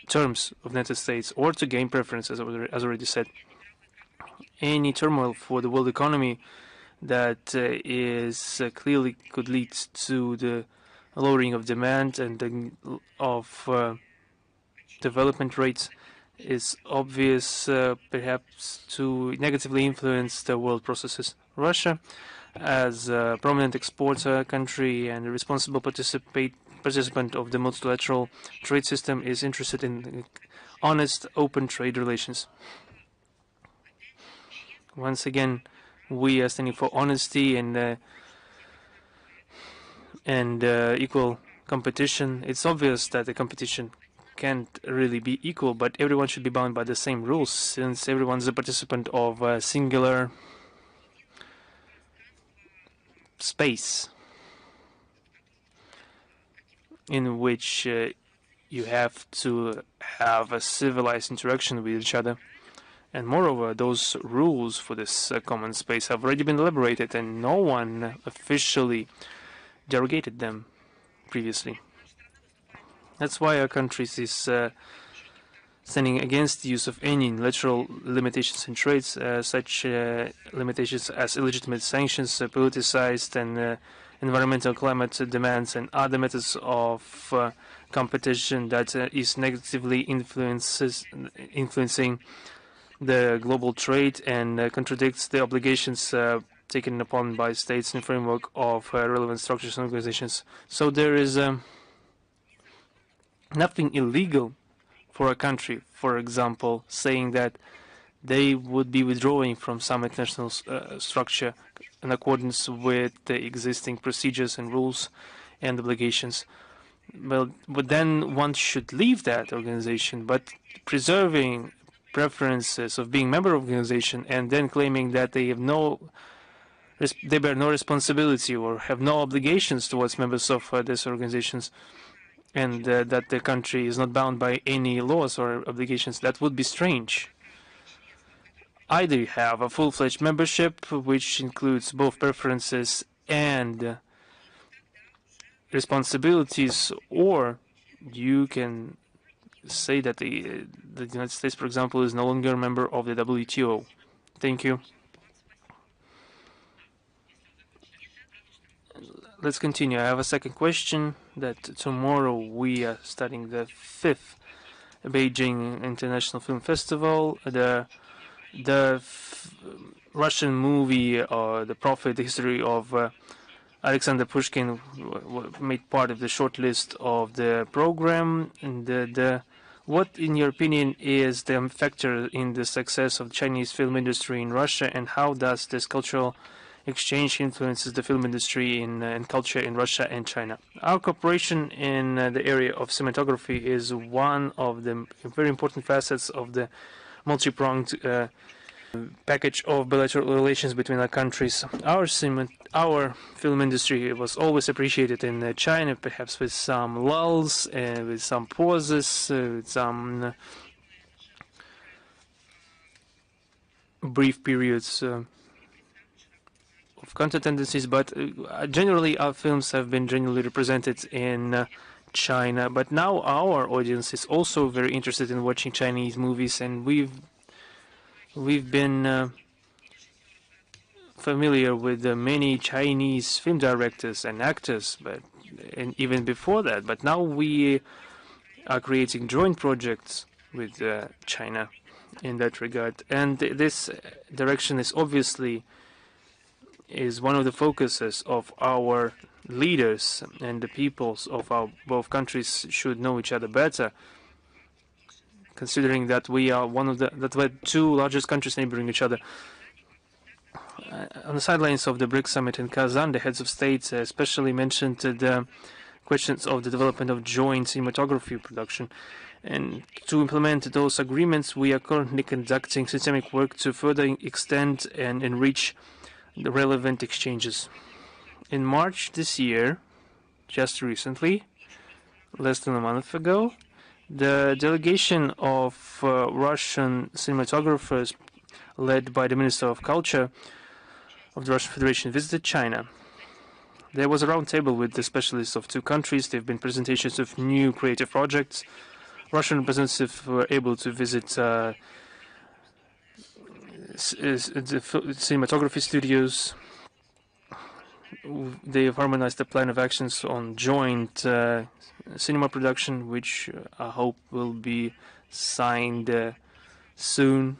terms of the United States or to gain preference, as already said. Any turmoil for the world economy that is clearly could lead to the lowering of demand and of development rates is obvious, perhaps to negatively influence the world processes. Russia, as a prominent exporter country and a responsible participant of the multilateral trade system, is interested in honest, open trade relations. Once again, we are standing for honesty and equal competition. It's obvious that the competition can't really be equal, but everyone should be bound by the same rules, since everyone's a participant of a singular space in which you have to have a civilized interaction with each other. And moreover, those rules for this common space have already been elaborated, and no one officially derogated them previously. That's why our country is standing against the use of any unilateral limitations in trades, such limitations as illegitimate sanctions, politicized and environmental climate demands, and other methods of competition that is negatively influencing the global trade and contradicts the obligations taken upon by states in the framework of relevant structures and organizations. So there is nothing illegal for a country, for example, saying that they would be withdrawing from some international structure in accordance with the existing procedures and rules and obligations. Well, but then one should leave that organization, but preserving preferences of being member of the organization and then claiming that they bear no responsibility or have no obligations towards members of these organizations, and that the country is not bound by any laws or obligations, that would be strange. Either you have a full-fledged membership, which includes both preferences and responsibilities, or you can say that the United States, for example, is no longer a member of the WTO. Thank you. Let's continue. I have a second question. That tomorrow we are starting the 5th Beijing International Film Festival. The Russian movie, The Prophet, the history of Alexander Pushkin, made part of the short list of the program. And what, in your opinion, is the factor in the success of the Chinese film industry in Russia, and how does this cultural exchange influences the film industry and culture in Russia and China? Our cooperation in the area of cinematography is one of the very important facets of the multi-pronged package of bilateral relations between our countries. Our film industry was always appreciated in China, perhaps with some lulls, with some pauses, with some brief periods of counter tendencies, but generally our films have been generally represented in China. But now our audience is also very interested in watching Chinese movies, and we've been familiar with many Chinese film directors and actors, and even before that. But now we are creating joint projects with China in that regard, and this direction is obviously one of the focuses of our leaders, and the peoples of our both countries should know each other better, considering that we are we're two largest countries neighboring each other. On the sidelines of the BRICS summit in Kazan, the heads of state especially mentioned the questions of the development of joint cinematography production. And to implement those agreements, we are currently conducting systemic work to further extend and enrich the relevant exchanges. In March this year, just recently, less than a month ago, the delegation of Russian cinematographers, led by the Minister of Culture of the Russian Federation, visited China. There was a roundtable with the specialists of two countries. There have been presentations of new creative projects. Russian representatives were able to visit the cinematography studios. They have harmonized the plan of actions on joint cinema production, which I hope will be signed soon.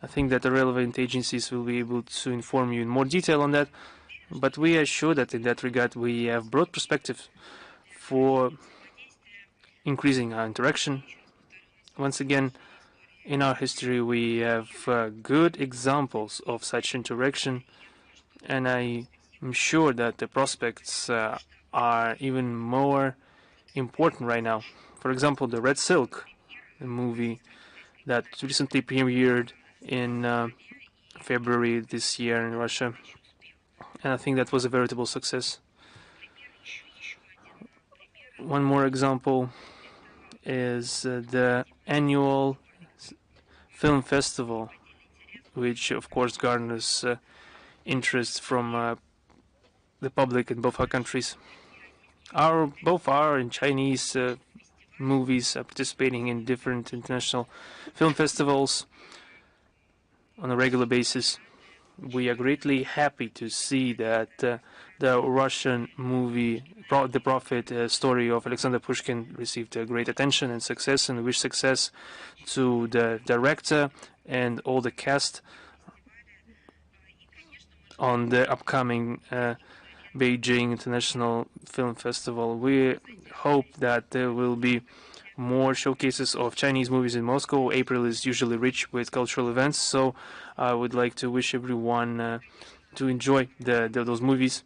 I think that the relevant agencies will be able to inform you in more detail on that, but we are sure that in that regard we have broad perspective for increasing our interaction. Once again, in our history we have good examples of such interaction, and I am sure that the prospects are even more important right now. For example, the Red Silk, the movie that recently premiered in February this year in Russia, and I think that was a veritable success. One more example is the annual film festival, which of course garners interest from the public in both our countries. Both our and Chinese movies are participating in different international film festivals on a regular basis. We are greatly happy to see that the Russian movie, The Prophet, story of Alexander Pushkin, received great attention and success, and we wish success to the director and all the cast on the upcoming Beijing International Film Festival. We hope that there will be more showcases of Chinese movies in Moscow. April is usually rich with cultural events, so I would like to wish everyone to enjoy those movies.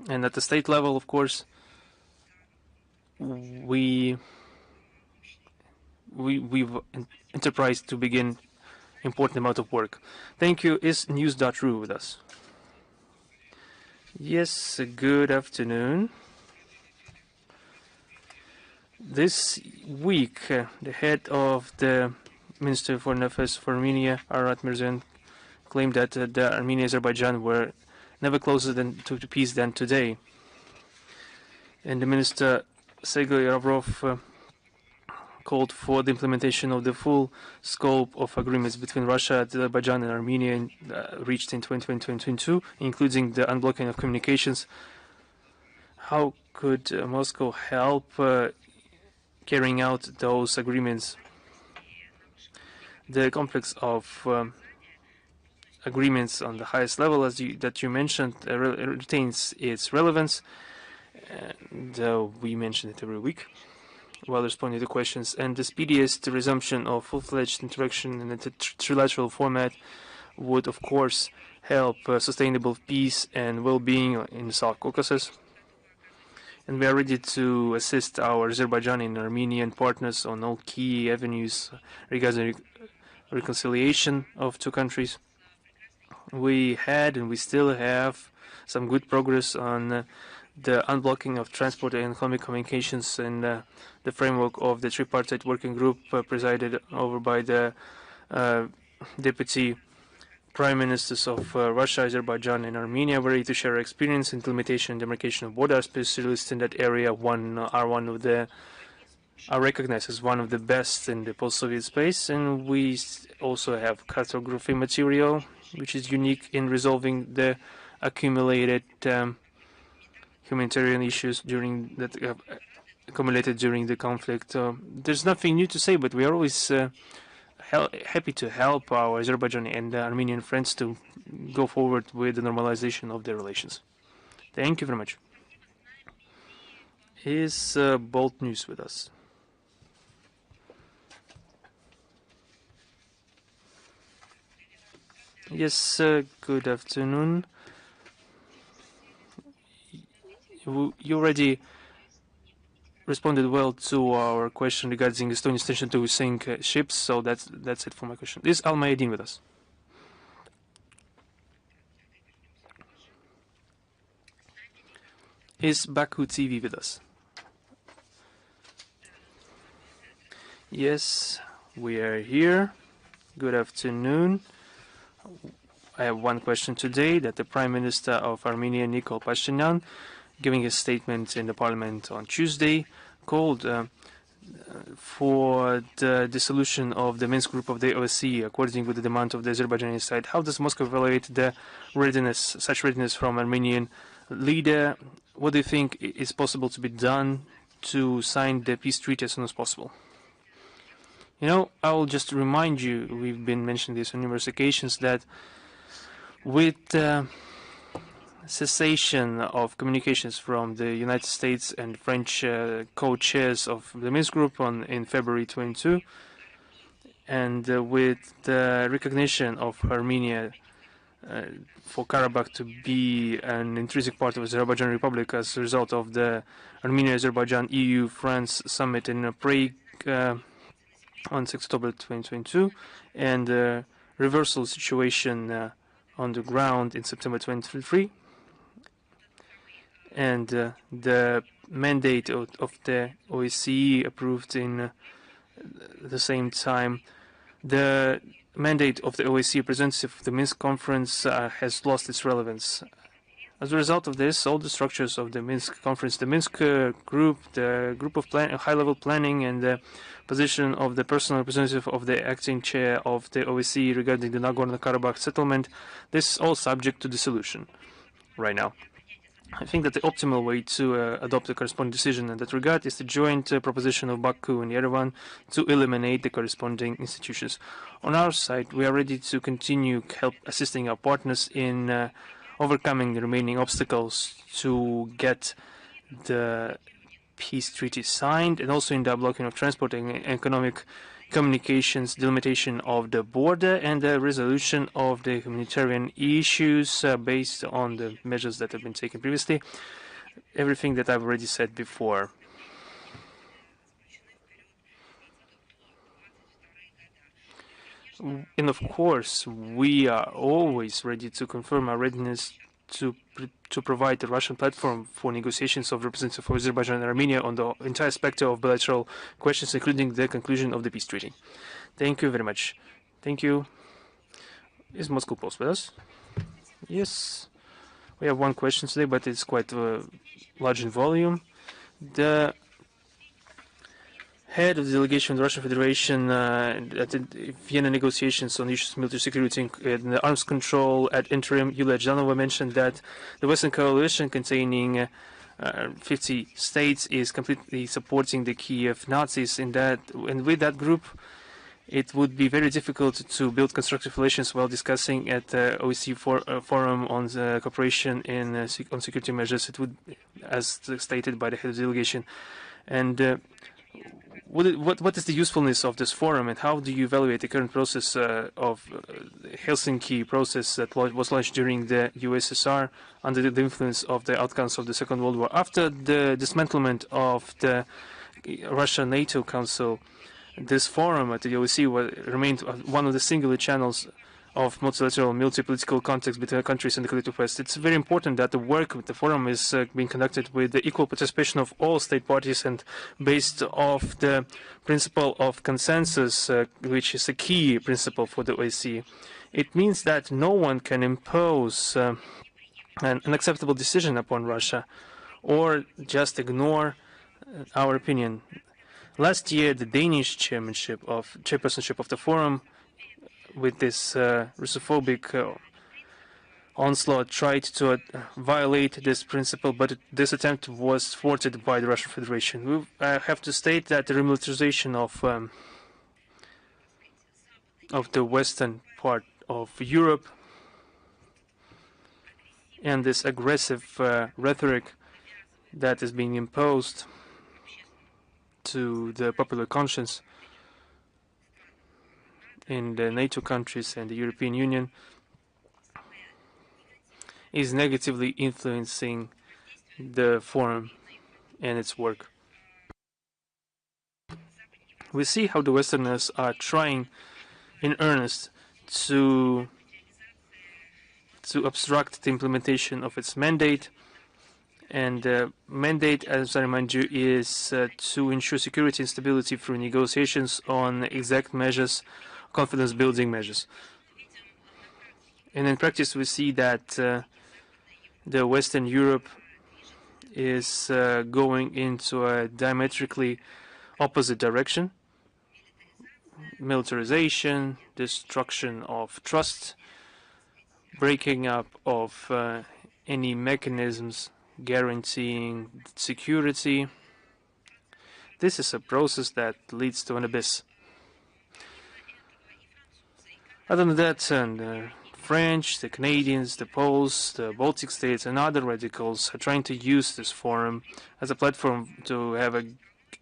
And at the state level, of course, we've enterprised to begin important amount of work. Thank you. Is news.ru with us? Yes, good afternoon. This week, the head of the Minister of Foreign Affairs for Armenia, Vladimir, claimed that the Armenia-Azerbaijan were never closer to peace than today. And the Minister Sergei Lavrov called for the implementation of the full scope of agreements between Russia, Azerbaijan, and Armenia reached in 2022, including the unblocking of communications. How could Moscow help carrying out those agreements? The complex of agreements on the highest level, that you mentioned, retains its relevance. And we mention it every week while responding to questions. And the speediest resumption of full-fledged interaction in a trilateral format would, of course, help sustainable peace and well-being in the South Caucasus. And we are ready to assist our Azerbaijani and Armenian partners on all key avenues regarding reconciliation of two countries. We had and we still have some good progress on the unblocking of transport and economic communications in the framework of the tripartite working group presided over by the deputy prime ministers of Russia, Azerbaijan, and Armenia. Were ready to share experience in implementation and demarcation of borders. Specialists in that area are recognized as one of the best in the post-Soviet space, and we also have cartography material, which is unique in resolving the accumulated humanitarian issues that accumulated during the conflict. There's nothing new to say, but we are always happy to help our Azerbaijani and Armenian friends to go forward with the normalization of their relations. Thank you very much. Is Bolt News with us? Yes, good afternoon. You already responded well to our question regarding Estonia's intention to sink ships, so that's it for my question. Is Al-Mayadin with us? Is Baku TV with us? Yes, we are here. Good afternoon. I have one question today that the Prime Minister of Armenia, Nikol Pashinyan, giving a statement in the parliament on Tuesday, called for the dissolution of the Minsk Group of the OSCE, according with the demand of the Azerbaijani side. How does Moscow evaluate the readiness, such readiness from Armenian leader? What do you think is possible to be done to sign the peace treaty as soon as possible? You know, I will just remind you, we've been mentioning this on numerous occasions, that with cessation of communications from the United States and French co-chairs of the Minsk Group in February 22, and with the recognition of Armenia for Karabakh to be an intrinsic part of Azerbaijan Republic as a result of the Armenia-Azerbaijan EU-France summit in Prague on 6 October 2022, and reversal situation on the ground in September 2023, and the mandate of the OSCE approved in the same time. The mandate of the OSCE representative of the Minsk conference has lost its relevance. As a result of this, all the structures of the Minsk conference, the Minsk Group, the group of high-level planning, and the position of the personal representative of the acting chair of the OSCE regarding the Nagorno-Karabakh settlement, this is all subject to dissolution right now. I think that the optimal way to adopt a corresponding decision in that regard is the joint proposition of Baku and Yerevan to eliminate the corresponding institutions. On our side, we are ready to continue assisting our partners in overcoming the remaining obstacles to get the peace treaty signed, and also in the blocking of transport and economic communications, delimitation of the border, and the resolution of the humanitarian issues based on the measures that have been taken previously. Everything that I've already said before. And of course, we are always ready to confirm our readiness to provide the Russian platform for negotiations of representatives for Azerbaijan and Armenia on the entire spectrum of bilateral questions, including the conclusion of the peace treaty. Thank you very much. Thank you. Is Moscow Post with us? Yes. We have one question today, but it's quite large in volume. The head of the delegation of the Russian Federation at the Vienna negotiations on issues of military security and arms control at interim, Yulia Zhanova, mentioned that the Western coalition containing 50 states is completely supporting the Kyiv Nazis. And with that group, it would be very difficult to build constructive relations while discussing at the OSCE forum on the cooperation on security measures. It would, as stated by the head of the delegation. And what is the usefulness of this forum, and how do you evaluate the current process of Helsinki process that was launched during the USSR under the influence of the outcomes of the Second World War? After the dismantlement of the Russia-NATO Council, this forum at the OSCE remained one of the singular channels of multilateral multi-political context between the countries and the collective West. It's very important that the work with the forum is being conducted with the equal participation of all state parties and based off the principle of consensus, which is a key principle for the OSCE. It means that no one can impose an unacceptable decision upon Russia or just ignore our opinion. Last year, the Danish chairpersonship of the forum, with this Russophobic onslaught, tried to violate this principle, but this attempt was thwarted by the Russian Federation. We have to state that the remilitarization of the western part of Europe and this aggressive rhetoric that is being imposed to the popular conscience in the NATO countries and the European Union is negatively influencing the forum and its work. We see how the Westerners are trying in earnest to obstruct the implementation of its mandate. And the mandate, as I remind you, is to ensure security and stability through negotiations on exact measures, confidence-building measures. And in practice, we see that the Western Europe is going into a diametrically opposite direction. Militarization, destruction of trust, breaking up of any mechanisms guaranteeing security. This is a process that leads to an abyss. Other than that, the French, the Canadians, the Poles, the Baltic states, and other radicals are trying to use this forum as a platform to have a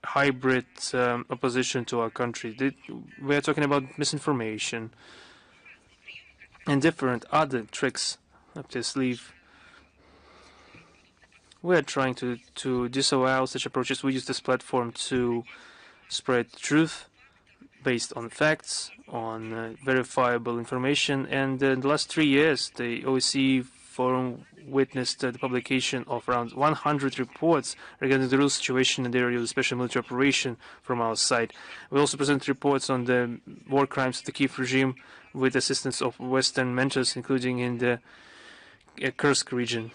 hybrid opposition to our country. We are talking about misinformation and different other tricks up their sleeve. We are trying to disavow such approaches. We use this platform to spread truth based on facts, on verifiable information. And in the last 3 years, the OSCE Forum witnessed the publication of around 100 reports regarding the real situation in the area of the special military operation from our side. We also present reports on the war crimes of the Kyiv regime with assistance of Western mentors, including in the Kursk region.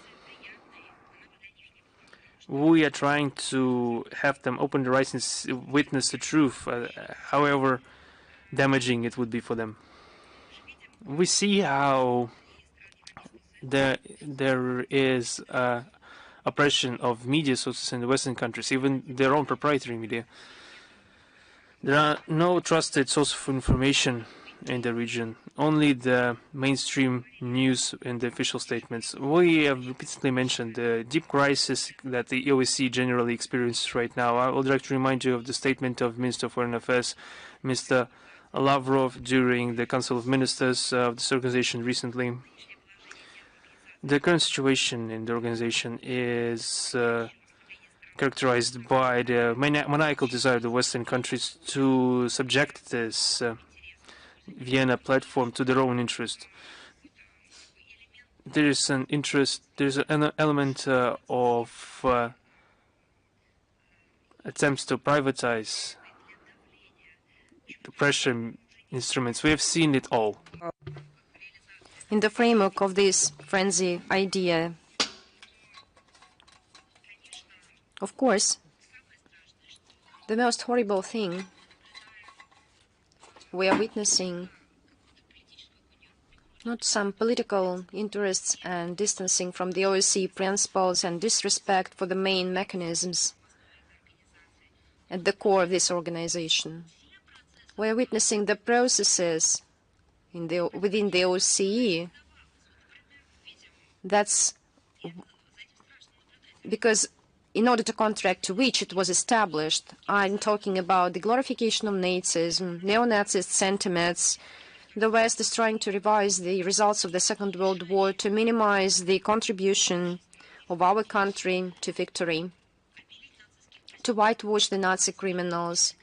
We are trying to have them open their eyes and witness the truth, however damaging it would be for them. We see how there is oppression of media sources in the Western countries, even their own proprietary media. There are no trusted sources of information in the region, only the mainstream news and the official statements. We have repeatedly mentioned the deep crisis that the OSCE generally experiences right now. I would like to remind you of the statement of Minister of Foreign Affairs, Mr. Lavrov, during the Council of Ministers of this organization recently. The current situation in the organization is characterized by the maniacal desire of the Western countries to subject this Vienna platform to their own interest. There is an element of attempts to privatize the pressure instruments. We have seen it all. In the framework of this frenzy idea, of course, the most horrible thing we are witnessing not some political interests and distancing from the OSCE principles and disrespect for the main mechanisms at the core of this organization. We are witnessing the processes within the OSCE. That's because in order to contract to which it was established, I'm talking about the glorification of Nazism, neo-Nazist sentiments. The West is trying to revise the results of the Second World War to minimize the contribution of our country to victory, to whitewash the Nazi criminals.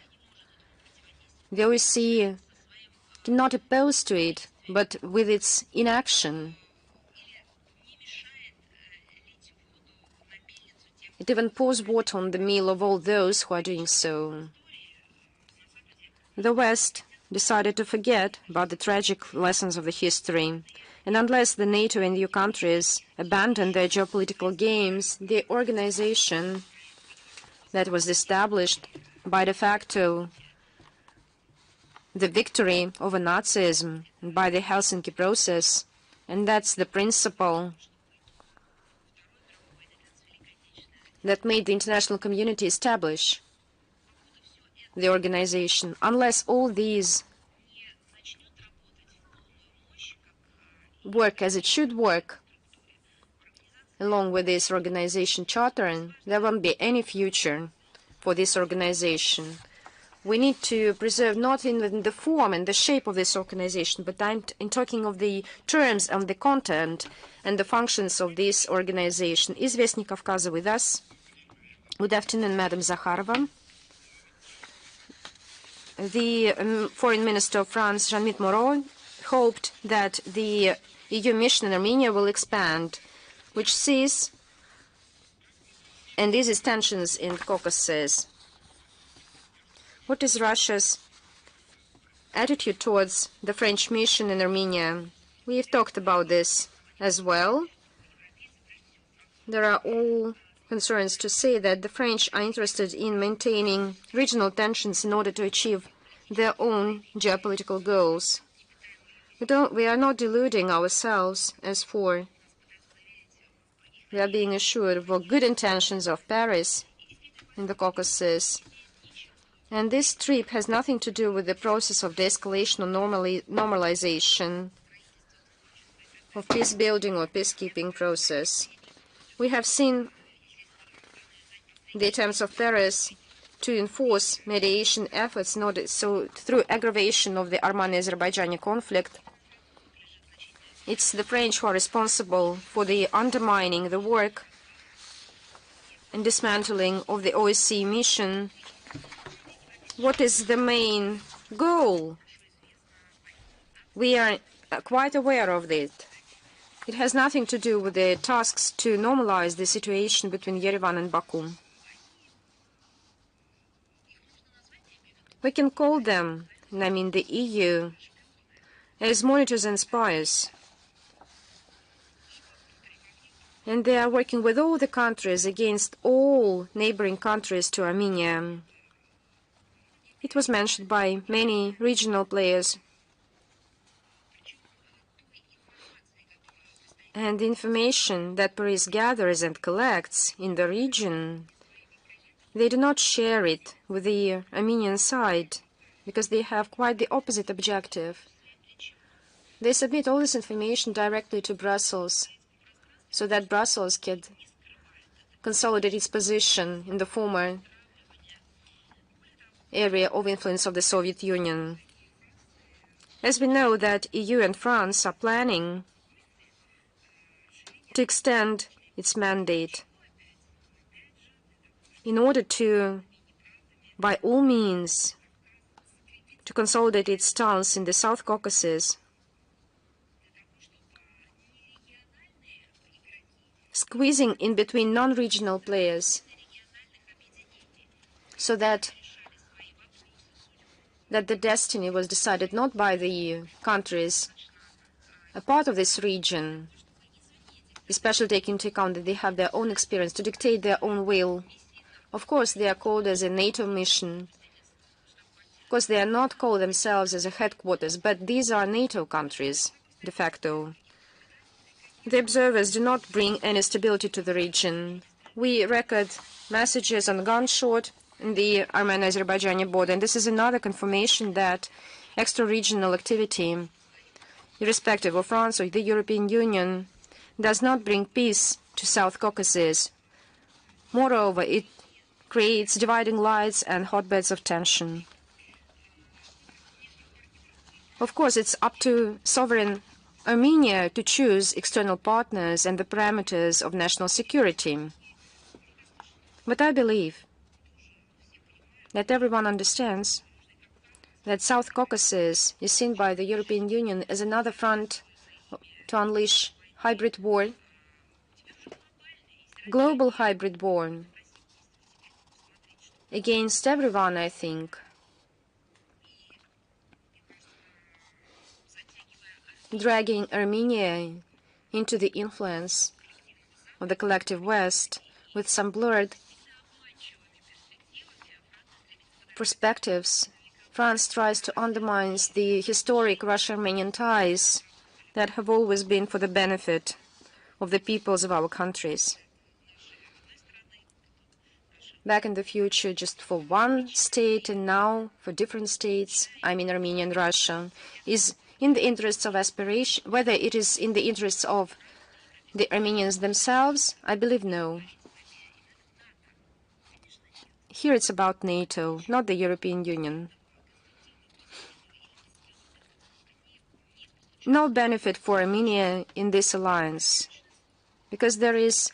The OSCE did not oppose to it, but with its inaction, it even pours water on the meal of all those who are doing so. The West decided to forget about the tragic lessons of the history, and unless the NATO and EU countries abandon their geopolitical games, the organization that was established by de facto the victory over Nazism by the Helsinki process, and that's the principle that made the international community establish the organization. Unless all these work as it should work, along with this organization charter, there won't be any future for this organization. We need to preserve not in the form and the shape of this organization, but I'm talking of the terms and the content and the functions of this organization. Is Vestnik Kavkaza with us? Good afternoon, Madam Zakharova. The Foreign Minister of France, Jean-Michel Moreau, hoped that the EU mission in Armenia will expand, which sees and eases tensions in Caucasus. What is Russia's attitude towards the French mission in Armenia? We've talked about this as well. There are all concerns to say that the French are interested in maintaining regional tensions in order to achieve their own geopolitical goals. We are not deluding ourselves as for we are being assured of good intentions of Paris in the Caucasus. And this trip has nothing to do with the process of de-escalation or normalization of peace building or peacekeeping process. We have seen the attempts of Paris to enforce mediation efforts in order, so through aggravation of the Armenia-Azerbaijan conflict. It's the French who are responsible for the undermining the work and dismantling of the OSCE mission. What is the main goal? We are quite aware of it. It has nothing to do with the tasks to normalize the situation between Yerevan and Baku. We can call them, I mean the EU, as monitors and spies. And they are working with all the countries against all neighboring countries to Armenia. It was mentioned by many regional players. And the information that Paris gathers and collects in the region, they do not share it with the Armenian side because they have quite the opposite objective. They submit all this information directly to Brussels so that Brussels could consolidate its position in the former area of influence of the Soviet Union. As we know that EU and France are planning to extend its mandate in order to, by all means, to consolidate its stance in the South Caucasus, squeezing in between non-regional players so that the destiny was decided not by the countries, a part of this region, especially taking into account that they have their own experience, to dictate their own will. Of course, they are called as a NATO mission. Of course, they are not called themselves as a headquarters, but these are NATO countries, de facto. The observers do not bring any stability to the region. We record messages on gunshot in the Armenia-Azerbaijan border, and this is another confirmation that extra-regional activity, irrespective of France or the European Union, does not bring peace to South Caucasus. Moreover, it creates dividing lines and hotbeds of tension. Of course, it's up to sovereign Armenia to choose external partners and the parameters of national security. But I believe that everyone understands that South Caucasus is seen by the European Union as another front to unleash hybrid war, global hybrid war, against everyone, I think. Dragging Armenia into the influence of the collective West with some blurred perspectives. France tries to undermine the historic Russo-Armenian ties that have always been for the benefit of the peoples of our countries. Back in the future, just for one state, and now for different states, I mean Armenia and Russia, is in the interests of aspiration. Whether it is in the interests of the Armenians themselves, I believe no. Here it's about NATO, not the European Union. No benefit for Armenia in this alliance, because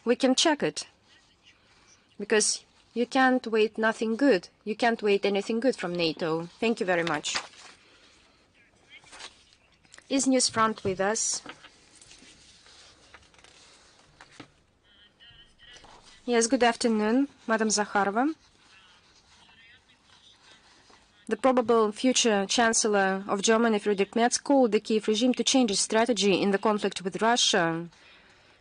we can check it, because you can't wait nothing good. You can't wait anything good from NATO. Thank you very much. Is Newsfront with us? Yes, good afternoon, Madam Zakharova. the probable future Chancellor of Germany, Friedrich Merz, called the Kyiv regime to change its strategy in the conflict with Russia,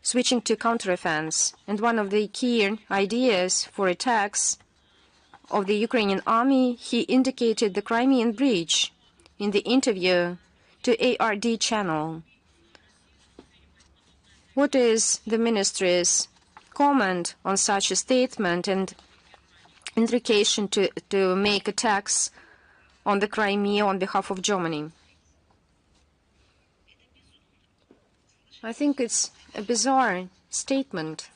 switching to counteroffense. And one of the key ideas for attacks of the Ukrainian army, he indicated the Crimean Bridge in the interview to ARD channel. What is the ministry's comment on such a statement and indication to make attacks on the Crimea on behalf of Germany? I think it's a bizarre statement.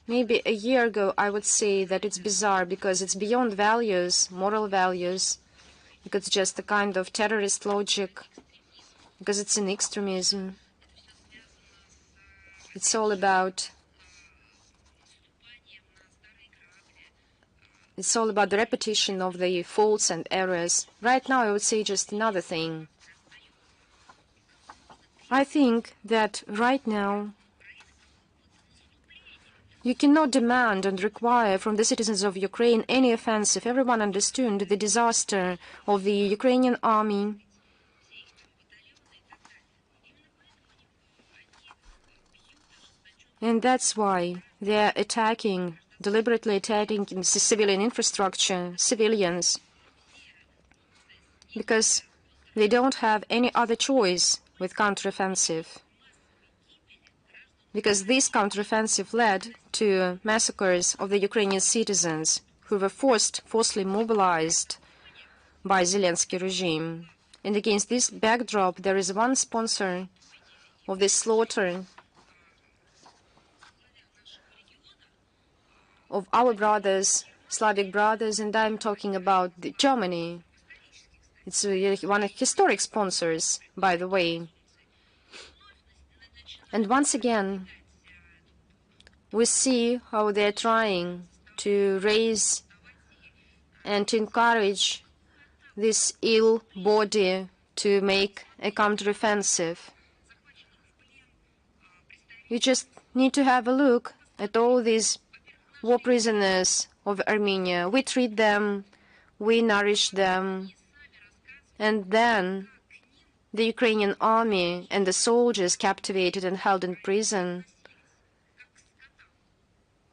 Maybe a year ago I would say that it's bizarre because it's beyond values, moral values, because it's just a kind of terrorist logic, because it's an extremism. It's all about the repetition of the faults and errors. Right now I would say just another thing. I think that right now you cannot demand and require from the citizens of Ukraine any offensive. Everyone understood the disaster of the Ukrainian army. And that's why they're attacking, deliberately attacking civilian infrastructure, civilians, because they don't have any other choice with counteroffensive. Because this counteroffensive led to massacres of the Ukrainian citizens who were forcibly mobilized by Zelensky regime. And against this backdrop, there is one sponsor of this slaughter of our brothers, Slavic brothers, and I'm talking about Germany. It's one of historic sponsors, by the way. And once again, we see how they're trying to raise and to encourage this ill body to make a counteroffensive. You just need to have a look at all these war prisoners of Armenia. We treat them, we nourish them, and then the Ukrainian army and the soldiers captivated and held in prison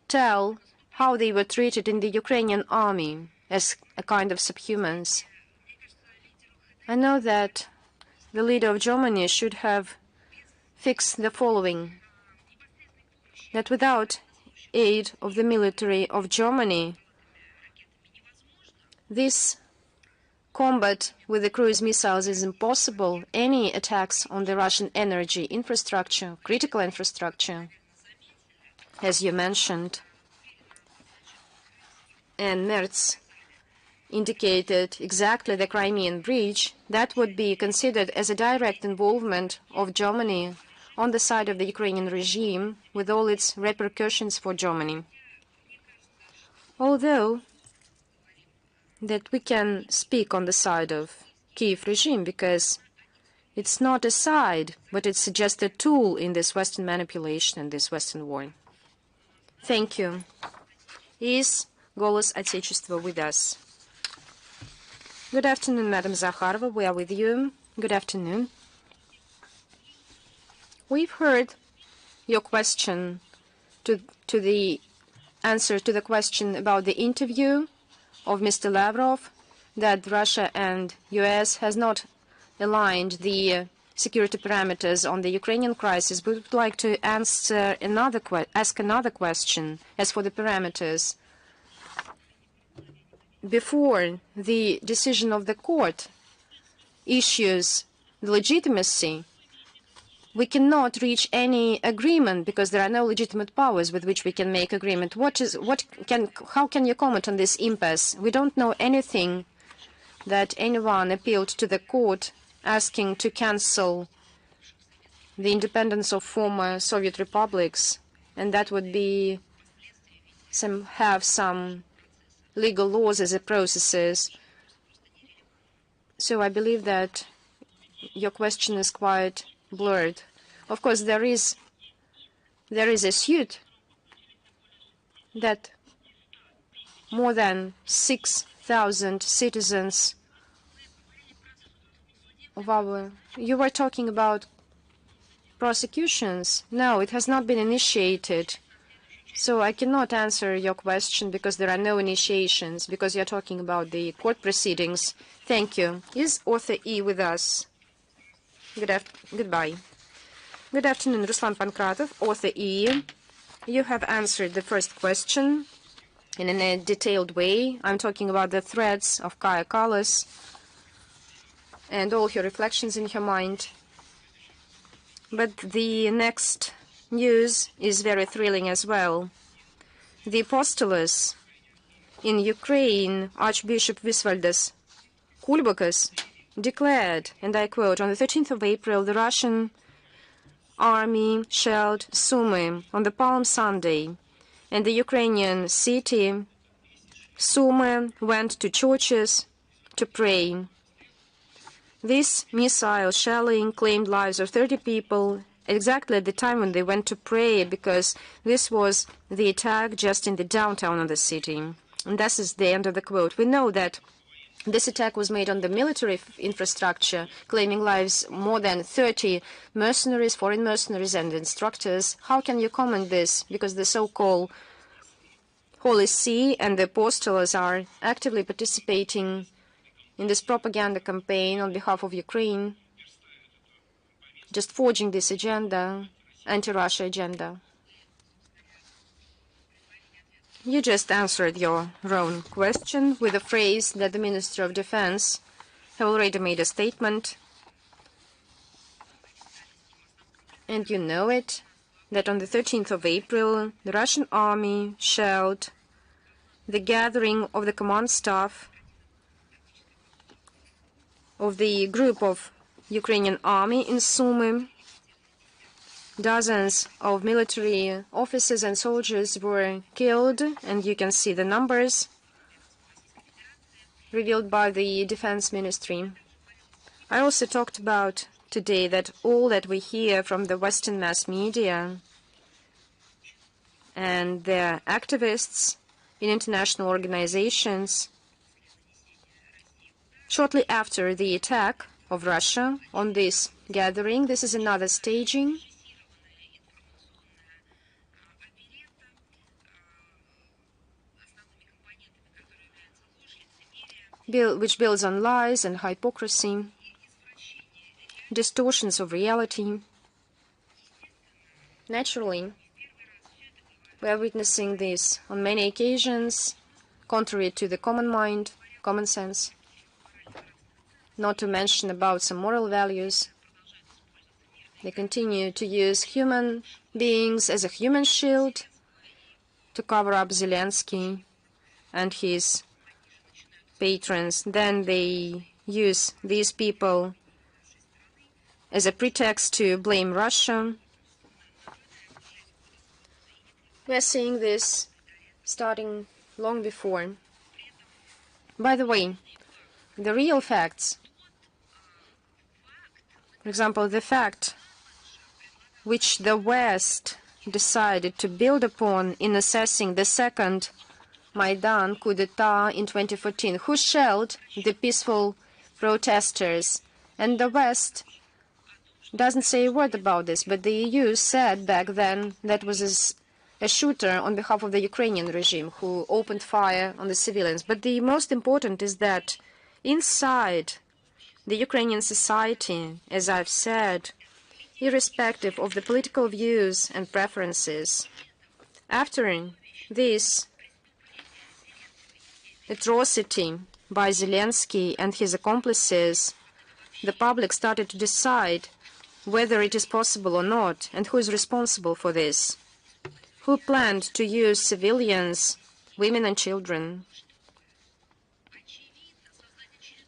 tell how they were treated in the Ukrainian army as a kind of subhumans. I know that the leader of Germany should have fixed the following, that without aid of the military of Germany, this combat with the cruise missiles is impossible. Any attacks on the Russian energy infrastructure, critical infrastructure, as you mentioned, and Merz indicated exactly the Crimean Bridge, that would be considered as a direct involvement of Germany on the side of the Ukrainian regime with all its repercussions for Germany. Although that we can speak on the side of Kyiv regime because it's not a side, but it's just a tool in this Western manipulation and this Western war. Thank you. Is Голос Отечества with us? Good afternoon, Madam Zakharova. We are with you. Good afternoon. We've heard your question to the answer to the question about the interview of Mr. Lavrov, that Russia and US has not aligned the security parameters on the Ukrainian crisis. We would like to answer ask another question as for the parameters. Before the decision of the court issues the legitimacy, we cannot reach any agreement because there are no legitimate powers with which we can make agreement. How can you comment on this impasse? We don't know anything that anyone appealed to the court asking to cancel the independence of former Soviet republics, and that would be have some legal laws as a processes. So I believe that your question is quite blurred. Of course, there is a suit that more than 6,000 citizens of our... You were talking about prosecutions. No, it has not been initiated. So I cannot answer your question because there are no initiations, because you're talking about the court proceedings. Thank you. Is author E with us? Goodbye. Good afternoon, Ruslan Pankratov, author E. You have answered the first question in a detailed way. I'm talking about the threats of Kaja Kallas and all her reflections in her mind. But the next news is very thrilling as well. The apostolos in Ukraine, Archbishop Visvaldas Kulbokas, declared, and I quote, on the 13th of April, the Russian army shelled Sumy on the Palm Sunday, and the Ukrainian city Sumy went to churches to pray. This missile shelling claimed lives of 30 people exactly at the time when they went to pray, because this was the attack just in the downtown of the city. And this is the end of the quote. We know that this attack was made on the military infrastructure, claiming lives more than 30 mercenaries, foreign mercenaries and instructors. How can you comment this? Because the so-called Holy See and the apostles are actively participating in this propaganda campaign on behalf of Ukraine, just forging this agenda, anti-Russia agenda. You just answered your own question with a phrase that the Minister of Defense have already made a statement, and you know it, that on the 13th of April, the Russian army shelled the gathering of the command staff of the group of Ukrainian army in Sumy. Dozens of military officers and soldiers were killed, and you can see the numbers revealed by the Defense Ministry. I also talked about today that all that we hear from the Western mass media and their activists in international organizations, shortly after the attack of Russia on this gathering, this is another staging, which builds on lies and hypocrisy, distortions of reality. Naturally, we are witnessing this on many occasions, contrary to the common mind, common sense, not to mention about some moral values. They continue to use human beings as a human shield to cover up Zelensky and his patrons. Then they use these people as a pretext to blame Russia. We're seeing this starting long before. By the way, the real facts, for example, the fact which the West decided to build upon in assessing the second Maidan coup d'etat in 2014, who shelled the peaceful protesters. And the West doesn't say a word about this, but the EU said back then that was a shooter on behalf of the Ukrainian regime who opened fire on the civilians. But the most important is that inside the Ukrainian society, as I've said, irrespective of the political views and preferences, after this atrocity by Zelensky and his accomplices, the public started to decide whether it is possible or not, and who is responsible for this, who planned to use civilians, women and children,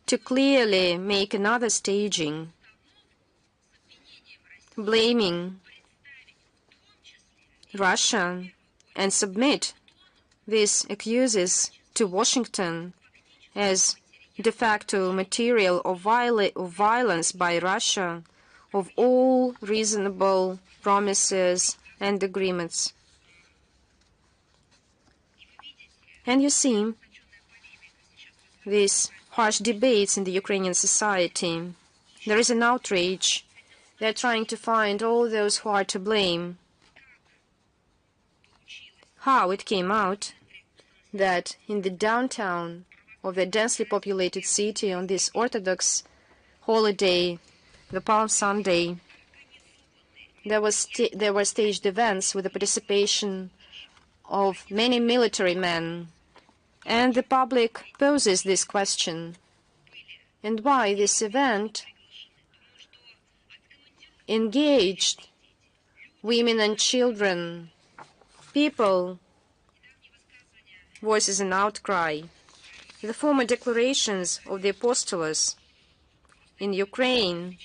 to clearly make another staging, blaming Russia and submit these accuses to Washington as de facto material of violence by Russia of all reasonable promises and agreements. And you see these harsh debates in the Ukrainian society. There is an outrage. They're trying to find all those who are to blame. How it came out that in the downtown of the densely populated city on this Orthodox holiday, the Palm Sunday, there were staged events with the participation of many military men. And the public poses this question. And why this event engaged women and children, people, voices in outcry. The former declarations of the apostles in Ukraine,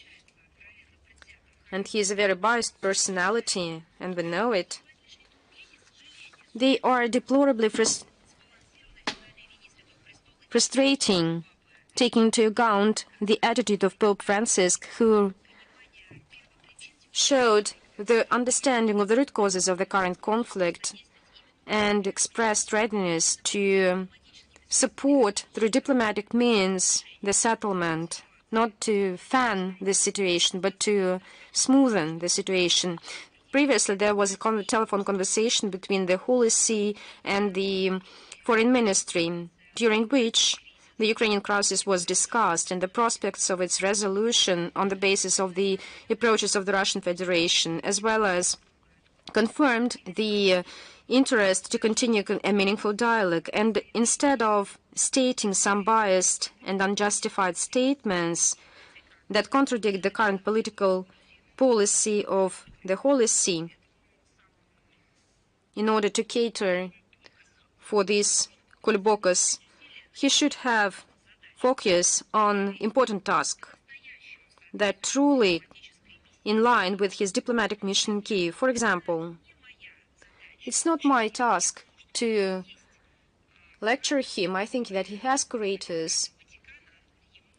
and he is a very biased personality, and we know it, they are deplorably frustrating, taking into account the attitude of Pope Francis, who showed the understanding of the root causes of the current conflict and expressed readiness to support through diplomatic means the settlement, not to fan the situation, but to smoothen the situation. Previously, there was a telephone conversation between the Holy See and the Foreign Ministry, during which the Ukrainian crisis was discussed and the prospects of its resolution on the basis of the approaches of the Russian Federation, as well as confirmed the interest to continue a meaningful dialogue. And instead of stating some biased and unjustified statements that contradict the current political policy of the Holy See, in order to cater for this Kulbokas, he should have focus on important tasks that truly in line with his diplomatic mission in Kyiv. For example, it's not my task to lecture him. I think that he has curators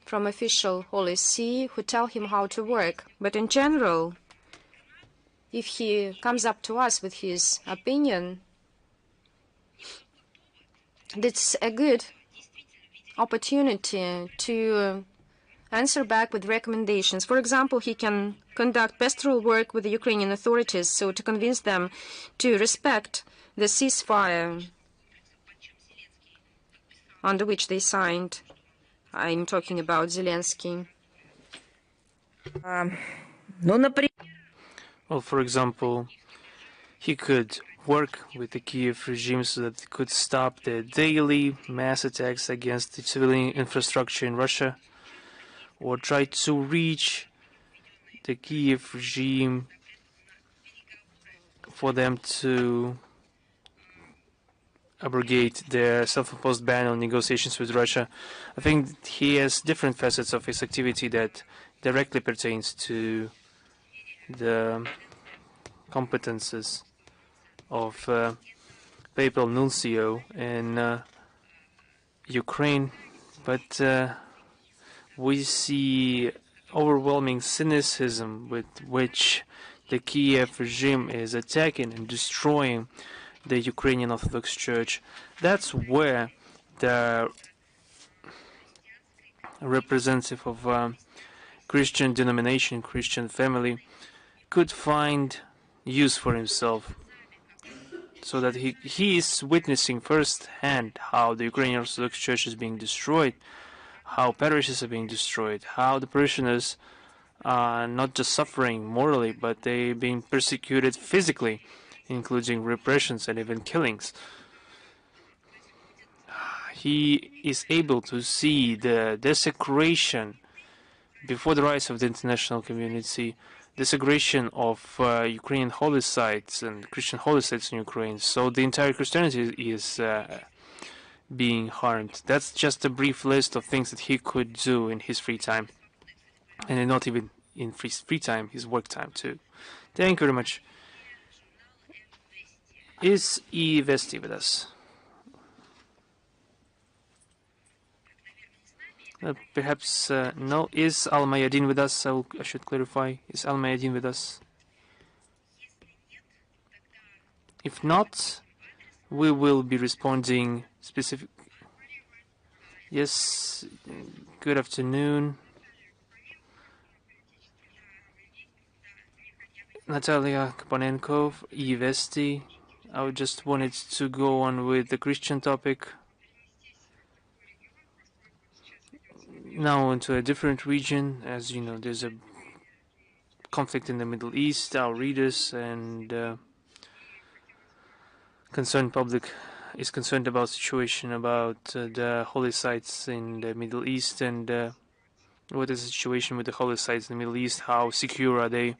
from official Holy See who tell him how to work. But in general, if he comes up to us with his opinion, it's a good opportunity to answer back with recommendations. For example, he can conduct pastoral work with the Ukrainian authorities, so to convince them to respect the ceasefire under which they signed. I'm talking about Zelensky. Well, for example, he could work with the Kyiv regime so that it could stop the daily mass attacks against the civilian infrastructure in Russia, or try to reach the Kyiv regime for them to abrogate their self-imposed ban on negotiations with Russia. I think he has different facets of his activity that directly pertains to the competences of Papal Nuncio in Ukraine, but we see overwhelming cynicism with which the Kiev regime is attacking and destroying the Ukrainian Orthodox Church. That's where the representative of Christian denomination, Christian family, could find use for himself, so that he is witnessing firsthand how the Ukrainian Orthodox Church is being destroyed, how parishes are being destroyed, how the parishioners are not just suffering morally, but they're being persecuted physically, including repressions and even killings. He is able to see the desecration before the eyes of the international community, desecration of Ukrainian holy sites and Christian holy sites in Ukraine. So the entire Christianity is being harmed. That's just a brief list of things that he could do in his free time, and not even in free time, his work time too. Thank you very much. Is Vesti with us? Perhaps no. Is Al-Mayadin with us? I should clarify. Is Al-Mayadin with us? If not, We will be responding specific. Yes, good afternoon. Natalia Kapanenko, Evesti. I just wanted to go on with the Christian topic. Now into a different region. As you know, there's a conflict in the Middle East. Our readers and concerned public is concerned about situation about the holy sites in the Middle East and what is the situation with the holy sites in the Middle East, how secure are they.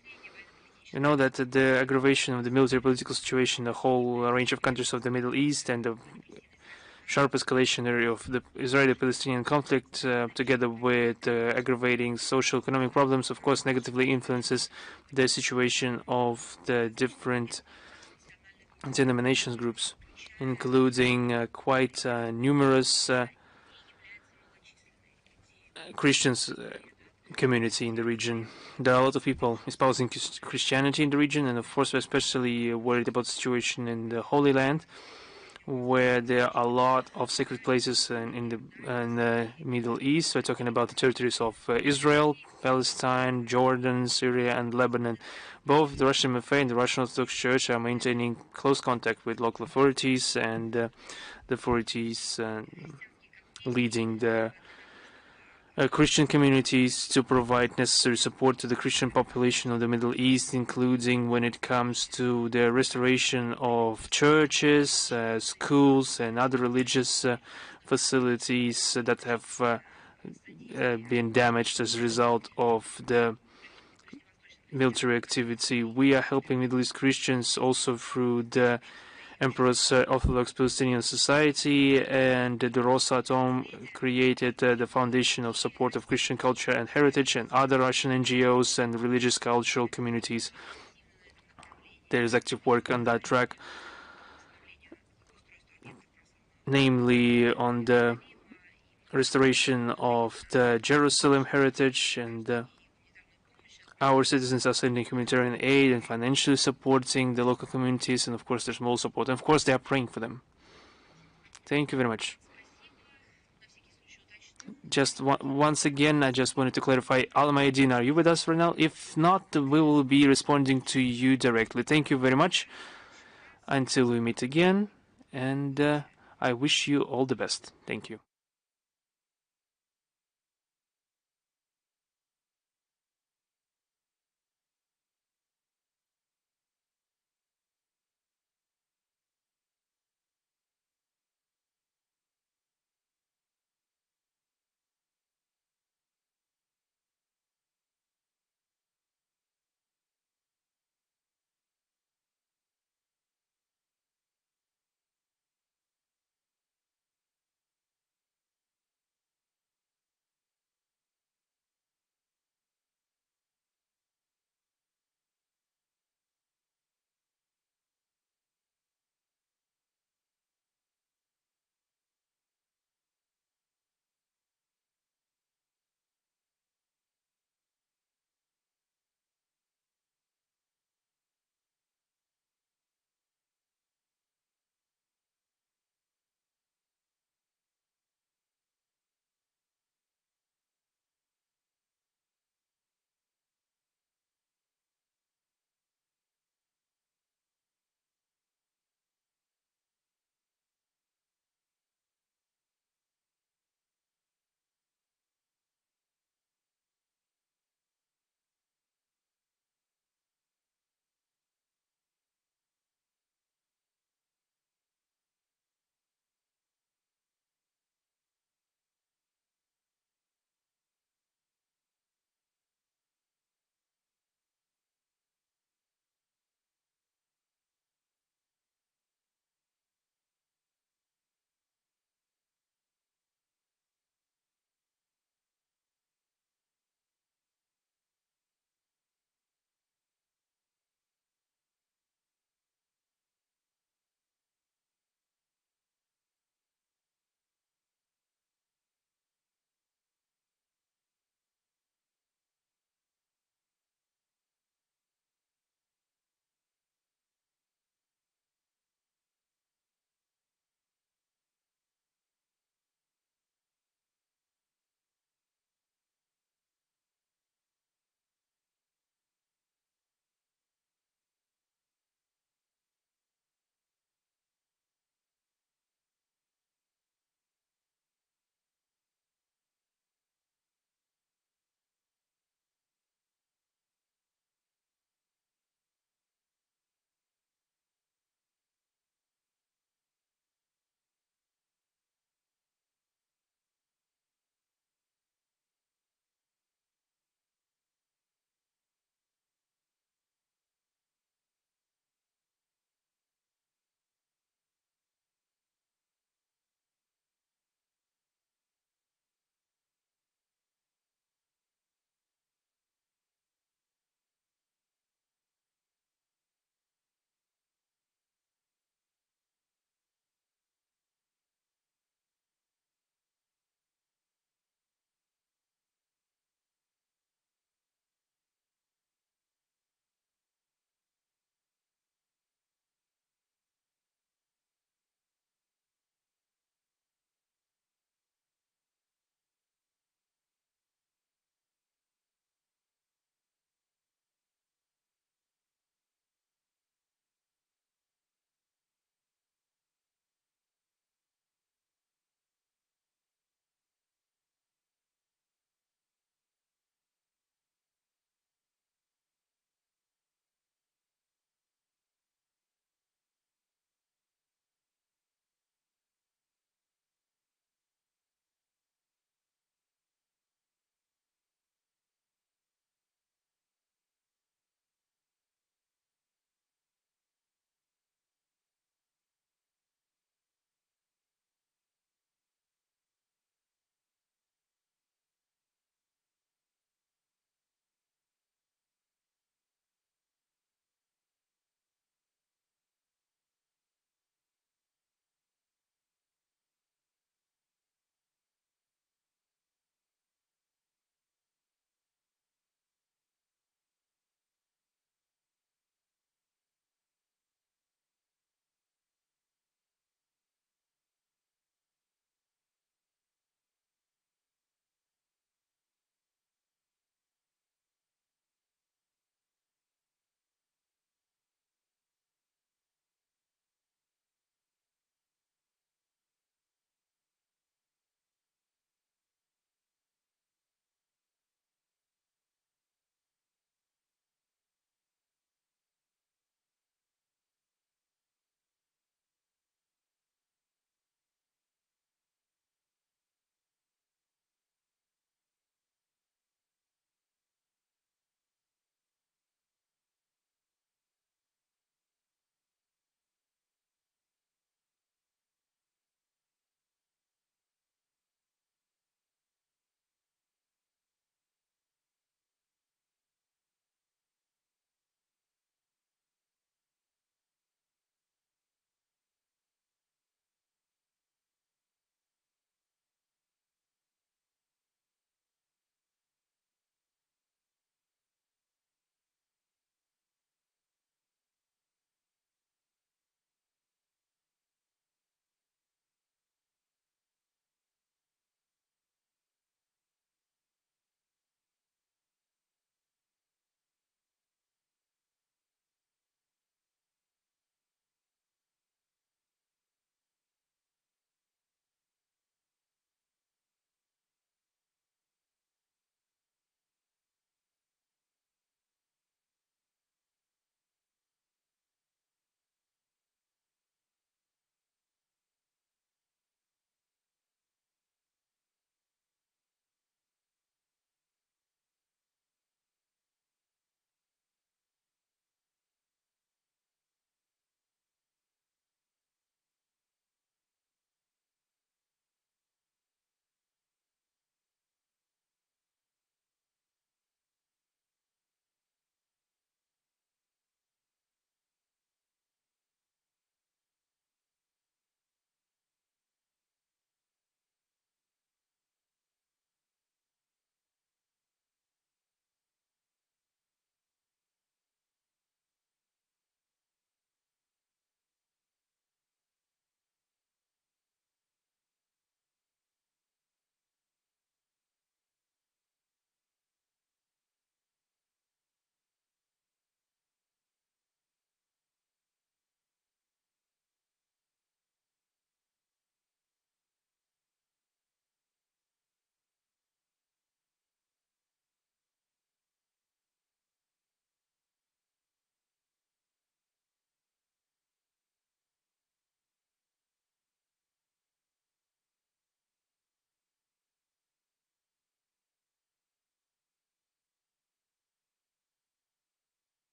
You know that the aggravation of the military political situation in the whole range of countries of the Middle East and the sharp escalation of the Israeli-Palestinian conflict together with aggravating social economic problems, of course, negatively influences the situation of the different denominations groups, including quite numerous Christians community in the region. There are a lot of people espousing Christianity in the region, and of course we're especially worried about the situation in the Holy Land, where there are a lot of sacred places in the Middle East. We're talking about the territories of Israel, Palestine, Jordan, Syria, and Lebanon. Both the Russian MFA and the Russian Orthodox Church are maintaining close contact with local authorities and the authorities leading the Christian communities to provide necessary support to the Christian population of the Middle East, including when it comes to the restoration of churches, schools, and other religious facilities that have been damaged as a result of the military activity. We are helping Middle East Christians also through the Emperor's Orthodox Palestinian Society, and the Rosatom created the Foundation of Support of Christian Culture and Heritage, and other Russian NGOs and religious cultural communities. There is active work on that track, namely on the restoration of the Jerusalem heritage, and our citizens are sending humanitarian aid and financially supporting the local communities, and of course there's more support, and of course they are praying for them. Thank you very much. Just once again, I just wanted to clarify, Al-Mayadin, are you with us right now? If not, we will be responding to you directly. Thank you very much. Until we meet again, and I wish you all the best. Thank you.